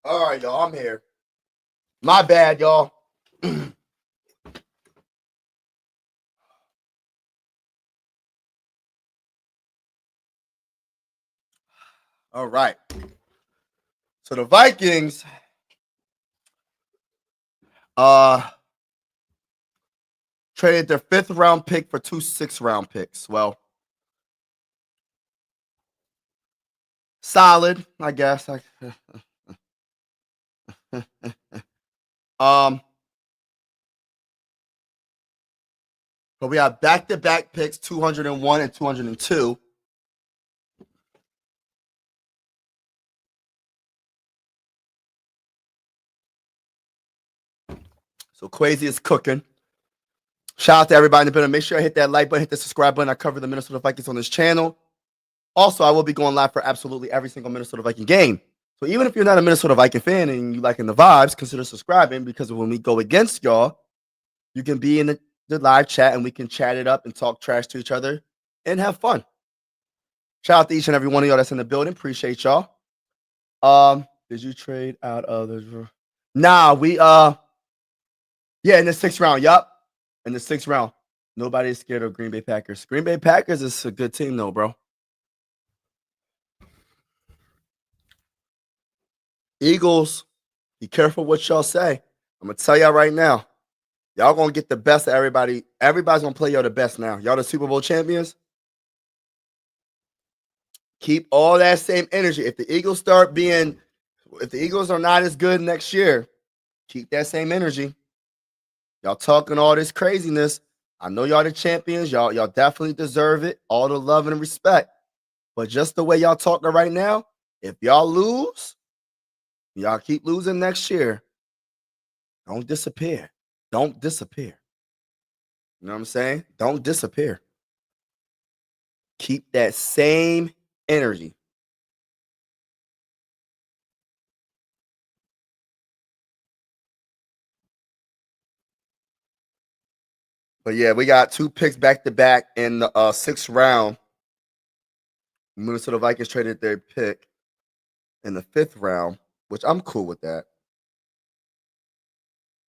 All right, y'all. I'm here. My bad, y'all. All right. So the Vikings traded their 5th round pick for 2 6th round picks. Well, solid, I guess. But we have back-to-back picks, 201 and 202. So Quasi is cooking. Shout out to everybody in the building. Make sure I hit that like button, hit the subscribe button. I cover the Minnesota Vikings on this channel. Also, I will be going live for absolutely every single Minnesota Viking game. So even if you're not a Minnesota Viking fan and you liking the vibes, consider subscribing, because when we go against y'all, you can be in the live chat and we can chat it up and talk trash to each other and have fun. Shout out to each and every one of y'all that's in the building. Appreciate y'all. Did you trade out of the? Nah, we yeah, in the 6th round. Yup. In the 6th round. Nobody is scared of Green Bay Packers. Green Bay Packers is a good team though, bro. Eagles, be careful what y'all say. I'm gonna tell y'all right now. Y'all gonna get the best of everybody. Everybody's gonna play y'all the best now. Y'all the Super Bowl champions. Keep all that same energy. If the Eagles are not as good next year, keep that same energy. Y'all talking all this craziness. I know y'all the champions. Y'all definitely deserve it. All the love and respect. But just the way y'all talking right now, if y'all lose, y'all keep losing next year, don't disappear. Don't disappear. You know what I'm saying? Don't disappear. Keep that same energy. But yeah, we got 2 picks back to back in the 6th round. Minnesota Vikings traded their pick in the 5th round, which I'm cool with that.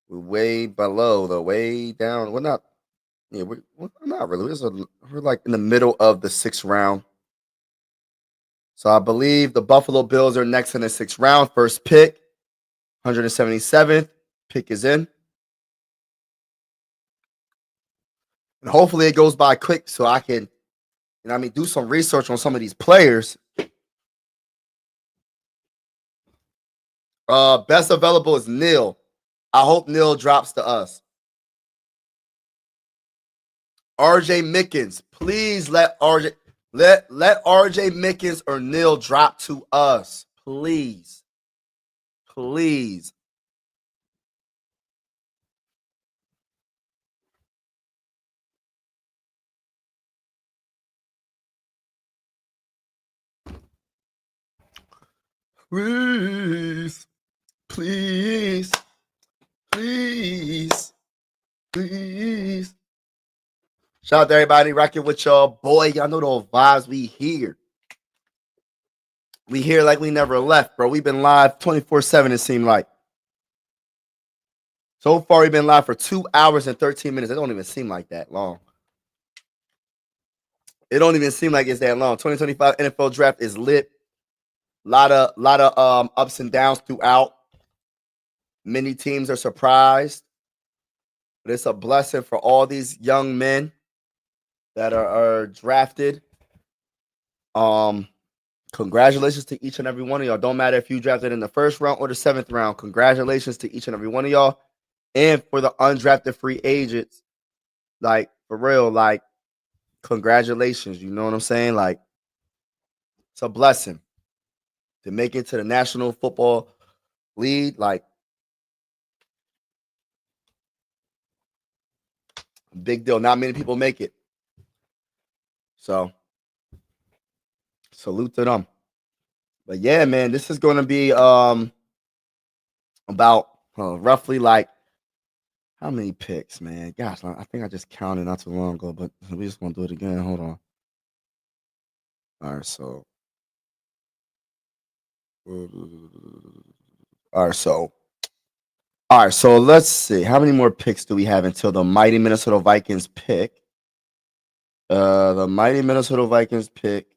We're way below, though, way down. We're not. Yeah, we're not really. We're like in the middle of the 6th round. So I believe the Buffalo Bills are next in the 6th round. First pick, 177th pick is in. And hopefully it goes by quick so I can, do some research on some of these players. Best available is Neil. I hope Neil drops to us. RJ Mickens, please let RJ Mickens or Neil drop to us. Please. Please. Please. Please. Please. Please. Shout out to everybody rocking with y'all. Boy, y'all know those vibes we here. We here like we never left, bro. We've been live 24/7, it seemed like. So far, we've been live for 2 hours and 13 minutes. It don't even seem like that long. It don't even seem like it's that long. 2025 NFL draft is lit. Lot of ups and downs throughout. Many teams are surprised. But it's a blessing for all these young men that are drafted. Congratulations to each and every one of y'all. Don't matter if you drafted in the 1st round or the 7th round. Congratulations to each and every one of y'all. And for the undrafted free agents, like, for real, like, congratulations. You know what I'm saying? Like, it's a blessing to make it to the National Football League. Like, big deal. Not many people make it. So, salute to them. But yeah, man, this is going to be about roughly like, how many picks, man? Gosh, I think I just counted not too long ago, but we just want to do it again. Hold on. All right, so All right, so let's see. How many more picks do we have until the mighty Minnesota Vikings pick? The mighty Minnesota Vikings pick.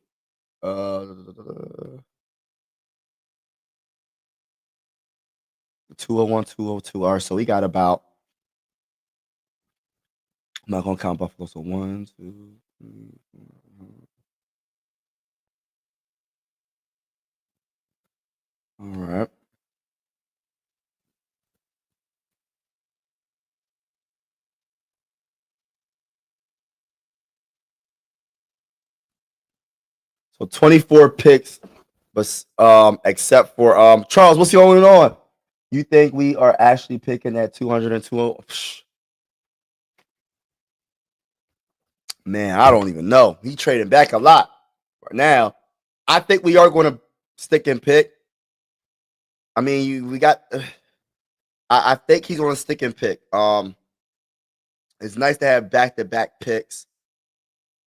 201, 202. All right, so we got about. I'm not gonna count Buffalo. So 1, 2, 3, 4. All right. So 24 picks, but except for Charles, what's going on? You think we are actually picking at 202? Man, I don't even know. He trading back a lot right now. I think we are going to stick and pick. I mean, we got. I think he's going to stick and pick. It's nice to have back-to-back picks.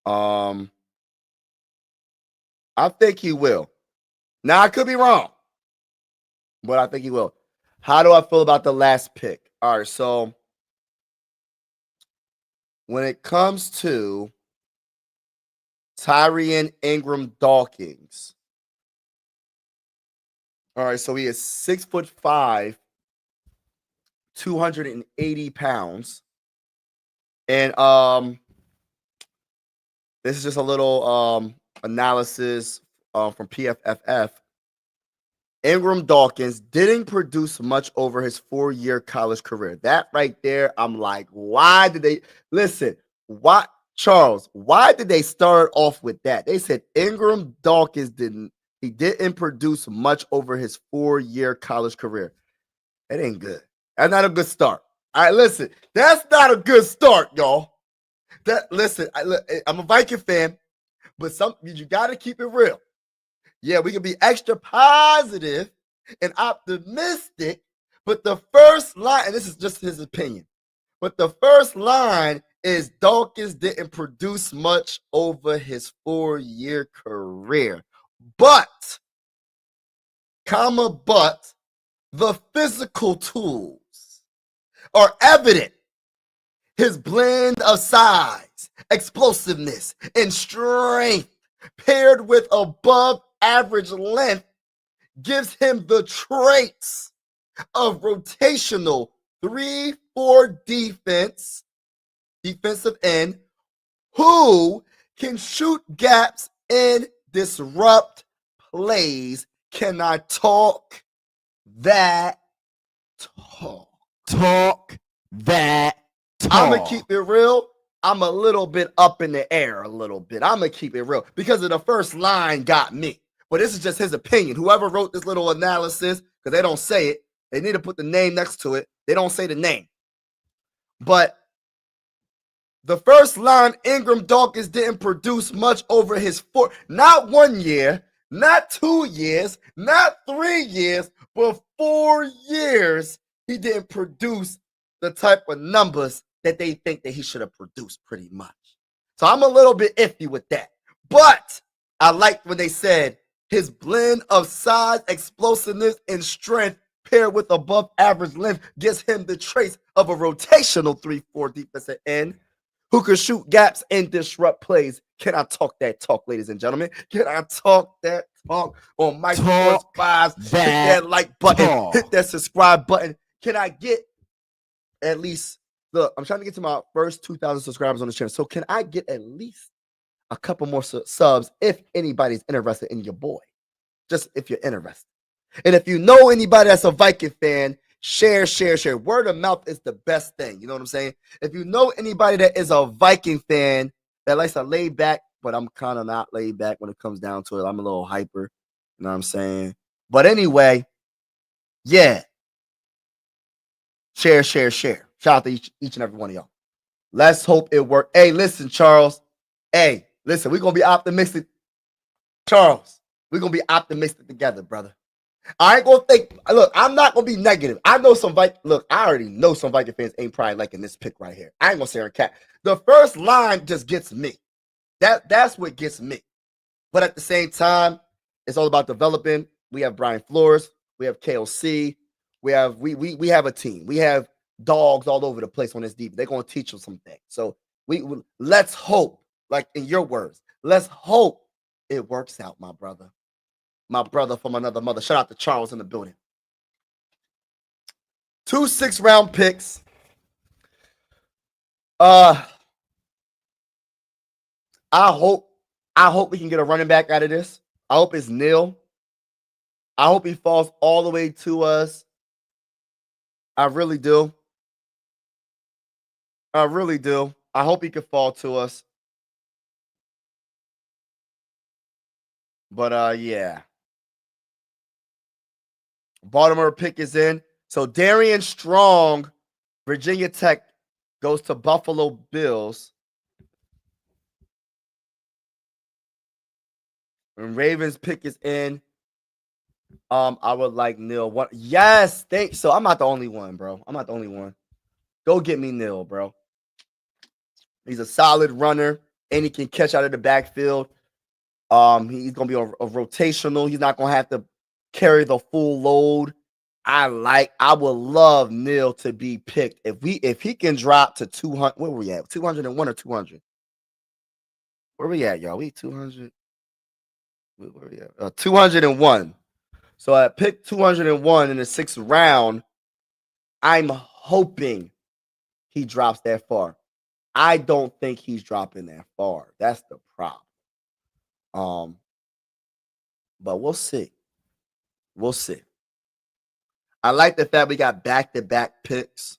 I think he will. Now I could be wrong, but I think he will. How do I feel about the last pick? All right, so when it comes to Tyrion Ingram Dawkins, all right, so he is 6'5", 280 pounds, and this is just a little analysis from PFFF. Ingram Dawkins didn't produce much over his 4-year college career. That right there, I'm like, why did they listen? Why, Charles? Why did they start off with that? They said Ingram Dawkins didn't produce much over his 4-year college career. That ain't good. That's not a good start. All right, listen, that's not a good start, y'all. I'm a Viking fan, but you got to keep it real. Yeah, we can be extra positive and optimistic, but the first line, and this is just his opinion, but the first line is Dawkins didn't produce much over his 4-year career. But the physical tools are evident. His blend of size, explosiveness, and strength paired with above average length gives him the traits of rotational 3-4 defensive end who can shoot gaps and disrupt plays. Can I talk that talk? Talk that talk. I'm going to keep it real. I'm a little bit up in the air a little bit. I'm going to keep it real because of the first line got me. But this is just his opinion. Whoever wrote this little analysis, because they don't say it, they need to put the name next to it. They don't say the name. But the first line, Ingram Dawkins didn't produce much over his not 1 year, not 2 years, not 3 years, but 4 years. He didn't produce the type of numbers that they think that he should have produced pretty much. So I'm a little bit iffy with that. But I liked when they said his blend of size, explosiveness, and strength paired with above average length gives him the traits of a rotational 3-4 defensive end who can shoot gaps and disrupt plays. Can I talk that talk, ladies and gentlemen? Can I talk that talk on Mike Sports 5? Hit that like button. Hit that subscribe button. Can I get at least, look, I'm trying to get to my first 2,000 subscribers on the channel. So can I get at least a couple more subs if anybody's interested in your boy? Just if you're interested. And if you know anybody that's a Viking fan, share. Word of mouth is the best thing. You know what I'm saying? If you know anybody that is a Viking fan that likes to lay back, but I'm kind of not laid back when it comes down to it. I'm a little hyper. You know what I'm saying? But anyway, yeah. Share. Shout out to each and every one of y'all. Let's hope it works. Hey, listen, Charles. Hey, listen, we're going to be optimistic. Charles, we're going to be optimistic together, brother. I ain't gonna think. Look, I'm not gonna be negative. I know some Viking. Look, I already know some Viking fans ain't probably liking this pick right here. I ain't gonna say her cat. The first line just gets me. That's what gets me. But at the same time, it's all about developing. We have Brian Flores. We have KOC. We have a team. We have dogs all over the place on this deep. They're gonna teach us some things. So let's hope, like in your words, let's hope it works out, my brother. My brother from another mother. Shout out to Charles in the building. 2 6-round picks. I hope we can get a running back out of this. I hope it's nil. I hope he falls all the way to us. I really do. I really do. I hope he could fall to us. But yeah. Baltimore pick is in. So Darian Strong, Virginia Tech, goes to Buffalo Bills. And Ravens pick is in. I would like nil. What? Yes, thanks. So I'm not the only one, bro. I'm not the only one. Go get me nil, bro. He's a solid runner, and he can catch out of the backfield. He's gonna be a rotational. He's not gonna have to carry the full load. I would love Neil to be picked. If he can drop to 200, where were we at? 201 or 200? Where we at, y'all? We 200. Where we at? 201. So at pick 201 in the 6th round, I'm hoping he drops that far. I don't think he's dropping that far. That's the problem. But we'll see. We'll see. I like the fact we got back-to-back picks.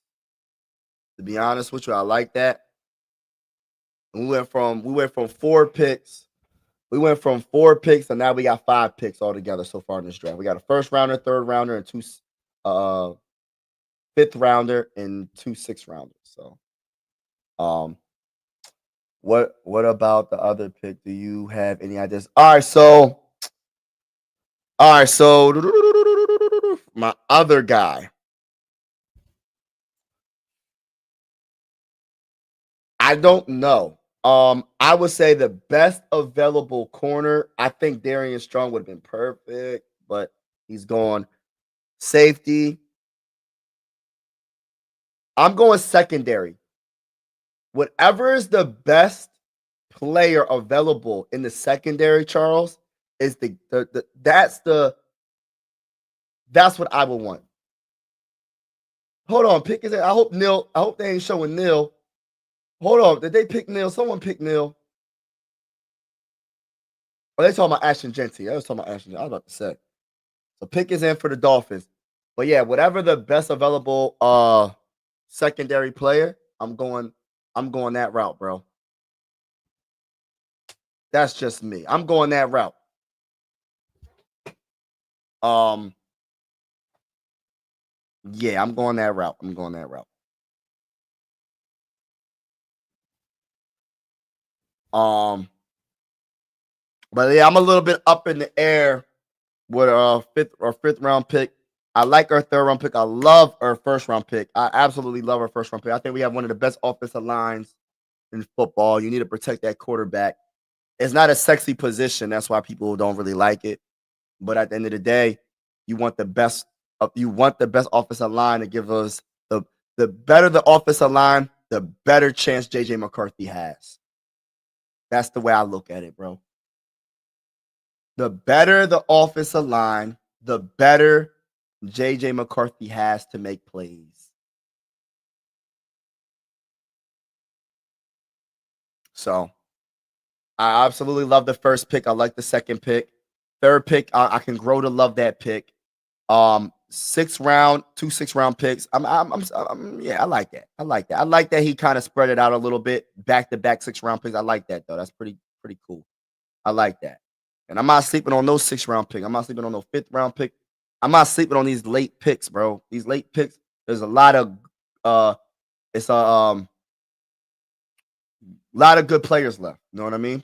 To be honest with you, I like that. And we went from 4 picks. We went from 4 picks, and now we got 5 picks altogether so far in this draft. We got a 1st rounder, 3rd rounder, and 2 5th rounder, and 2 6th rounders. So, what about the other pick? Do you have any ideas? All right, so my other guy. I don't know. I would say the best available corner. I think Darian Strong would have been perfect, but he's gone. Safety. I'm going secondary. Whatever is the best player available in the secondary, Charles, is that's what I would want. Hold on, pick is it? I hope they ain't showing Neil. Hold on, did they pick Neil? Someone picked Neil. Oh, they talking about Ashton Genty. I was talking about Ashton Genty. I was about to say. So pick is in for the Dolphins. But yeah, whatever the best available secondary player, I'm going that route, bro. That's just me. I'm going that route. Yeah, I'm going that route. But yeah, I'm a little bit up in the air with our 5th round pick. I like our 3rd round pick. I love our 1st round pick. I absolutely love our 1st round pick. I think we have one of the best offensive lines in football. You need to protect that quarterback. It's not a sexy position. That's why people don't really like it. But at the end of the day, you want the best. You want the best offensive line to give us the better the offensive line, the better chance JJ McCarthy has. That's the way I look at it, bro. The better the offensive line, the better JJ McCarthy has to make plays. So I absolutely love the 1st pick. I like the 2nd pick. 3rd pick, I can grow to love that pick. 6th round, 2 6-round picks. Yeah, I like that. I like that he kind of spread it out a little bit, back-to-back 6-round picks. I like that though. That's pretty cool. I like that. And I'm not sleeping on those 6-round picks. I'm not sleeping on no 5th round pick. I'm not sleeping on these late picks, bro. These late picks, there's a lot of it's a lot of good players left. You know what I mean?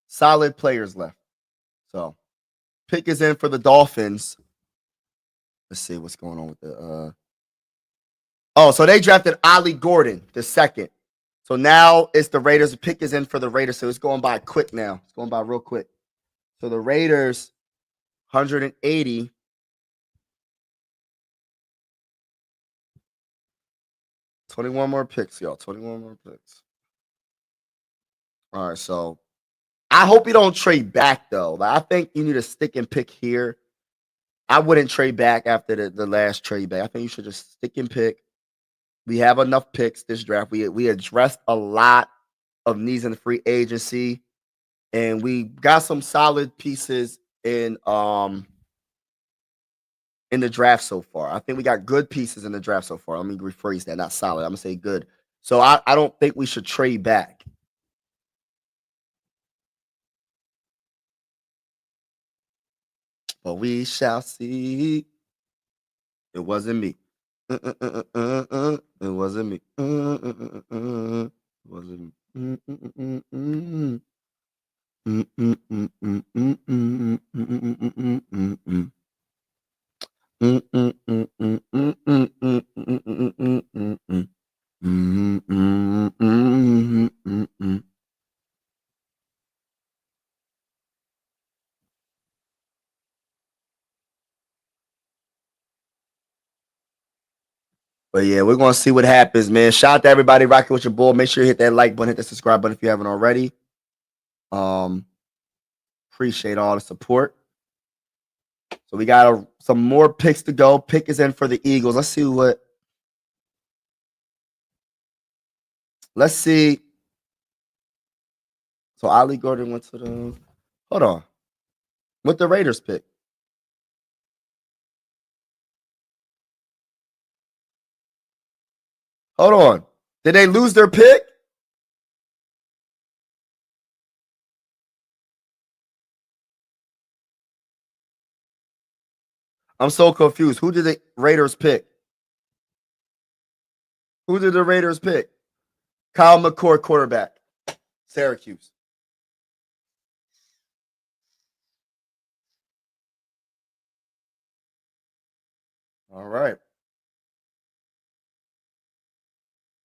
Solid players left. So pick is in for the Dolphins. Let's see what's going on with the so they drafted Ollie Gordon, the 2nd. So now it's the Raiders. The pick is in for the Raiders. So it's going by quick now. It's going by real quick. So the Raiders, 180. 21 more picks, y'all. 21 more picks. All right, so I hope you don't trade back though. Like, I think you need a stick and pick here. I wouldn't trade back after the last trade back. I think you should just stick and pick. We have enough picks this draft. We addressed a lot of needs in the free agency, and we got some solid pieces in the draft so far. I think we got good pieces in the draft so far. Let me rephrase that. Not solid. I'm gonna say good. So I don't think we should trade back. But we shall see. It wasn't me. It wasn't me. It wasn't me. But yeah, we're gonna see what happens, man. Shout out to everybody rocking with your boy. Make sure you hit that like button, hit the subscribe button if you haven't already. Appreciate all the support. So we got some more picks to go. Pick is in for the Eagles. Let's see what. Let's see. So Ali Gordon went to the. Hold on. What the Raiders pick? Hold on. Did they lose their pick? I'm so confused. Who did the Raiders pick? Who did the Raiders pick? Kyle McCord, quarterback, Syracuse. All right.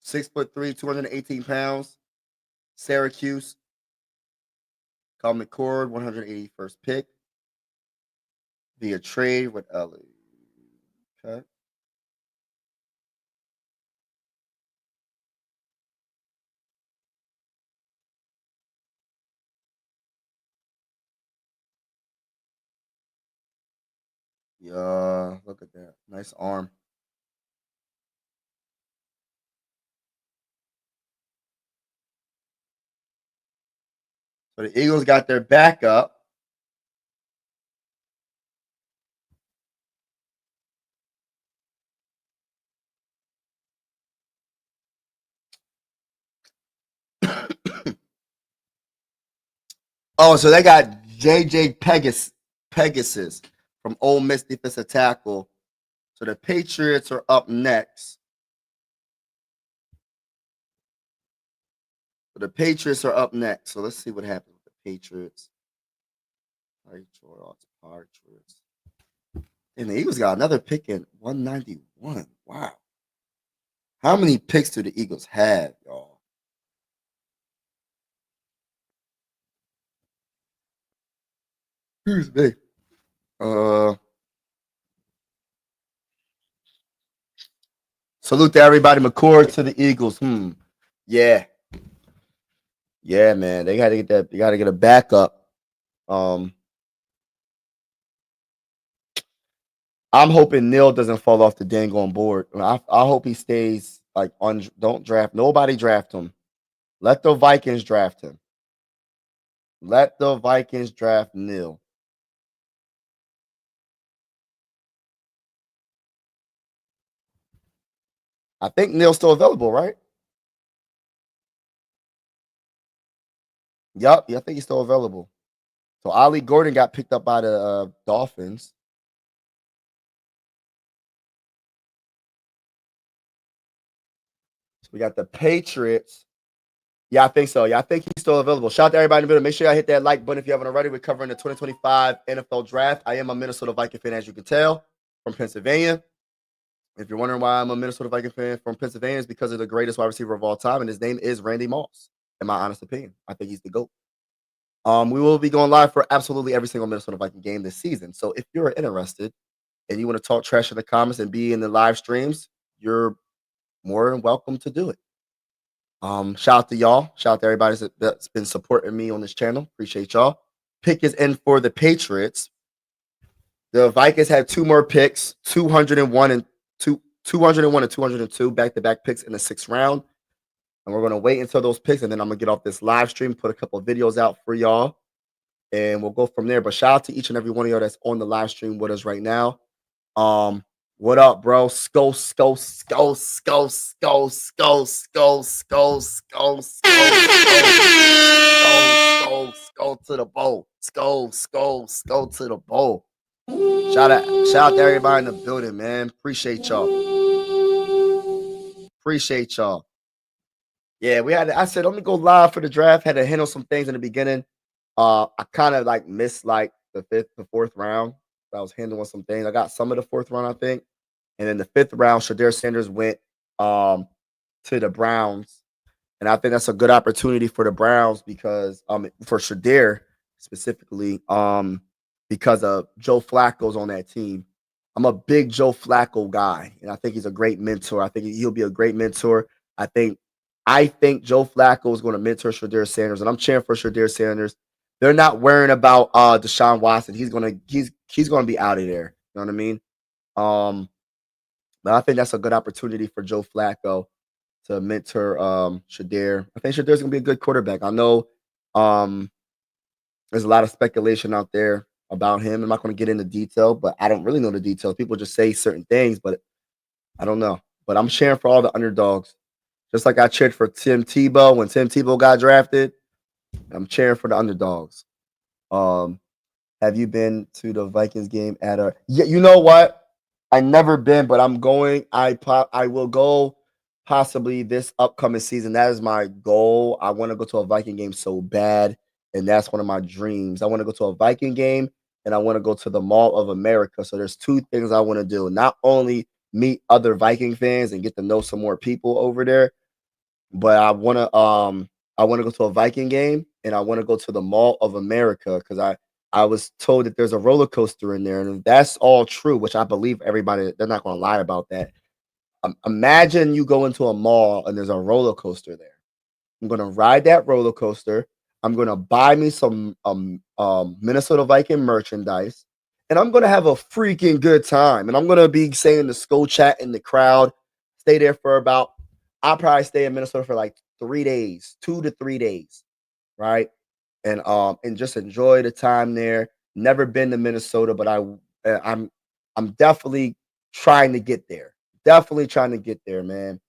6'3", 218 pounds. Syracuse. Kyle McCord, 181st pick. Via trade with LA. Okay. Yeah, look at that. Nice arm. So the Eagles got their backup. Oh, so they got JJ Pegasus from Ole Miss defensive tackle. So the Patriots are up next. So the Patriots are up next. So let's see what happens with the Patriots. Patriots. And the Eagles got another pick in 191. Wow. How many picks do the Eagles have, y'all? Excuse me. Salute to everybody. McCord to the Eagles. Yeah. Yeah, man. They gotta get that. They gotta get a backup. I'm hoping Neil doesn't fall off the dang on board. I hope he stays like on. Don't draft. Nobody draft him. Let the Vikings draft him. Let the Vikings draft Neil. I think Neil's still available, right? Yup. Yeah, I think he's still available. So Ali Gordon got picked up by the Dolphins. So we got the Patriots. Yeah, I think so. Yeah, I think he's still available. Shout out to everybody in the middle. Make sure y'all hit that like button if you haven't already. We're covering the 2025 NFL Draft. I am a Minnesota Viking fan, as you can tell, from Pennsylvania. If you're wondering why I'm a Minnesota Viking fan from Pennsylvania, it's because of the greatest wide receiver of all time, and his name is Randy Moss, in my honest opinion. I think he's the GOAT. We will be going live for absolutely every single Minnesota Viking game this season. So if you're interested and you want to talk trash in the comments and be in the live streams, you're more than welcome to do it. Shout out to y'all. Shout out to everybody that's been supporting me on this channel. Appreciate y'all. Pick is in for the Patriots. The Vikings had 2 more picks, 201 and 201 and 202 back-to-back picks in the 6th round. And we're going to wait until those picks, and then I'm going to get off this live stream, put a couple of videos out for y'all, and we'll go from there. But shout out to each and every one of y'all that's on the live stream with us right now. What up, bro? Skull to the bowl. Skull to the bowl. Shout out to everybody in the building, man. Appreciate y'all. Yeah, I said, let me go live for the draft. Had to handle some things in the beginning. I kind of like missed like the 4th round. I was handling some things. I got some of the 4th round, I think. And then the 5th round, Shedeur Sanders went to the Browns. And I think that's a good opportunity for the Browns because for Shedeur specifically, because of Joe Flacco's on that team. I'm a big Joe Flacco guy, and I think he's a great mentor. I think he'll be a great mentor. I think Joe Flacco is going to mentor Shedeur Sanders, and I'm cheering for Shedeur Sanders. They're not worrying about Deshaun Watson. He's gonna be out of there. You know what I mean? But I think that's a good opportunity for Joe Flacco to mentor Shedeur. I think Shedeur's gonna be a good quarterback. I know there's a lot of speculation out there about him. I'm not going to get into detail, but I don't really know the details. People just say certain things, but I don't know. But I'm cheering for all the underdogs. Just like I cheered for Tim Tebow when Tim Tebow got drafted. I'm cheering for the underdogs. Have you been to the Vikings game at a? Yeah, you know what? I never been, but I'm going. I will go possibly this upcoming season. That is my goal. I want to go to a Viking game so bad, and that's one of my dreams. I want to go to a Viking game, and I want to go to the Mall of America. So there's 2 things I want to do. Not only meet other Viking fans and get to know some more people over there, but I want to go to a Viking game, and I want to go to the Mall of America because I was told that there's a roller coaster in there, and if that's all true, which I believe everybody, they're not going to lie about that. Imagine you go into a mall and there's a roller coaster there. I'm going to ride that roller coaster. I'm going to buy me some Minnesota Viking merchandise, and I'm going to have a freaking good time. And I'm going to be saying the skull chat in the crowd, stay there for I'll probably stay in Minnesota for like 3 days, 2 to 3 days, right? And just enjoy the time there. Never been to Minnesota, but I'm definitely trying to get there. Definitely trying to get there, man.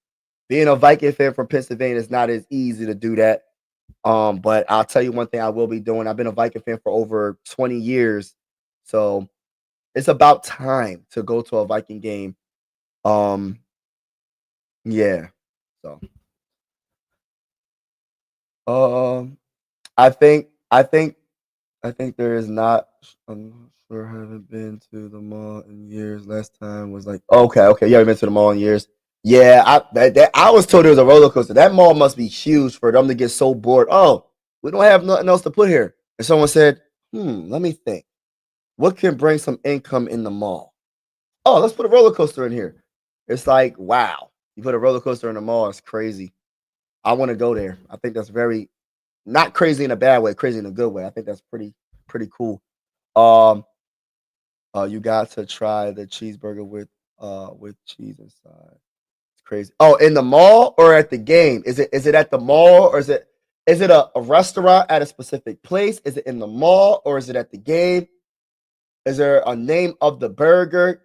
Being a Viking fan from Pennsylvania is not as easy to do that. But I'll tell you one thing I will be doing. I've been a Viking fan for over 20 years. So it's about time to go to a Viking game. Yeah. So I think there is not. I'm not sure. I haven't been to the mall in years. Last time was like okay. Yeah, I've been to the mall in years. Yeah, I was told there was a roller coaster. That mall must be huge for them to get so bored. Oh, we don't have nothing else to put here. And someone said, let me think. What can bring some income in the mall? Oh, let's put a roller coaster in here. It's like, wow. You put a roller coaster in the mall, it's crazy. I want to go there. I think that's very not crazy in a bad way, crazy in a good way. I think that's pretty cool. You got to try the cheeseburger with cheese inside. It's crazy. Oh, in the mall or at the game? Is it at the mall or is it a restaurant at a specific place? Is it in the mall or is it at the game? Is there a name of the burger?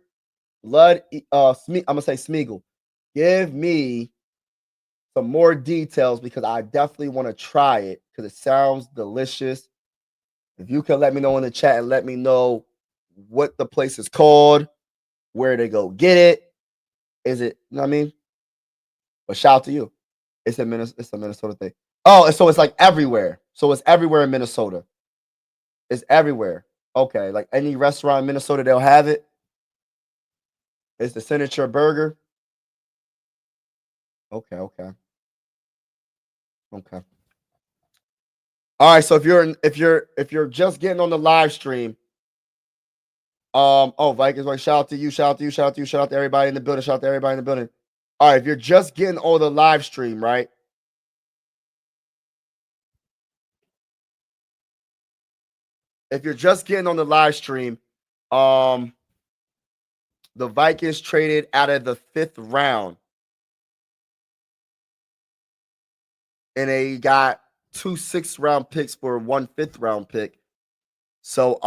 I'm gonna say Smeagol. Give me some more details because I definitely want to try it because it sounds delicious. If you can let me know in the chat and let me know what the place is called, where they go get it. Is it, you know what I mean? But shout out to you. It's a Minnesota thing. Oh, so it's like everywhere. So it's everywhere in Minnesota. It's everywhere. Okay, like any restaurant in Minnesota, they'll have it. It's the signature burger. Okay. All right, so if you're just getting on the live stream, Vikings, like shout out to you, shout out to everybody in the building, All right, if you're just getting on the live stream, right? If you're just getting on the live stream, the Vikings traded out of the 5th round. And they got 2 6th-round picks for 1 5th-round pick. So,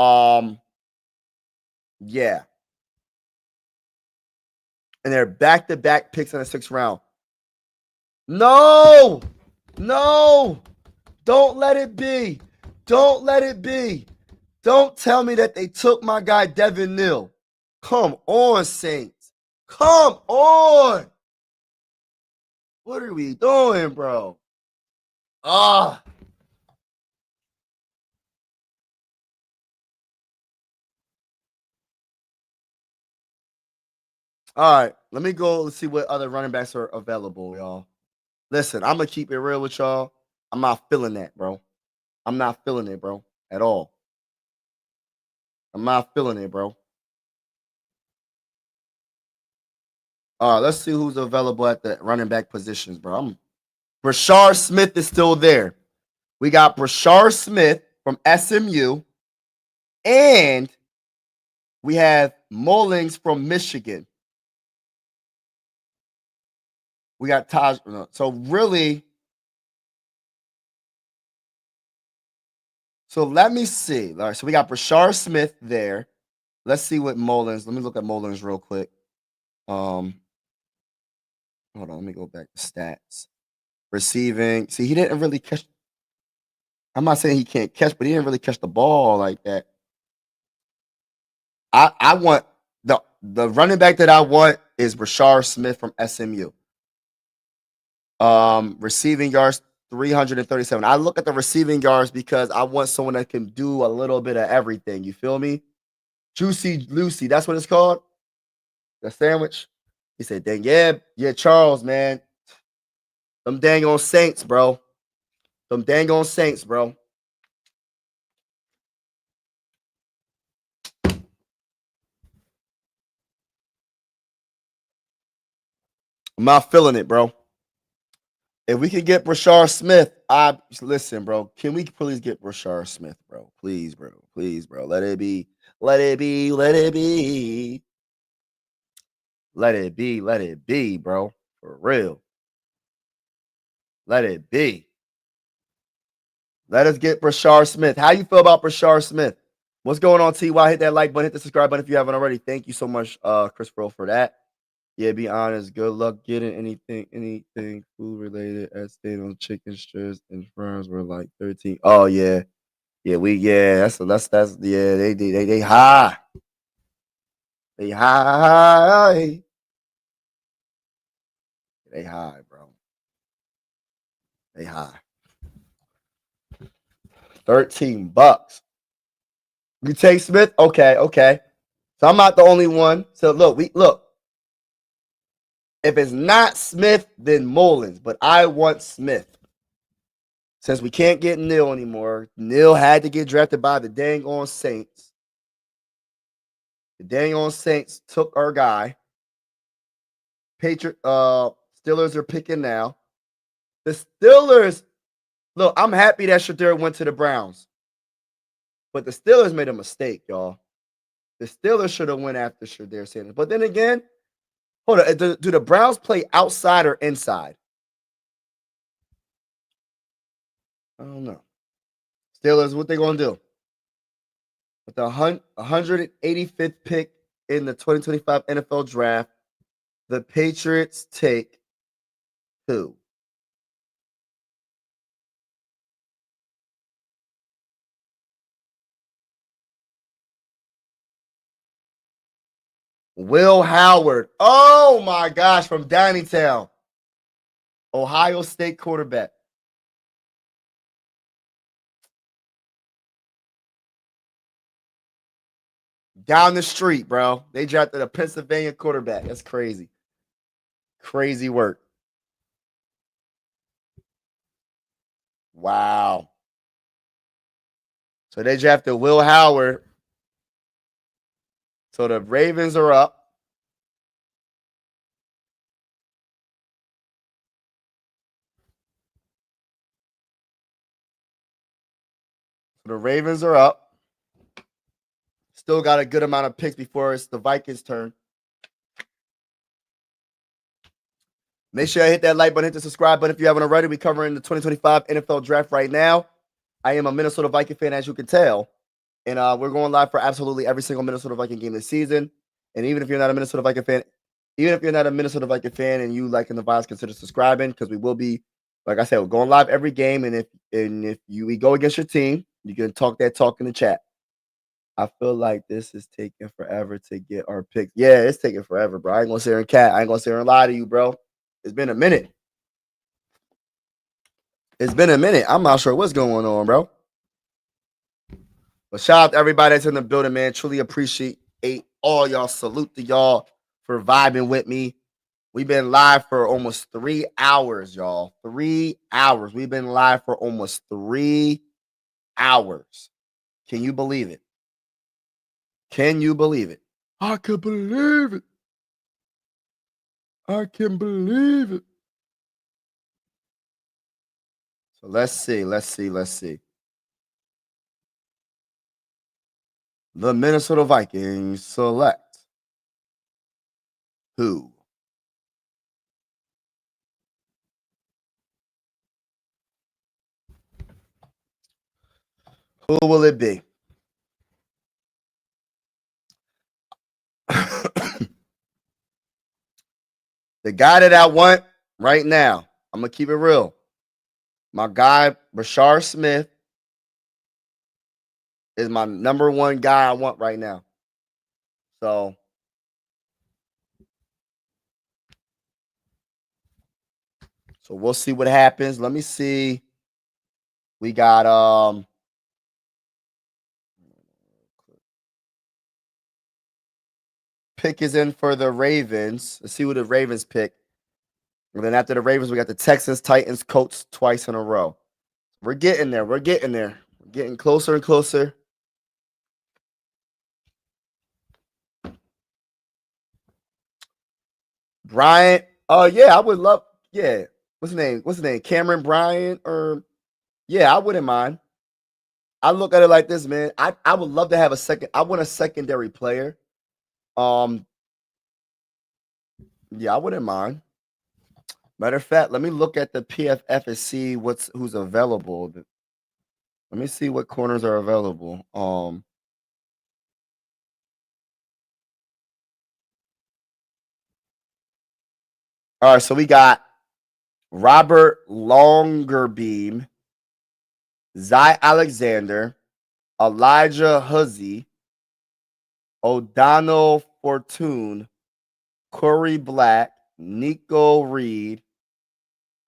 yeah. And they're back-to-back picks in the 6th round. No! No! Don't let it be. Don't let it be. Don't tell me that they took my guy Devin Neal. Come on, Saints. Come on. What are we doing, bro? Ah. All right, let me go. Let's see what other running backs are available, y'all. Listen, I'm gonna keep it real with y'all. I'm not feeling that, bro. I'm not feeling it, bro, at all. I'm not feeling it, bro. All right, let's see who's available at the running back positions, bro. Brashard Smith is still there. We got Brashard Smith from SMU, and we have Mullings from Michigan. We got Taj. So really, so let me see. All right, so we got Brashard Smith there. Let's see what Mullings. Let me look at Mullings real quick. Hold on. Let me go back to stats. Receiving. See, he didn't really catch. I'm not saying he can't catch, but he didn't really catch the ball like that. I want the running back that I want is Brashard Smith from SMU. Receiving yards 337. I look at the receiving yards because I want someone that can do a little bit of everything. You feel me? Juicy Lucy, that's what it's called. The sandwich. He said, "Dang, yeah, Charles, man. Them dang on Saints, bro. Them dang on Saints, bro." I'm not feeling it, bro. If we could get Brashard Smith, I listen, bro. Can we please get Brashard Smith, bro? Please, bro. Please, bro. Let it be. Let it be. Let it be. Let it be. Let it be, bro. For real. Let it be. Let us get Brashard Smith. How you feel about Brashard Smith? What's going on, TY? Hit that like button, hit the subscribe button if you haven't already. Thank you so much, Chris Pearl, for that. Yeah, be honest. Good luck getting anything food related. At stayed on chicken strips and fries were like 13. Oh yeah, that's yeah. They high. They high. They high, bro. They high. $13. You take Smith? Okay, okay. So I'm not the only one. So look. If it's not Smith, then Mullins. But I want Smith. Since we can't get Neal anymore, Neal had to get drafted by the dang on Saints. The dang on Saints took our guy. Steelers are picking now. The Steelers, look, I'm happy that Shedeur went to the Browns. But the Steelers made a mistake, y'all. The Steelers should have went after Shedeur Sanders. But then again, hold on. Do the Browns play outside or inside? I don't know. Steelers, what they going to do? With the 185th pick in the 2025 NFL Draft, the Patriots take who? Will Howard. Oh my gosh, from Downingtown, Ohio State quarterback. Down the street, bro. They drafted a Pennsylvania quarterback. That's crazy. Crazy work. Wow. So they drafted Will Howard. So the Ravens are up. So the Ravens are up. Still got a good amount of picks before it's the Vikings' turn. Make sure you hit that like button, hit the subscribe button if you haven't already. We're covering the 2025 NFL Draft right now. I am a Minnesota Viking fan, as you can tell. And we're going live for absolutely every single Minnesota Viking game this season. And even if you're not a Minnesota Viking fan, and you liking the vibes, consider subscribing, because we will be, like I said, we're going live every game. And if we go against your team, you can talk that talk in the chat. I feel like this is taking forever to get our picks. Yeah, it's taking forever, bro. I ain't gonna sit here and cat. I ain't gonna sit here and lie to you, bro. It's been a minute. I'm not sure what's going on, bro. But shout out to everybody that's in the building, man. Truly appreciate all y'all. Salute to y'all for vibing with me. We've been live for almost 3 hours, y'all. 3 hours. We've been live for almost 3 hours. Can you believe it? Can you believe it? I can believe it. I can believe it. So let's see. The Minnesota Vikings select who? Who will it be? The guy that I want right now, I'm going to keep it real. My guy, Rashard Smith, is my number one guy I want right now. So we'll see what happens. Let me see. We got pick is in for the Ravens. Let's see what the Ravens pick. And then after the Ravens, we got the Texans, Titans, Colts twice in a row. We're getting there. We're getting closer and closer. Bryant. Oh, yeah, I would love. Yeah. What's his name? Cameron Bryant? Yeah, I wouldn't mind. I look at it like this, man. I would love to have a second. I want a secondary player. Yeah, I wouldn't mind. Matter of fact, let me look at the PFF and see who's available. Let me see what corners are available. All right, so we got Robert Longerbeam, Zy Alexander, Elijah Huzzy, O'Donnell Fortune, Corey Black, Nico Reed.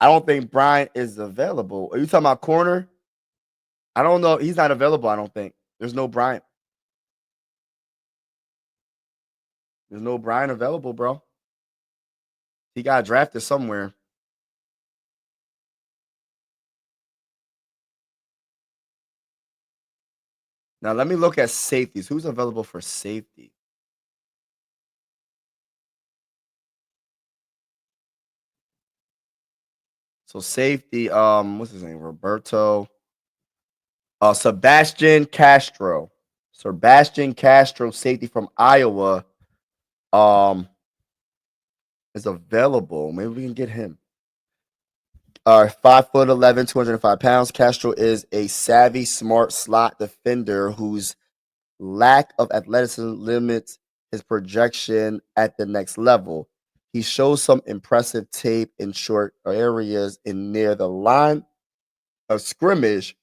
I don't think Bryant is available. Are you talking about corner? I don't know. He's not available, I don't think. There's no Bryant. There's no Bryant available, bro. He got drafted somewhere. Now, let me look at safeties. Who's available for safety? So safety, what's his name? Roberto. Sebastian Castro. Sebastian Castro, safety from Iowa, is available. Maybe we can get him. 5'11", 205 pounds. Castro is a savvy, smart slot defender whose lack of athleticism limits his projection at the next level. He shows some impressive tape in short areas and near the line of scrimmage,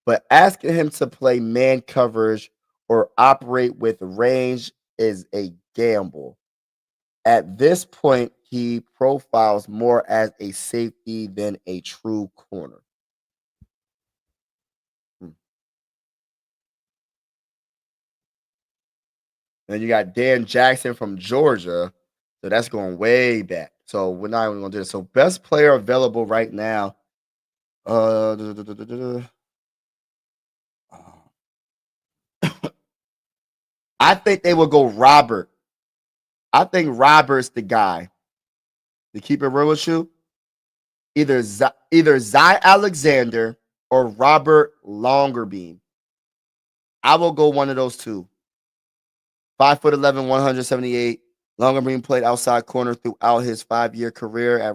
but asking him to play man coverage or operate with range is a gamble. At this point, he profiles more as a safety than a true corner. And you got Dan Jackson from Georgia. So that's going way back. So we're not even going to do this. So best player available right now. I think they will go Robert. I think Robert's the guy. To keep it real with you, either Zy Alexander or Robert Longerbeam. I will go one of those two. 5'11", 178. Longerbeam played outside corner throughout his 5-year career at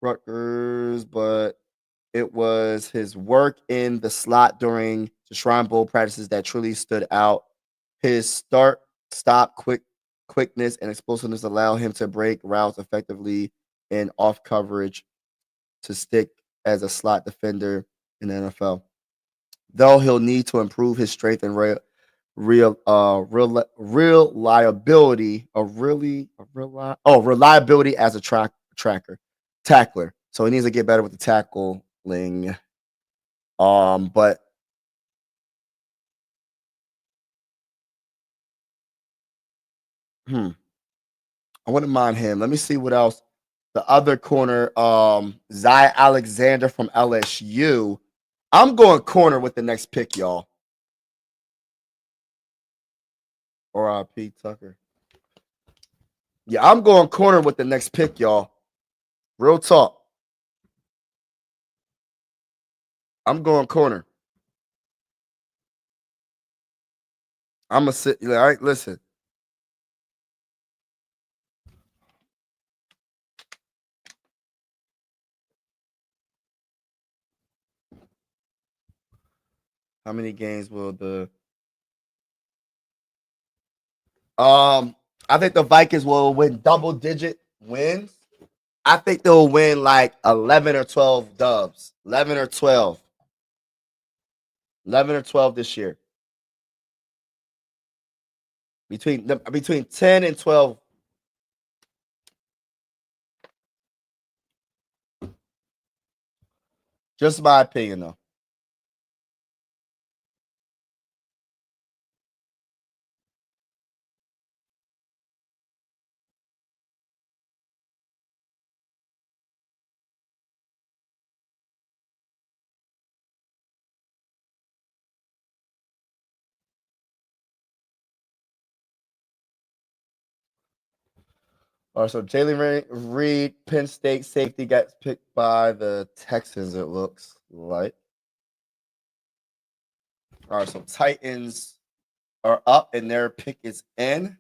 Rutgers, but it was his work in the slot during the Shrine Bowl practices that truly stood out. His stop quickness and explosiveness allow him to break routes effectively and off coverage to stick as a slot defender in the NFL. Though he'll need to improve his strength and reliability as a tackler. So he needs to get better with the tackling. But I wouldn't mind him. Let me see what else. The other corner, Zay Alexander from LSU. I'm going corner with the next pick, y'all. Or Pete Tucker. Yeah, I'm going corner with the next pick, y'all. Real talk. I'm going corner. I'm going to sit. All right, listen. How many games will the I think the Vikings will win double-digit wins. I think they'll win like 11 or 12 dubs. 11 or 12. 11 or 12 this year. Between 10 and 12. Just my opinion, though. All right, so Jalen Reed, Penn State safety, gets picked by the Texans, it looks like. All right, so Titans are up, and their pick is in.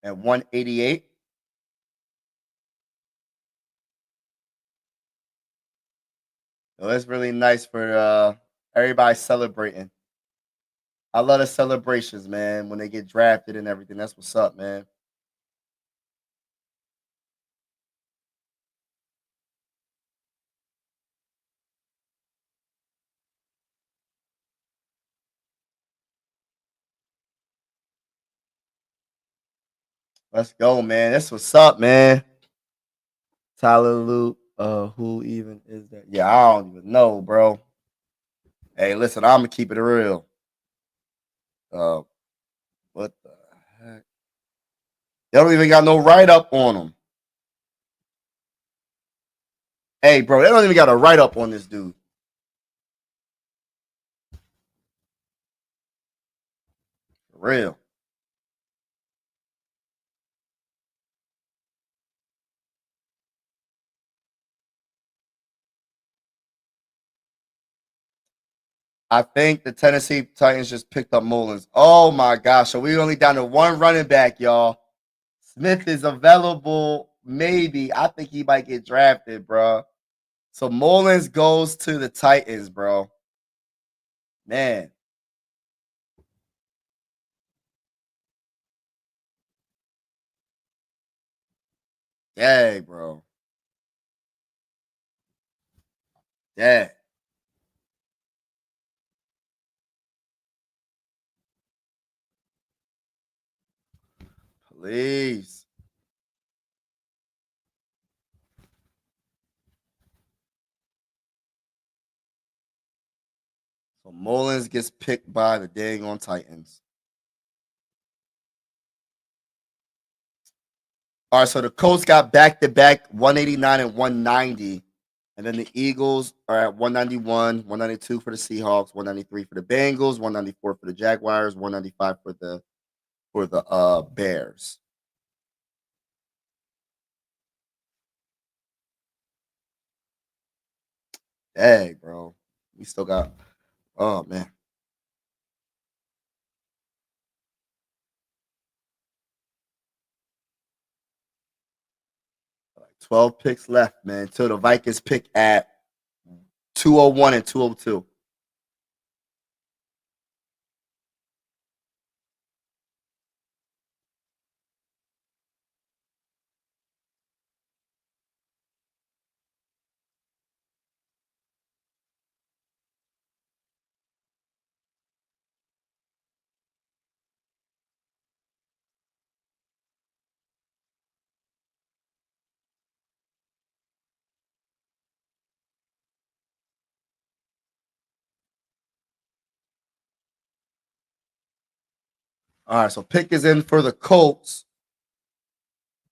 At 188. So it's really nice for everybody celebrating. I love the celebrations, man, when they get drafted and everything. That's what's up, man. Let's go, man. That's what's up, man. Tyler Luke. Who even is that? Yeah, I don't even know, bro. Hey, listen, I'm gonna keep it real. Uh, what the heck? They don't even got no write up on them. Hey, bro, they don't even got a write up on this dude. For real. I think the Tennessee Titans just picked up Mullins. Oh my gosh. So we only down to one running back, y'all. Smith is available. Maybe. I think he might get drafted, bro. So Mullins goes to the Titans, bro. Man. Dang, bro. Dang. Please. So Mullins gets picked by the dang on Titans. All right, so the Colts got back-to-back 189 and 190. And then the Eagles are at 191, 192 for the Seahawks, 193 for the Bengals, 194 for the Jaguars, 195 for the Bears. Dang, bro. We still got. Oh man. 12 picks left, man. Till the Vikings pick at 201 and 202. All right, so pick is in for the Colts.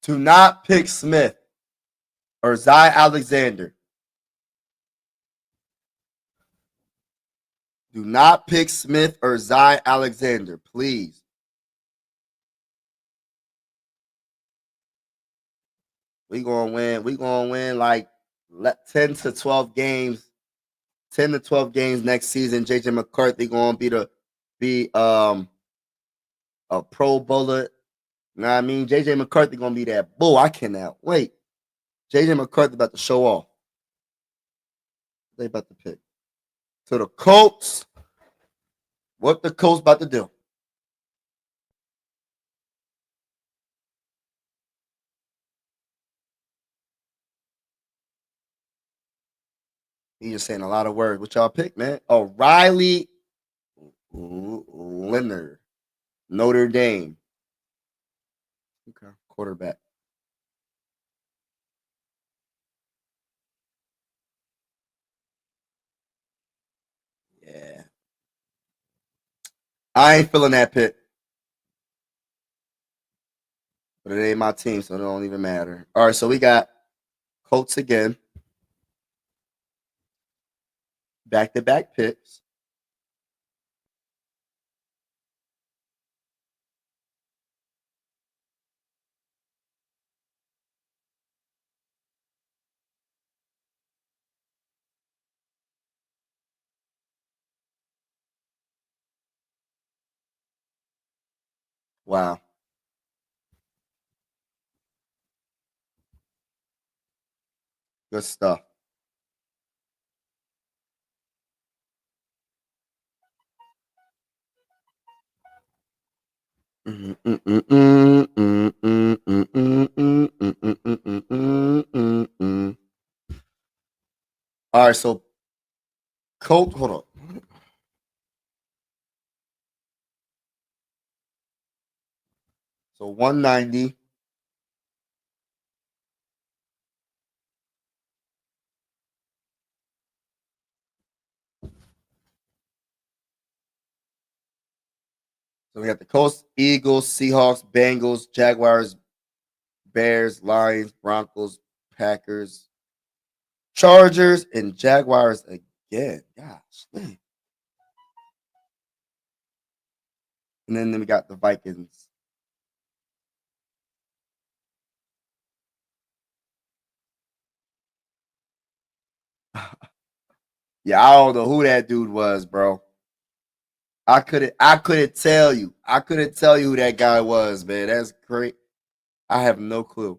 Do not pick Smith or Zy Alexander. Do not pick Smith or Zy Alexander, please. We gonna win. We gonna win like 10 to 12 games. 10 to 12 games next season. JJ McCarthy gonna be a pro bowler. You know what I mean? JJ McCarthy gonna be that bull. I cannot wait. JJ McCarthy about to show off. They about to pick. So the Colts, what the Colts about to do? He just saying a lot of words. What y'all pick, man? Oh, Riley Leonard, Notre Dame. Okay, quarterback. Yeah. I ain't feeling that pick. But it ain't my team, so it don't even matter. All right, so we got Colts again. Back-to-back picks. Wow. Good stuff. All right, so Colt, hold on. So 190. So we got the Colts, Eagles, Seahawks, Bengals, Jaguars, Bears, Lions, Broncos, Packers, Chargers, and Jaguars again. Gosh. Man. And then we got the Vikings. Yeah, I don't know who that dude was, bro. I couldn't tell you. I couldn't tell you who that guy was, man. That's great. I have no clue.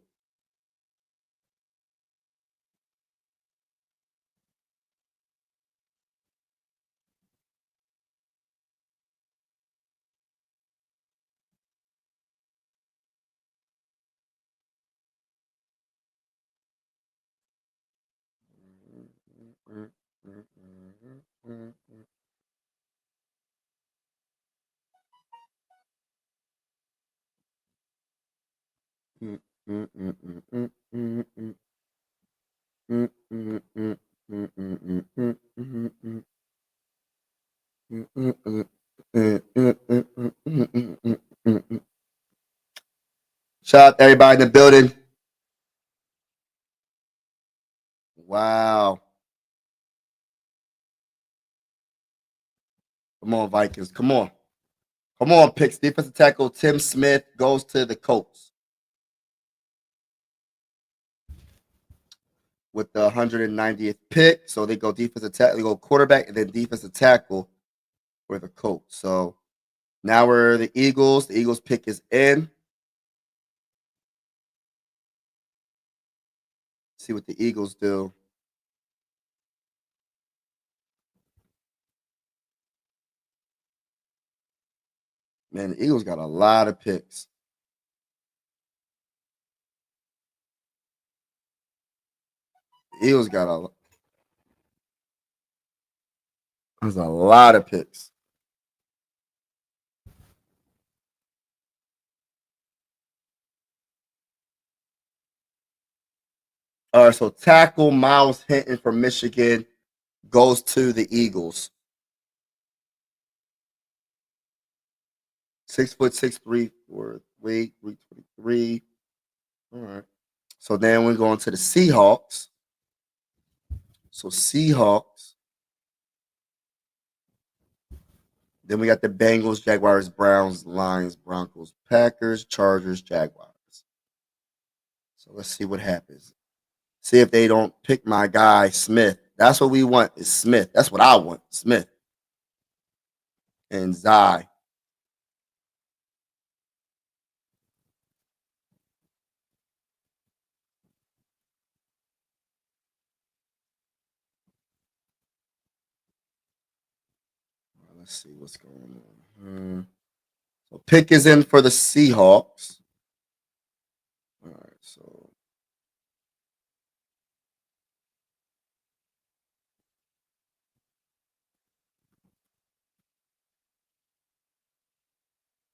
Shout out to everybody in the building. Wow. Come on, Vikings. Come on. Come on, picks. Defensive tackle Tim Smith goes to the Colts. with the 190th pick. So they go defensive tackle, they go quarterback, and then defensive tackle for the Colts. So now we're the Eagles. The Eagles pick is in. See what the Eagles do. Man, the Eagles got a lot of picks. The Eagles got there's a lot of picks. All right, so tackle Miles Hinton from Michigan goes to the Eagles. 6'6", 323. All right. So then we're going to the Seahawks. So Seahawks. Then we got the Bengals, Jaguars, Browns, Lions, Broncos, Packers, Chargers, Jaguars. So let's see what happens. See if they don't pick my guy Smith. That's what we want is Smith. That's what I want, Smith. And Zai. Let's see what's going on. So pick is in for the Seahawks.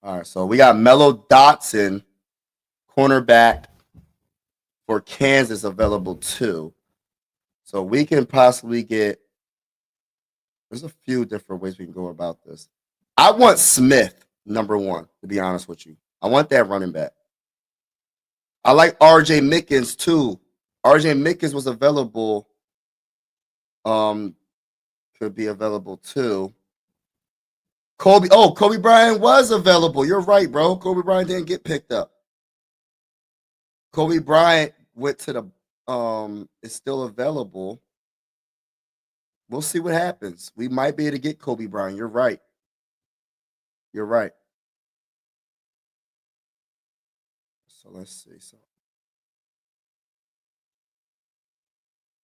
All right, so we got Mello Dotson, cornerback for Kansas, available too. So we can possibly get. There's a few different ways we can go about this. I want Smith, number one, to be honest with you. I want that running back. I like R.J. Mickens too. R.J. Mickens was available. Could be available too. Kobe Bryant was available. You're right, bro. Kobe Bryant didn't get picked up. Kobe Bryant went to the is still available. We'll see what happens. We might be able to get Kobe Bryant. You're right. You're right. So let's see. So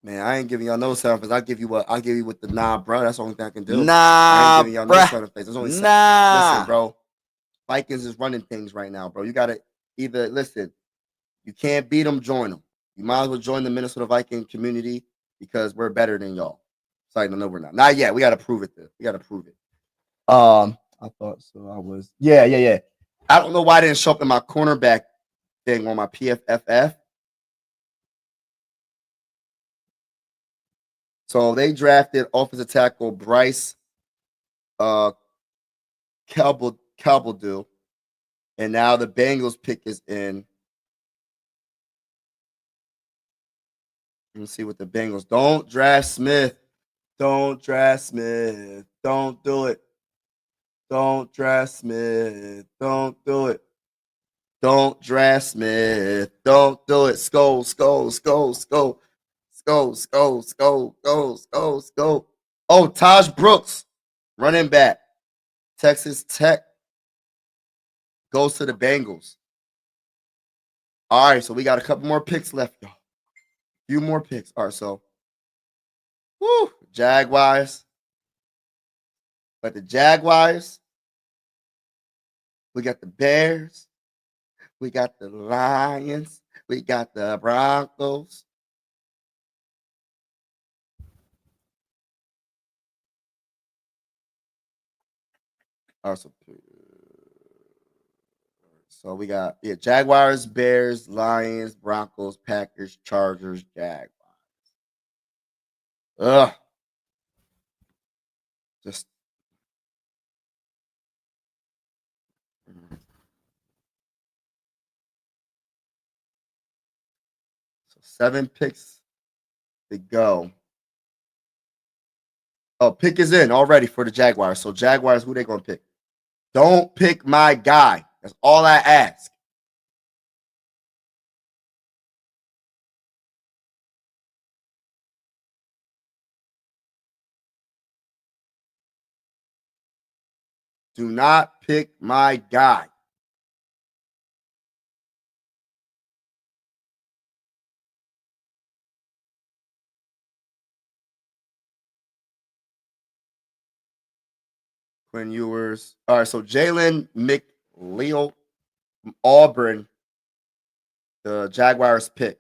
man, I ain't giving y'all no sound effects. I'll give you what the bro. That's the only thing I can do. I ain't giving y'all no sound effects. There's only listen, bro. Vikings is running things right now, bro. You gotta either listen. You can't beat them, join them. You might as well join the Minnesota Viking community because we're better than y'all. Sorry, no, we're not. Not yet. We gotta prove it though. We gotta prove it. I thought so. I was. Yeah. I don't know why I didn't show up in my cornerback thing on my PFFF. So they drafted offensive tackle Bryce Calbadu, and now the Bengals pick is in. Let's see what the Bengals. Don't draft Smith. Don't draft Smith. Don't do it. Don't draft Smith. Don't do it. Don't draft Smith. Don't do it. Skull. Oh, Taj Brooks, running back. Texas Tech goes to the Bengals. All right, so we got a couple more picks left, y'all. A few more picks. All right, so Jaguars. But the Jaguars, we got the Bears, we got the Lions, we got the Broncos. All right, so we got Jaguars, Bears, Lions, Broncos, Packers, Chargers, Jaguars. Ugh. Just so 7 picks to go. Oh, pick is in already for the Jaguars. So Jaguars, who they gonna pick? Don't pick my guy. That's all I ask. Do not pick my guy. Quinn Ewers. All right, so Jalen McLeod from Auburn, the Jaguars pick.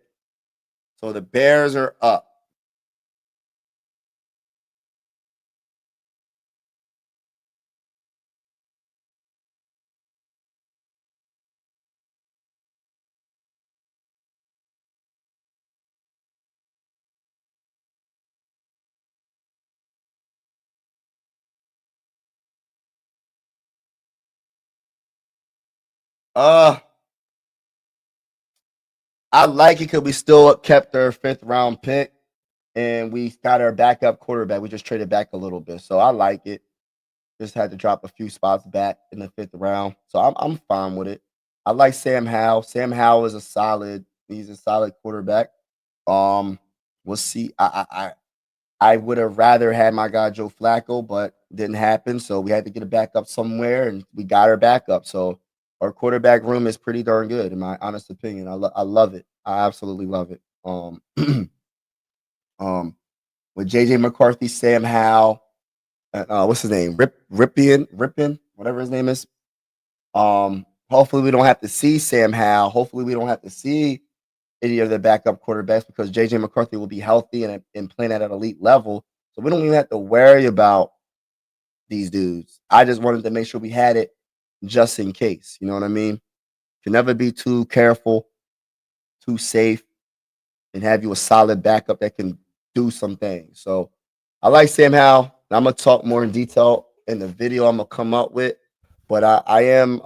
So the Bears are up. Uh, I like it because we still kept our 5th round pick and we got our backup quarterback. We just traded back a little bit. So I like it. Just had to drop a few spots back in the 5th round. So I'm fine with it. I like Sam Howell. Sam Howell is he's a solid quarterback. We'll see. I would have rather had my guy Joe Flacco, but didn't happen. So we had to get a backup somewhere, and we got our backup. So our quarterback room is pretty darn good, in my honest opinion. I love it. I absolutely love it. Um, with JJ McCarthy, Sam Howell, what's his name? Ripien, whatever his name is. Hopefully we don't have to see Sam Howell. Hopefully we don't have to see any of the backup quarterbacks because JJ McCarthy will be healthy and playing at an elite level. So we don't even have to worry about these dudes. I just wanted to make sure we had it just in case. You know what I mean? Can never be too careful, too safe, and have you a solid backup that can do some things. So I like Sam Howell. I'm gonna talk more in detail in the video I'm gonna come up with, but I am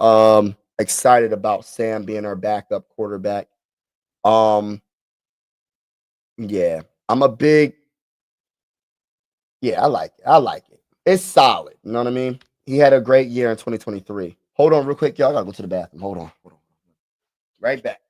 excited about Sam being our backup quarterback. Yeah, I'm a big yeah, I like it. I like it. It's solid. You know what I mean? He had a great year in 2023. Hold on real quick, y'all. I gotta go to the bathroom. Hold on. Hold on. Right back.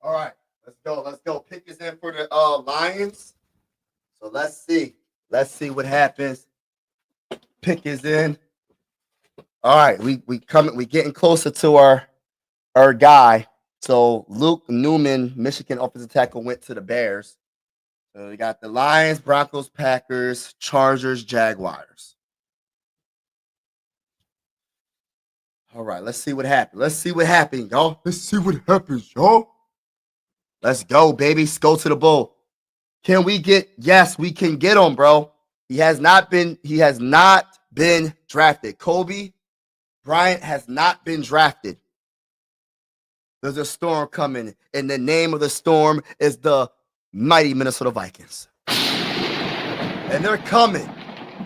All right, let's go. Let's go. Pick is in for the Lions. So let's see. Let's see what happens. Pick is in. All right, we coming. We getting closer to our guy. So Luke Newman, Michigan offensive tackle, went to the Bears. So we got the Lions, Broncos, Packers, Chargers, Jaguars. All right, let's see what happens. Let's see what happens, y'all. Let's see what happens, y'all. Let's go, baby. Let's go to the bull. Can we get? Yes, we can get him, bro. He has not been drafted. Kobe Bryant has not been drafted. There's a storm coming, and the name of the storm is the mighty Minnesota Vikings. And they're coming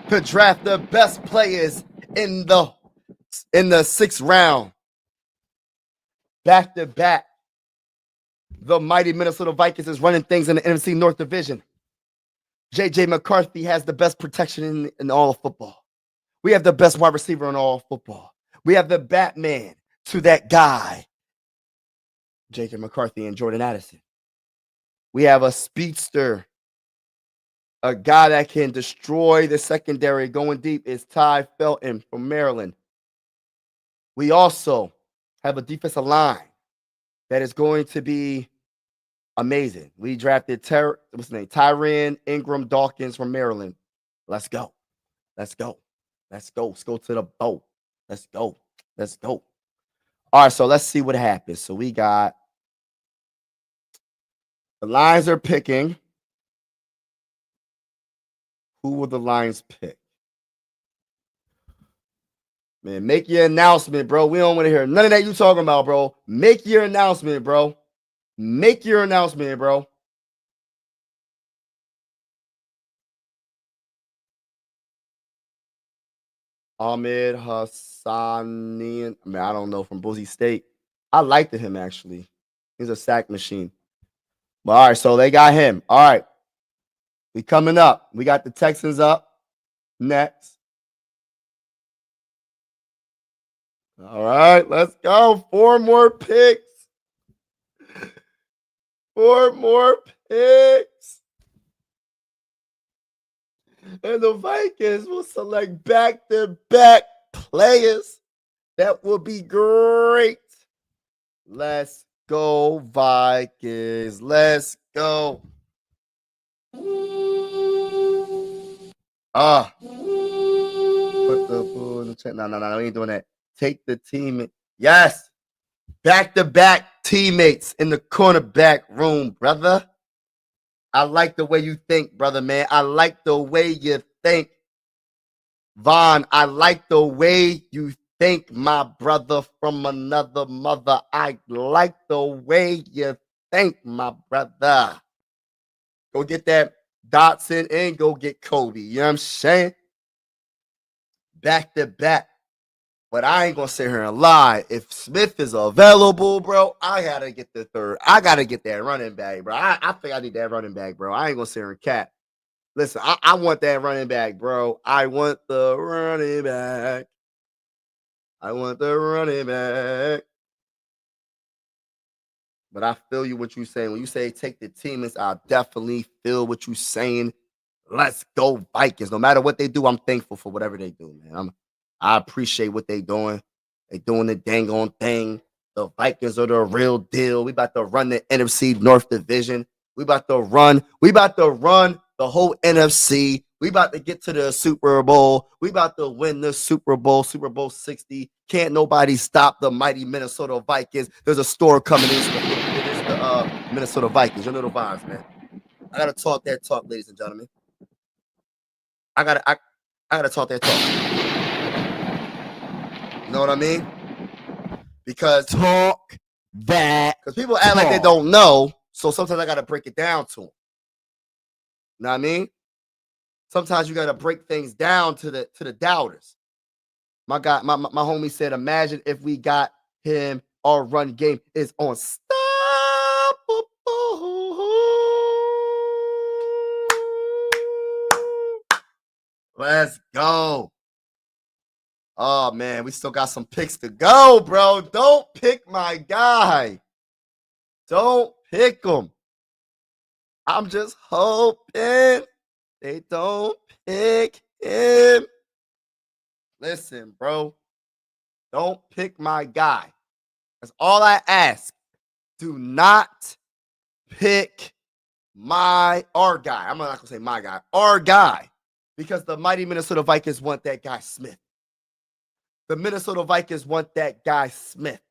to draft the best players in the 6th round. Back to back. The mighty Minnesota Vikings is running things in the NFC North Division. JJ McCarthy has the best protection in all of football. We have the best wide receiver in all of football. We have the Batman to that guy, Jacob McCarthy and Jordan Addison. We have a speedster, a guy that can destroy the secondary going deep is Ty Felton from Maryland. We also have a defensive line that is going to be amazing. We drafted what's his name? Tyran Ingram Dawkins from Maryland. Let's go. Let's go. Let's go. Let's go to the boat. Let's go. Let's go. All right, so let's see what happens. So we got the Lions are picking. Who will the Lions pick? Man, make your announcement, bro. We don't want to hear none of that you talking about, bro. Make your announcement, bro. Make your announcement, bro. Ahmed Hassanian. I mean, I don't know, from Boise State. I liked him, actually. He's a sack machine. But all right, so they got him. All right. We coming up. We got the Texans up next. All right, let's go. 4 more picks. 4 more picks. And the Vikings will select back-to-back players. That will be great. Let's go, Vikings. Let's go. Put the bull in the chat. No, we ain't doing that. Take the team. Yes. Back-to-back teammates in the cornerback room, brother. I like the way you think, brother, man. I like the way you think. Vaughn, I like the way you think, my brother from another mother. I like the way you think, my brother. Go get that Dotson and go get Kobe. You know what I'm saying? Back to back. But I ain't going to sit here and lie. If Smith is available, bro, I got to get the third. I got to get that running back, bro. I think I need that running back, bro. I ain't going to sit here and cap. Listen, I want that running back, bro. I want the running back. I want the running back. But I feel you what you're saying. When you say take the teammates, I definitely feel what you're saying. Let's go Vikings. No matter what they do, I'm thankful for whatever they do, man. I appreciate what they doing. They doing the dang on thing. The Vikings are the real deal. We about to run the NFC North Division. We about to run the whole NFC. We about to get to the Super Bowl. We about to win the Super Bowl 60. Can't nobody stop the mighty Minnesota Vikings. There's a store coming in. It is the Minnesota Vikings. You know the vibes, man. I gotta talk that talk, ladies and gentlemen. I gotta talk that talk. You know what I mean? Because Talk that. Because people act like they don't know, so sometimes I gotta break it down to them. You know what I mean? Sometimes you gotta break things down to the doubters. My guy, my homie said, imagine if we got him, our run game is unstoppable. Let's go. Oh, man, we still got some picks to go, bro. Don't pick my guy. Don't pick him. I'm just hoping they don't pick him. Listen, bro. Don't pick my guy. That's all I ask. Do not pick our guy. I'm not going to say my guy. Our guy. Because the mighty Minnesota Vikings want that guy Smith. The Minnesota Vikings want that guy Smith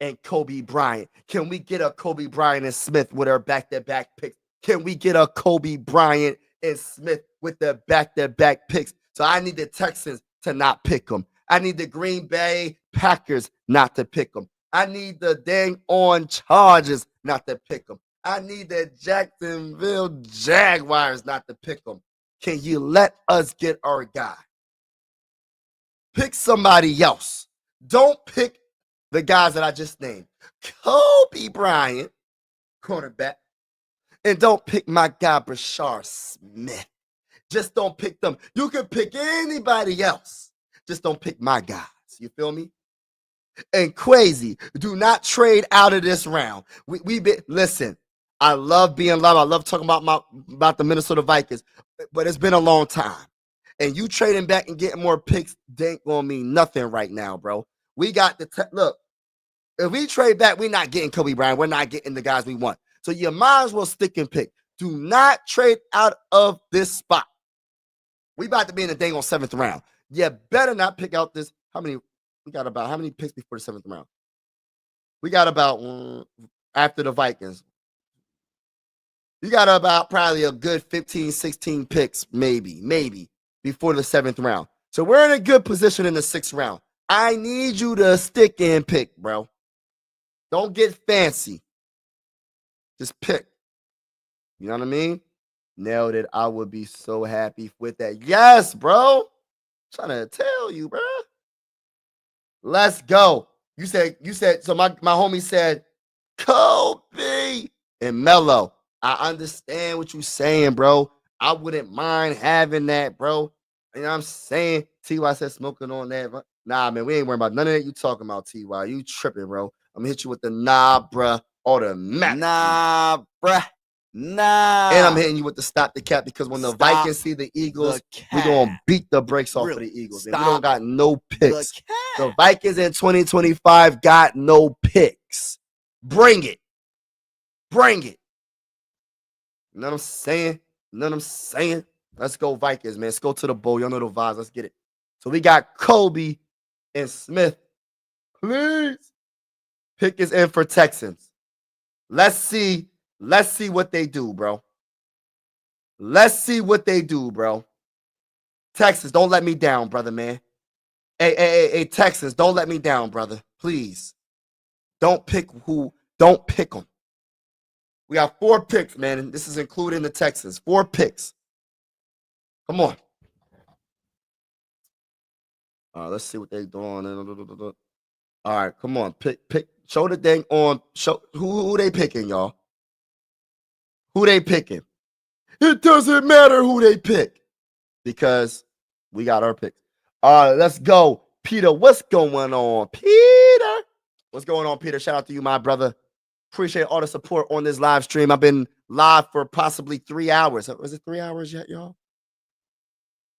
and Kobe Bryant. Can we get a Kobe Bryant and Smith with our back-to-back picks? Can we get a Kobe Bryant and Smith with the back-to-back picks? So I need the Texans to not pick them. I need the Green Bay Packers not to pick them. I need the dang on Chargers not to pick them. I need the Jacksonville Jaguars not to pick them. Can you let us get our guy? Pick somebody else. Don't pick the guys that I just named. Kobe Bryant, cornerback. And don't pick my guy, Brashard Smith. Just don't pick them. You can pick anybody else. Just don't pick my guys. You feel me? and Crazy, do not trade out of this round. Listen, I love being live. I love talking about the Minnesota Vikings, but it's been a long time. And you trading back and getting more picks ain't gonna mean nothing right now, bro. We got look. If we trade back, we're not getting Kobe Bryant. We're not getting the guys we want. So you might as well stick and pick. Do not trade out of this spot. We about to be in the dang on 7th round. You better not pick out this. How many picks before the 7th round? We got about after the Vikings. You got about probably a good 15, 16 picks, maybe before the 7th round. So we're in a good position in the 6th round. I need you to stick and pick, bro. Don't get fancy. Just pick. You know what I mean? Nailed it. I would be so happy with that. Yes, bro. I'm trying to tell you, bro. Let's go. You said, so my homie said, Kobe and Melo. I understand what you're saying, bro. I wouldn't mind having that, bro. You know what I'm saying? T.Y. said smoking on that. Nah, man, we ain't worrying about none of that you talking about, T.Y. You tripping, bro. I'm going to hit you with the nah, bruh, or the Mac. Nah, bruh. Nah. And I'm hitting you with the stop the cap because when the Vikings see the Eagles, we're going to beat the brakes off of the Eagles. And we don't got no picks. The Vikings in 2025 got no picks. Bring it. Bring it. You know what I'm saying? You know what I'm saying? Let's go Vikings, man. Let's go to the bowl. Y'all know the vibes. Let's get it. So we got Kobe and Smith. Please. Pick is in for Texans. Let's see what they do, bro. Let's see what they do, bro. Texans, don't let me down, brother, man. Hey, Texans, don't let me down, brother. Please. Don't pick them. We got 4 picks, man. And this is including the Texans. 4 picks. Come on. Let's see what they're doing. All right, come on. Pick. Show the thing on. Show who they picking, y'all. Who they picking? It doesn't matter who they pick because we got our picks. All right, let's go. Peter, what's going on? Peter. What's going on, Peter? Shout out to you, my brother. Appreciate all the support on this live stream. I've been live for possibly 3 hours. Was it 3 hours yet, y'all?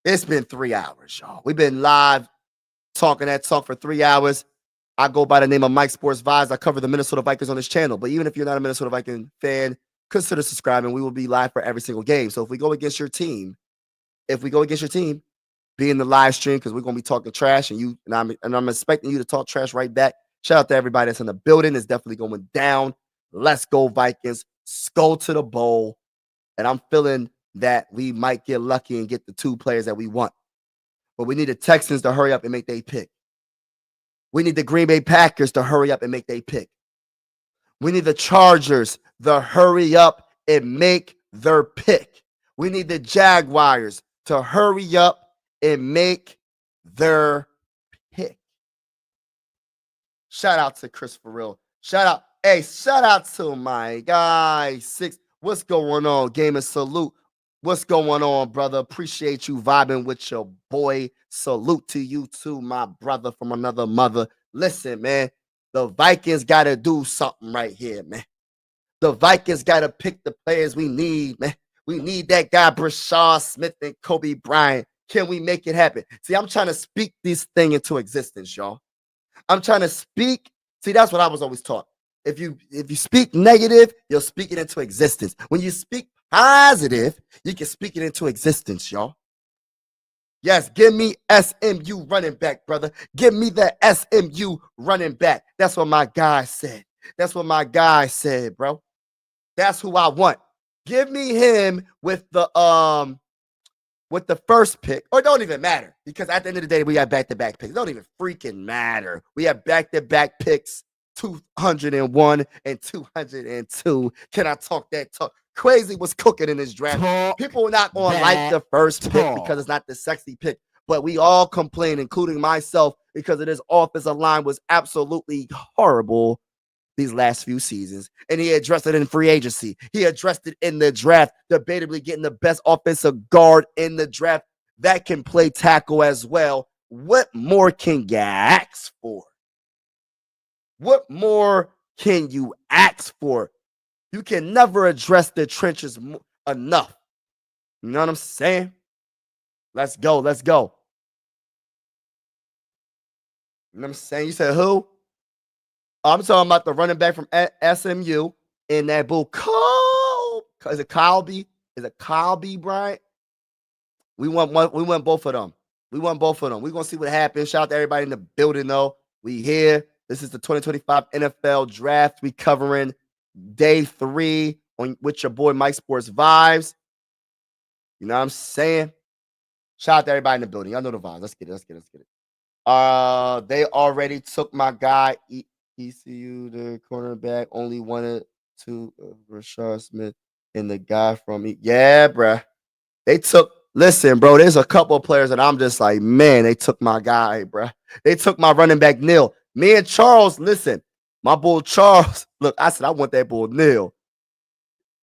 It's been 3 hours, y'all. We've been live talking that talk for 3 hours. I go by the name of Mike Sports Vibes. I cover the Minnesota Vikings on this channel. But even if you're not a Minnesota Viking fan, consider subscribing. We will be live for every single game. So if we go against your team, be in the live stream because we're gonna be talking trash, and I'm expecting you to talk trash right back. Shout out to everybody that's in the building. It's definitely going down. Let's go Vikings. Let's go to the bowl. And I'm feeling that we might get lucky and get the 2 players that we want. But we need the Texans to hurry up and make their pick. We need the Green Bay Packers to hurry up and make their pick. We need the Chargers to hurry up and make their pick. We need the Jaguars to hurry up and make their pick. Shout out to Chris for real. Shout out to my guy 6. What's going on? Gamer salute. What's going on, brother? Appreciate you vibing with your boy. Salute to you too, my brother from another mother. Listen, man, the Vikings got to do something right here, man. The Vikings got to pick the players we need, man. We need that guy, Brashard Smith and Kobe Bryant. Can we make it happen? See, I'm trying to speak this thing into existence, y'all. I'm trying to speak. See, that's what I was always taught. If you speak negative, you'll speak it into existence. When you speak positive, you can speak it into existence, y'all. Yes, give me SMU running back, brother. Give me the SMU running back. That's what my guy said. That's what my guy said, bro. That's who I want. Give me him with the first pick. Or it don't even matter. Because at the end of the day, we have back-to-back picks. It don't even freaking matter. We have back-to-back picks. 201 and 202. Can I talk that talk? Crazy was cooking in this draft. People are not going to like the first pick because it's not the sexy pick. But we all complain, including myself, because of this offensive line was absolutely horrible these last few seasons. And he addressed it in free agency. He addressed it in the draft, debatably getting the best offensive guard in the draft that can play tackle as well. What more can you ask for? What more can you ask for? You can never address the trenches enough. You know what I'm saying? Let's go. Let's go. You know what I'm saying? You said who? I'm talking about the running back from SMU in that bull. Is it Kyle B? Is it Kyle B. Bryant? We want one. We want both of them. We want both of them. We're gonna see what happens. Shout out to everybody in the building, though. We here. This is the 2025 NFL Draft. We covering day 3 with your boy Mike Sports Vibes. You know what I'm saying? Shout out to everybody in the building. Y'all know the vibes. Let's get it. Let's get it. Let's get it. They already took my guy ECU, the cornerback. Only wanted to Rashard Smith and the guy from yeah, bruh. They took. Listen, bro. There's a couple of players that I'm just like, man. They took my guy, bruh. They took my running back Neil. Me and Charles. Listen, my bull Charles. Look, I said I want that bull Neil.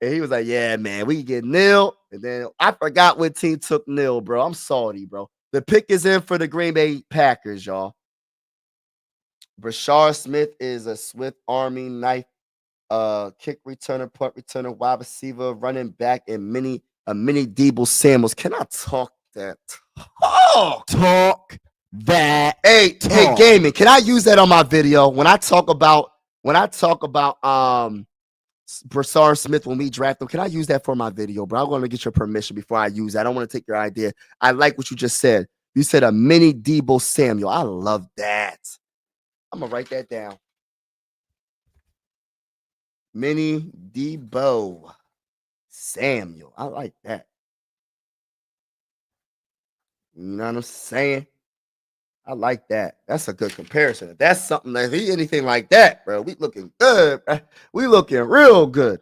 And he was like, yeah, man, we can get Neil. And then I forgot what team took Neil, bro. I'm salty, bro. The pick is in for the Green Bay Packers, y'all. Rashard Smith is a Swift Army knife, kick returner, punt returner, wide receiver, running back, and mini Debo Samuels. Can I talk that? Oh, Talk that. Hey, gaming. Can I use that on my video when I talk about Rashard Smith when we draft him? Can I use that for my video, bro? I want to get your permission before I use that. I don't want to take your idea. I like what you just said. You said a mini Debo Samuel. I love that. I'm going to write that down. Mini Debo Samuel. I like that. You know what I'm saying? I like that. That's a good comparison. If that's something that anything like that, bro, we looking good, bro. We looking real good.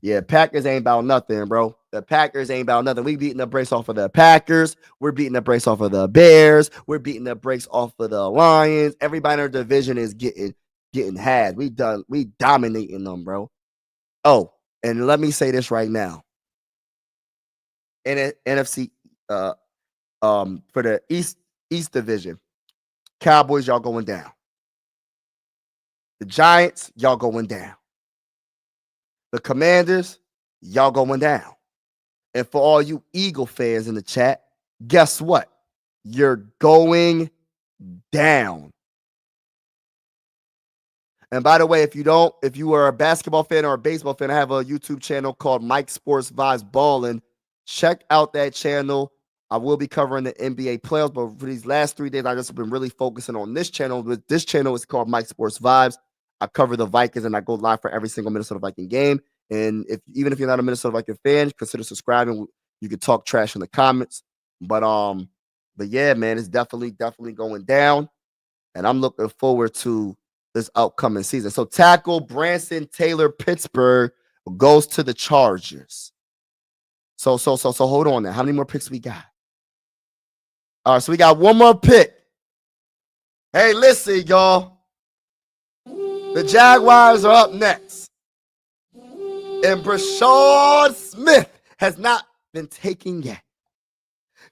Yeah, Packers ain't about nothing, bro. The Packers ain't about nothing. We beating the brakes off of the Packers. We're beating the brakes off of the Bears. We're beating the brakes off of the Lions. Everybody in our division is getting had. We dominating them, bro. Oh, and let me say this right now. In NFC, for the East Division, Cowboys, y'all going down. The Giants, y'all going down. The Commanders, y'all going down. And for all you Eagle fans in the chat, guess what? You're going down. And by the way, if you are a basketball fan or a baseball fan, I have a YouTube channel called Mike Sports Vibes Ballin'. Check out that channel. I will be covering the NBA playoffs, but for these last 3 days, I just been really focusing on this channel. This channel is called Mike Sports Vibes. I cover the Vikings and I go live for every single Minnesota Viking game. And even if you're not a Minnesota Viking fan, consider subscribing. You can talk trash in the comments. But yeah, man, it's definitely going down. And I'm looking forward to this upcoming season. So tackle Branson Taylor, Pittsburgh, goes to the Chargers. So hold on now. How many more picks we got? All right, so we got one more pick. Hey, listen, y'all. The Jaguars are up next. And Rashard Smith has not been taken yet.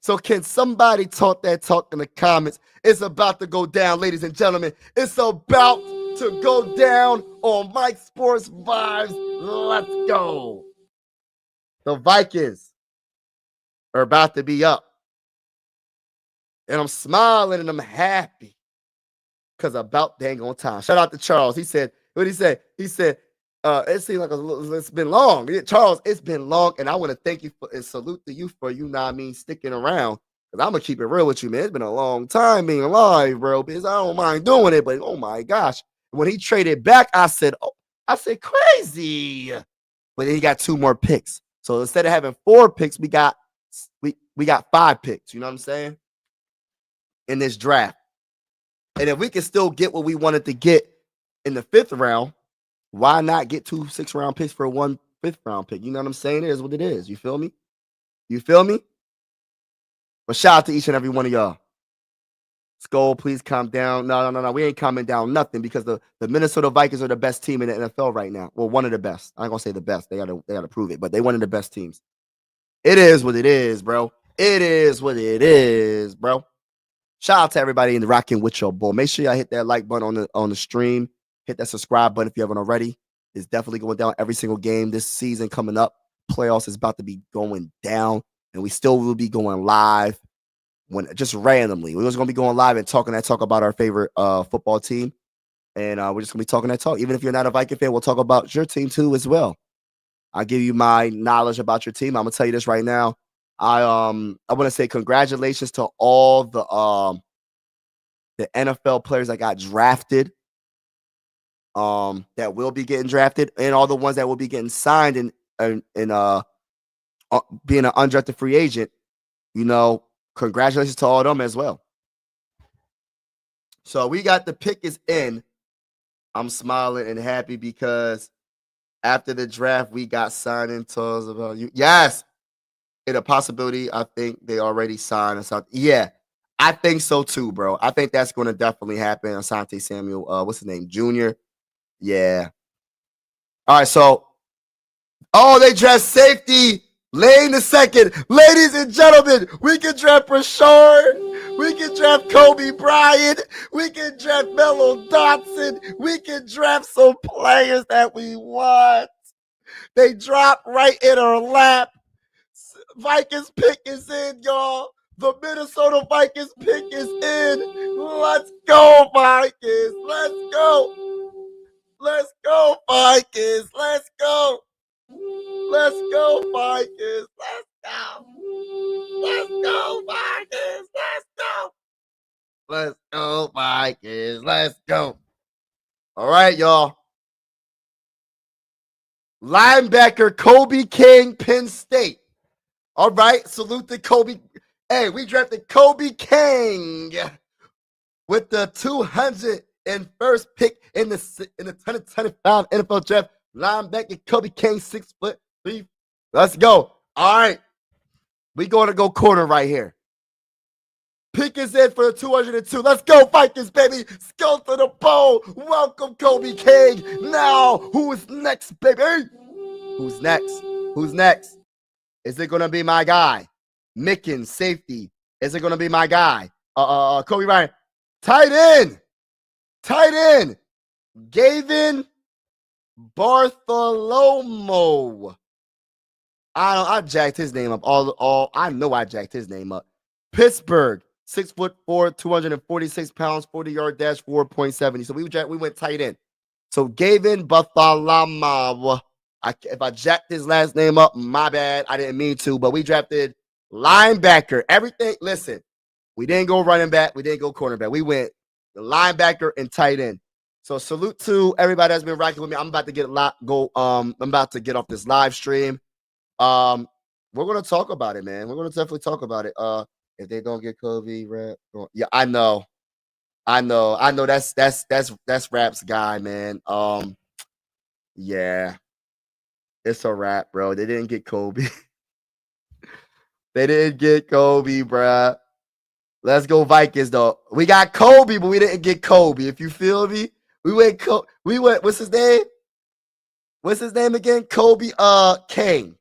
So can somebody talk that talk in the comments? It's about to go down, ladies and gentlemen. It's about to go down on Mike Sports Vibes. Let's go. The Vikings are about to be up. And I'm smiling and I'm happy because about dang on time. Shout out to Charles. He said, what did he say? He said, it seems like it's been long. Charles, it's been long. And I want to thank you and salute to you for, you know what I mean, sticking around. Because I'm going to keep it real with you, man. It's been a long time being alive, bro. Because I don't mind doing it. But oh my gosh. When he traded back, I said crazy. But then he got 2 more picks. So instead of having 4 picks, we got 5 picks. You know what I'm saying? In this draft. And if we can still get what we wanted to get in the 5th round, why not get 2 6th-round picks for 1 5th-round pick? You know what I'm saying? It is what it is. You feel me? You feel me? But shout out to each and every one of y'all. Skull, please calm down. No. We ain't calming down nothing because the Minnesota Vikings are the best team in the NFL right now. Well, one of the best. I ain't gonna say the best. They gotta prove it, but they one of the best teams. It is what it is, bro. It is what it is, bro. Shout out to everybody in the rocking with your boy. Make sure y'all hit that like button on the stream. Hit that subscribe button if you haven't already. It's definitely going down every single game this season coming up. Playoffs is about to be going down, and we still will be going live when just randomly. We're just going to be going live and talk about our favorite football team, and we're just going to be talking that talk. Even if you're not a Viking fan, we'll talk about your team too as well. I'll give you my knowledge about your team. I'm going to tell you this right now. I want to say congratulations to all the NFL players that got drafted, that will be getting drafted, and all the ones that will be getting signed and being an undrafted free agent. You know, congratulations to all of them as well. So we got the pick is in. I'm smiling and happy because after the draft, we got signed talks about you. Yes. In a possibility, I think they already signed or something. Yeah, I think so too, bro. I think that's going to definitely happen. Asante Samuel, what's his name? Junior. Yeah. All right, so, they draft safety. Lane the second. Ladies and gentlemen, we can draft Rashard. We can draft Kobe Bryant. We can draft Mello Dotson. We can draft some players that we want. They drop right in our lap. Vikings pick is in, y'all. The Minnesota Vikings pick is in. Let's go, Vikings. Let's go. Let's go, Vikings. Let's go. Let's go, Vikings. Let's go. Let's go, Vikings. Let's go. Let's go, Vikings. Let's go. All right, y'all. Linebacker Kobe King, Penn State. All right, salute to Kobe. Hey, we drafted Kobe King with the 201st pick in the 2025 NFL draft. Linebacker Kobe King, 6'3". Let's go. All right, we going to go corner right here. Pick is in for the 202. Let's go, Vikings, baby. Let's go to the bowl. Welcome, Kobe King. Now, who is next, baby? Who's next? Who's next? Is it going to be my guy? Mickens, safety. Is it going to be my guy? Kobe Bryant. Tight end. Gavin Bartholomew. I jacked his name up. I know I jacked his name up. Pittsburgh, 6'4", 246 pounds, 40-yard dash, 4.70. So we went tight end. So Gavin Bartholomew. If I jacked his last name up, my bad. I didn't mean to, but we drafted linebacker. Everything. Listen, we didn't go running back. We didn't go cornerback. We went the linebacker and tight end. So salute to everybody that's been rocking with me. I'm about to I'm about to get off this live stream. We're gonna talk about it, man. We're gonna definitely talk about it. If they don't get Kobe, rap. Yeah, I know. That's Rap's guy, man. Yeah. It's a wrap, bro. They didn't get Kobe. They didn't get Kobe, bro. Let's go Vikings, though. We got Kobe, but we didn't get Kobe. If you feel me, we went. What's his name? What's his name again? Kobe. King.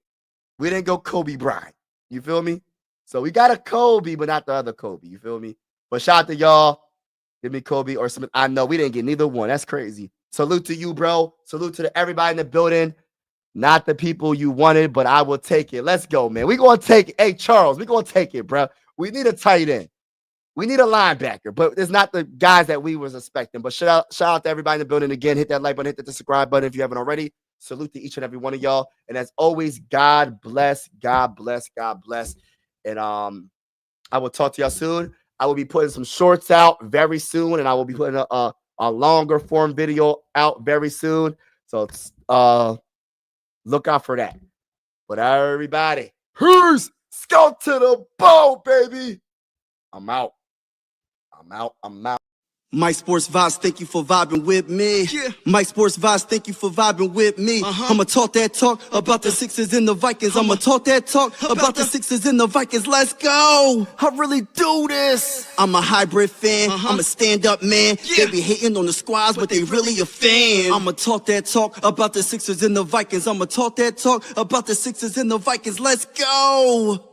We didn't go Kobe Bryant. You feel me? So we got a Kobe, but not the other Kobe. You feel me? But shout out to y'all. Give me Kobe or something. I know we didn't get neither one. That's crazy. Salute to you, bro. Salute to everybody in the building. Not the people you wanted, but I will take it. Let's go, man. We're going to take it. Hey, Charles, we're going to take it, bro. We need a tight end. We need a linebacker, but it's not the guys that we was expecting. But shout out to everybody in the building again. Hit that like button, hit the subscribe button if you haven't already. Salute to each and every one of y'all. And as always, God bless, God bless, God bless. And I will talk to y'all soon. I will be putting some shorts out very soon, and I will be putting a longer form video out very soon. So look out for that. But everybody, peace. Let's go to the bowl, baby. I'm out. Mike Sports Vibes, thank you for vibing with me. Yeah. Mike Sports Vibes, thank you for vibing with me. I'ma talk that talk about the Sixers and the Vikings. I'ma talk that talk about the Sixers and the Vikings. Let's go. I really do this. I'm a hybrid fan. I'm a stand-up man. Yeah. They be hating on the squads, but they really a fan. I'ma talk that talk about the Sixers and the Vikings. I'ma talk that talk about the Sixers and the Vikings. Let's go.